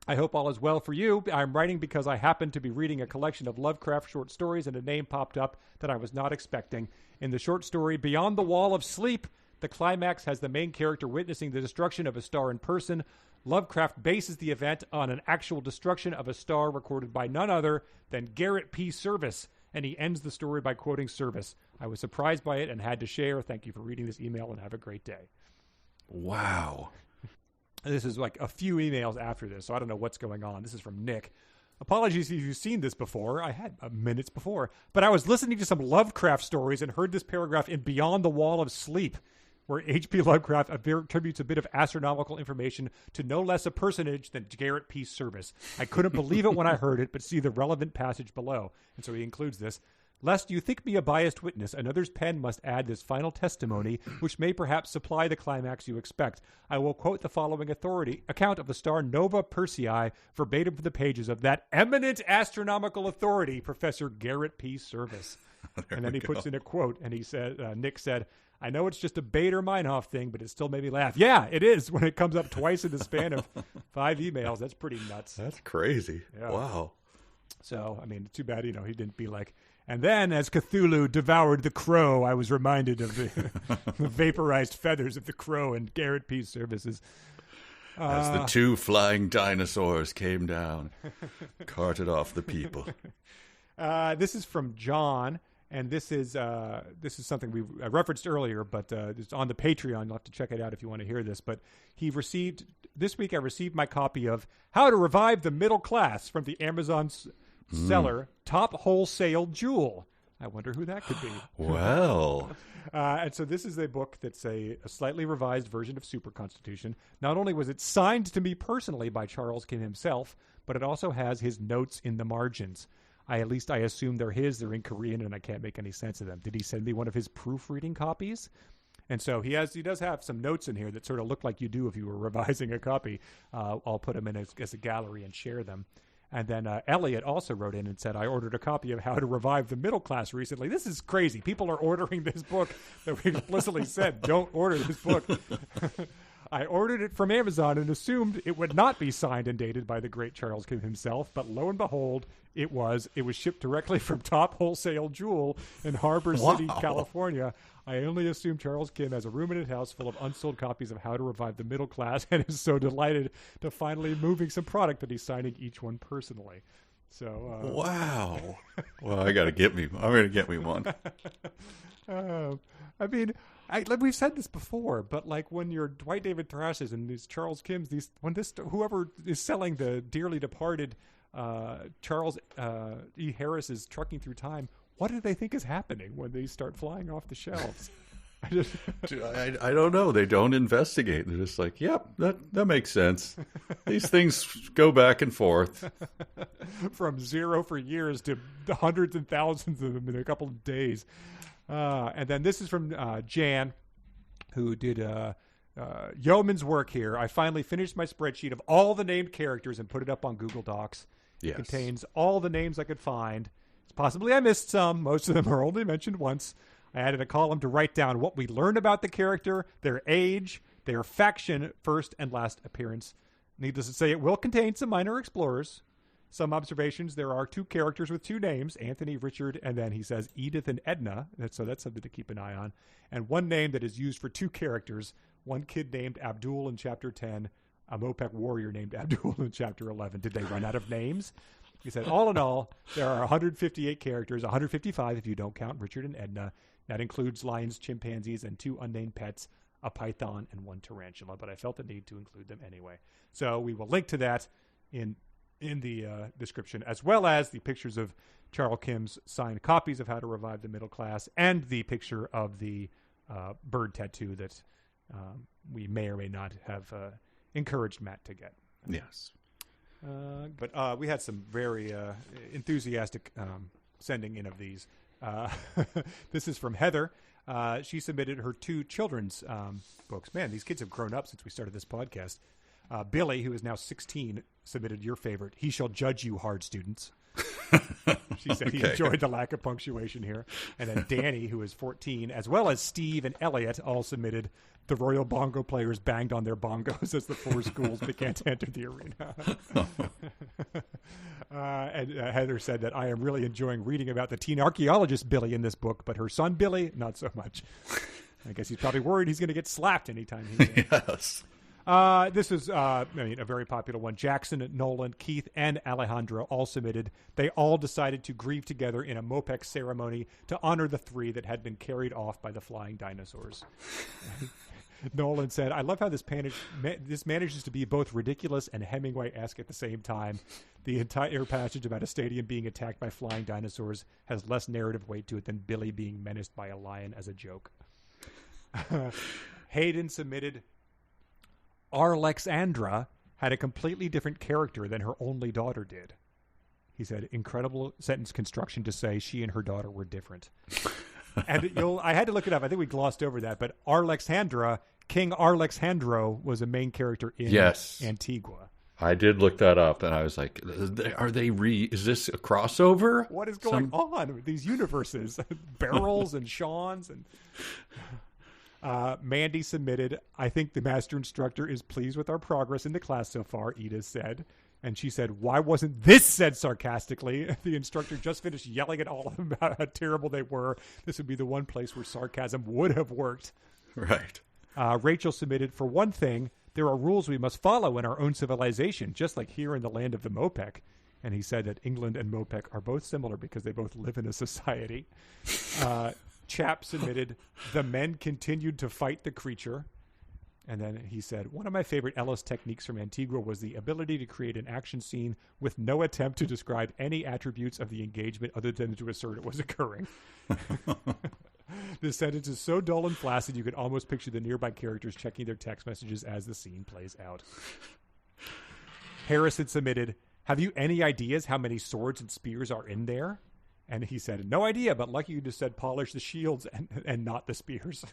I hope all is well for you. I'm writing because I happened to be reading a collection of Lovecraft short stories and a name popped up that I was not expecting. In the short story Beyond the Wall of Sleep, the climax has the main character witnessing the destruction of a star in person. Lovecraft bases the event on an actual destruction of a star recorded by none other than Garrett P. Service, and he ends the story by quoting Service. I was surprised by it and had to share. Thank you for reading this email and have a great day. Wow. This is like a few emails after this, so I don't know what's going on. This is from Nick. Apologies if you've seen this before. I had minutes before. But I was listening to some Lovecraft stories and heard this paragraph in Beyond the Wall of Sleep. where H.P. Lovecraft attributes a bit of astronomical information to no less a personage than Garrett P. Serviss. I couldn't believe it when I heard it, but see the relevant passage below. And so he includes this. Lest you think me a biased witness, another's pen must add this final testimony, which may perhaps supply the climax you expect. I will quote the following account of the star Nova Persei verbatim from the pages of that eminent astronomical authority, Professor Garrett P. Serviss. And then he puts in a quote, and he said, Nick said, I know it's just a Bader-Meinhof thing, but it still made me laugh. Yeah, it is when it comes up twice in the span of 5 emails. That's pretty nuts. That's crazy. Yeah. Wow. So, I mean, too bad, he didn't be like, and then as Cthulhu devoured the crow, I was reminded of the vaporized feathers of the crow and Garrett P. Services. As the 2 flying dinosaurs came down, carted off the people. This is from John, and this is something we referenced earlier, but it's on the Patreon. You'll have to check it out if you want to hear this. But this week I received my copy of How to Revive the Middle Class from the Amazon seller, Top Wholesale Jewel. I wonder who that could be. Well. And so this is a book that's a slightly revised version of Super Constitution. Not only was it signed to me personally by Charles Kim himself, but it also has his notes in the margins. I assume they're his. They're in Korean, and I can't make any sense of them. Did he send me one of his proofreading copies? And so he does have some notes in here that sort of look like you do if you were revising a copy. I'll put them in as a gallery and share them. And then Elliot also wrote in and said, I ordered a copy of How to Revive the Middle Class recently. This is crazy. People are ordering this book that we explicitly said, don't order this book. I ordered it from Amazon and assumed it would not be signed and dated by the great Charles Kim himself, but lo and behold, it was. It was shipped directly from Top Wholesale Jewel in Harbor City, California. I only assume Charles Kim has a room in his house full of unsold copies of How to Revive the Middle Class and is so delighted to finally moving some product that he's signing each one personally. So wow. Well, I'm going to get me one. I mean, we've said this before, but like when you're Dwight David Thrashes and these Charles Kims, whoever is selling the dearly departed Charles E. Harris's Trucking Through Time, what do they think is happening when they start flying off the shelves? I don't know. They don't investigate. They're just like, yep, that makes sense. These things go back and forth. From zero for years to hundreds and thousands of them in a couple of days. And then this is from Jan, who did yeoman's work here. I finally finished my spreadsheet of all the named characters and put it up on Google Docs. Yes. It contains all the names I could find. Possibly I missed some. Most of them are only mentioned once. I added a column to write down what we learned about the character, their age, their faction, first and last appearance. Needless to say, it will contain some minor explorers. Some observations. There are 2 characters with 2 names, Anthony, Richard, and then he says Edith and Edna. So that's something to keep an eye on. And one name that is used for 2 characters. One kid named Abdul in Chapter 10, a Moepek warrior named Abdul in Chapter 11. Did they run out of names? He said, all in all, there are 158 characters, 155 if you don't count Richard and Edna. That includes lions, chimpanzees, and 2 unnamed pets, a python, and 1 tarantula. But I felt the need to include them anyway. So we will link to that in the description, as well as the pictures of Charles Kim's signed copies of How to Revive the Middle Class and the picture of the bird tattoo that we may or may not have encouraged Matt to get. Yes. But we had some very enthusiastic sending in of these. This is from Heather. She submitted her 2 children's books. Man, these kids have grown up since we started this podcast. Billy, who is now 16, submitted your favorite, He Shall Judge You Hard, Students. She said he enjoyed the lack of punctuation here. And then Danny, who is 14, as well as Steve and Elliot, all submitted The Royal Bongo Players Banged on Their Bongos as the 4 schools began to enter the arena. And Heather said that I am really enjoying reading about the teen archaeologist Billy in this book, but her son Billy, not so much. I guess he's probably worried he's going to get slapped anytime he's in. Yes. This is a very popular one. Jackson, Nolan, Keith, and Alejandro all submitted. They all decided to grieve together in a Moepeks ceremony to honor the 3 that had been carried off by the flying dinosaurs. Nolan said, I love how this manages to be both ridiculous and Hemingway-esque at the same time. The entire passage about a stadium being attacked by flying dinosaurs has less narrative weight to it than Billy being menaced by a lion as a joke. Hayden submitted, Arlexandra had a completely different character than her only daughter did. He said, incredible sentence construction to say she and her daughter were different. And I had to look it up. I think we glossed over that. But Arlexandra, King Arlexandro, was a main character in Antigua. I did look that up, and I was like, is this a crossover? What is going on with these universes? Barrels and Sean's. And Mandy submitted, I think the master instructor is pleased with our progress in the class so far, Edith said. And she said, why wasn't this said sarcastically? The instructor just finished yelling at all of them about how terrible they were. This would be the one place where sarcasm would have worked. Right. Rachel submitted, for one thing, there are rules we must follow in our own civilization, just like here in the land of the Moepek. And he said that England and Moepek are both similar because they both live in a society. Chap submitted, the men continued to fight the creature. And then he said, one of my favorite Ellis techniques from Antigua was the ability to create an action scene with no attempt to describe any attributes of the engagement other than to assert it was occurring. This sentence is so dull and flaccid you could almost picture the nearby characters checking their text messages as the scene plays out. Harrison submitted, have you any ideas how many swords and spears are in there? And he said, no idea, but lucky you just said polish the shields and not the spears.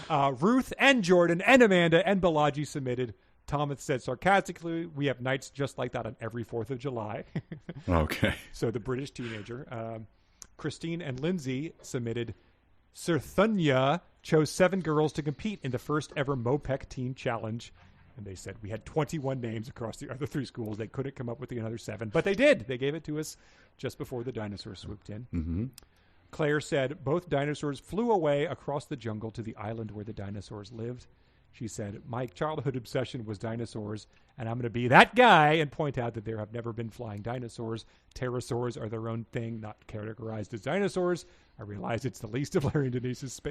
Ruth and Jordan and Amanda and Balaji submitted. Thomas said sarcastically, we have nights just like that on every 4th of July. Okay. So the British teenager. Christine and Lindsay submitted, Sir Thunya chose 7 girls to compete in the first ever Moepek Teen Challenge. And they said we had 21 names across the other 3 schools. They couldn't come up with another 7, but they did. They gave it to us just before the dinosaurs swooped in. Mm-hmm. Claire said both dinosaurs flew away across the jungle to the island where the dinosaurs lived. She said, my childhood obsession was dinosaurs, and I'm going to be that guy and point out that there have never been flying dinosaurs. Pterosaurs are their own thing, not categorized as dinosaurs. I realize it's the least of Larry and Denise's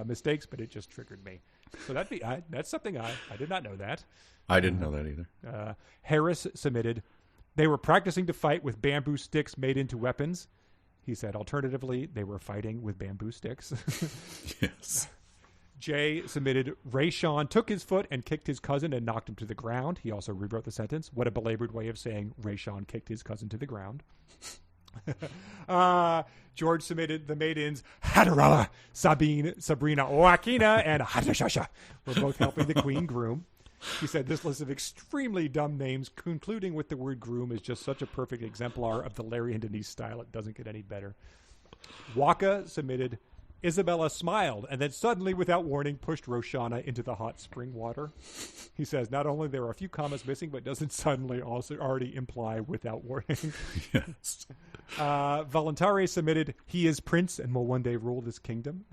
mistakes, but it just triggered me. So that's something I did not know that. I didn't know that either. Harris submitted, they were practicing to fight with bamboo sticks made into weapons. He said, alternatively, they were fighting with bamboo sticks. Yes. Jay submitted, Ray Sean took his foot and kicked his cousin and knocked him to the ground. He also rewrote the sentence. What a belabored way of saying Ray Sean kicked his cousin to the ground. George submitted, the maidens, Hadarala, Sabine, Sabrina, Joaquina, and Hadashasha were both helping the queen groom. He said this list of extremely dumb names, concluding with the word groom, is just such a perfect exemplar of the Larry and Denise style. It doesn't get any better. Waka submitted, Isabella smiled and then suddenly, without warning, pushed Roshana into the hot spring water. He says not only there are a few commas missing, but doesn't suddenly also already imply without warning. Yes. Voluntari submitted, he is prince and will one day rule this kingdom.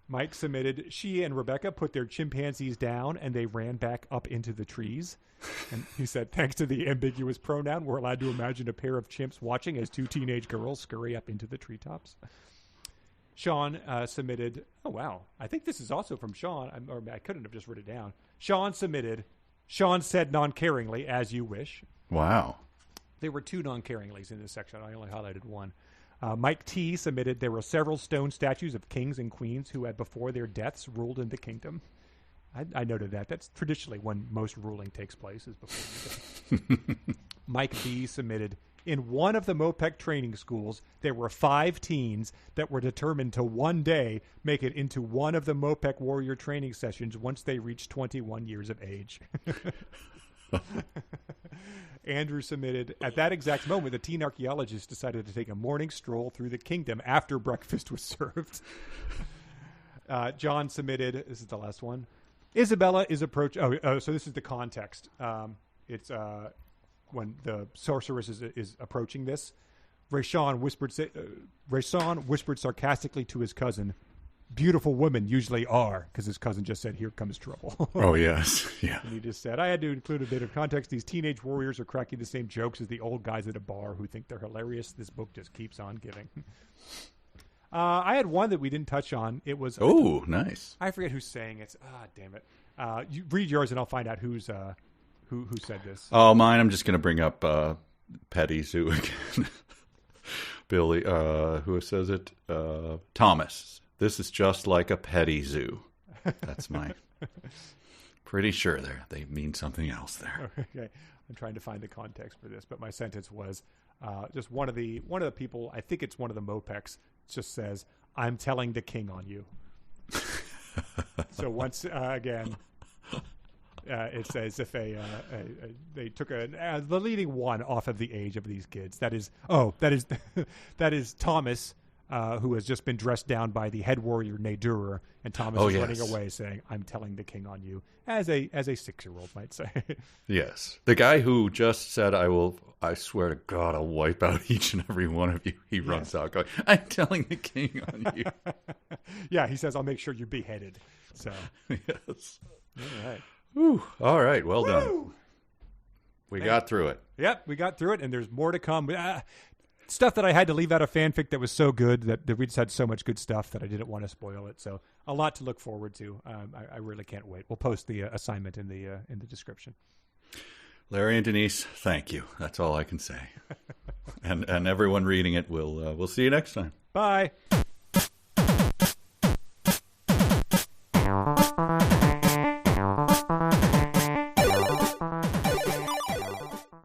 Mike submitted, she and Rebecca put their chimpanzees down and they ran back up into the trees. And he said, thanks to the ambiguous pronoun, we're allowed to imagine a pair of chimps watching as 2 teenage girls scurry up into the treetops. Sean submitted, oh, wow. I think this is also from Sean. I couldn't have just written it down. Sean submitted, Sean said non-caringly, as you wish. Wow. There were 2 non-caringlys in this section. I only highlighted 1. Mike T. submitted, there were several stone statues of kings and queens who had before their deaths ruled in the kingdom. I noted that. That's traditionally when most ruling takes place, is before the death. Mike B. submitted, in one of the Moepek training schools, there were 5 teens that were determined to one day make it into one of the Moepek warrior training sessions once they reached 21 years of age. Andrew submitted, at that exact moment, the teen archaeologists decided to take a morning stroll through the kingdom after breakfast was served. John submitted, this is the last one. Isabella is approaching, so this is the context. It's when the sorceress is approaching this. Rayshawn whispered sarcastically to his cousin, beautiful women usually are, because his cousin just said, here comes trouble. Oh, yes. Yeah. And he just said, I had to include a bit of context. These teenage warriors are cracking the same jokes as the old guys at a bar who think they're hilarious. This book just keeps on giving. I had one that we didn't touch on. It was... Oh, nice. I forget who's saying it. Damn it. You read yours and I'll find out who said this. Oh, mine, I'm just going to bring up Petty Zoo again. Billy, who says it? Thomas This is just like a petty zoo. That's my... Pretty sure they mean something else there. Okay. I'm trying to find the context for this, but my sentence was just one of the people, I think it's one of the Moepeks, just says, "I'm telling the king on you." So once again, it's as if they took the leading one off of the age of these kids. That is Thomas, who has just been dressed down by the head warrior Nadur, and Thomas is running away saying, "I'm telling the king on you," as a 6-year-old might say. Yes. The guy who just said, I swear to God, I'll wipe out each and every one of you. He runs out going, "I'm telling the king on you." Yeah, he says, "I'll make sure you're beheaded." So, yes. All right. Whew. All right. Well done. We got through it. Yep, we got through it, and there's more to come. Stuff that I had to leave out of fanfic that was so good that we just had so much good stuff that I didn't want to spoil it. So a lot to look forward to. I really can't wait. We'll post the assignment in the description. Larry and Denise, thank you. That's all I can say. and everyone reading it, we'll see you next time. Bye.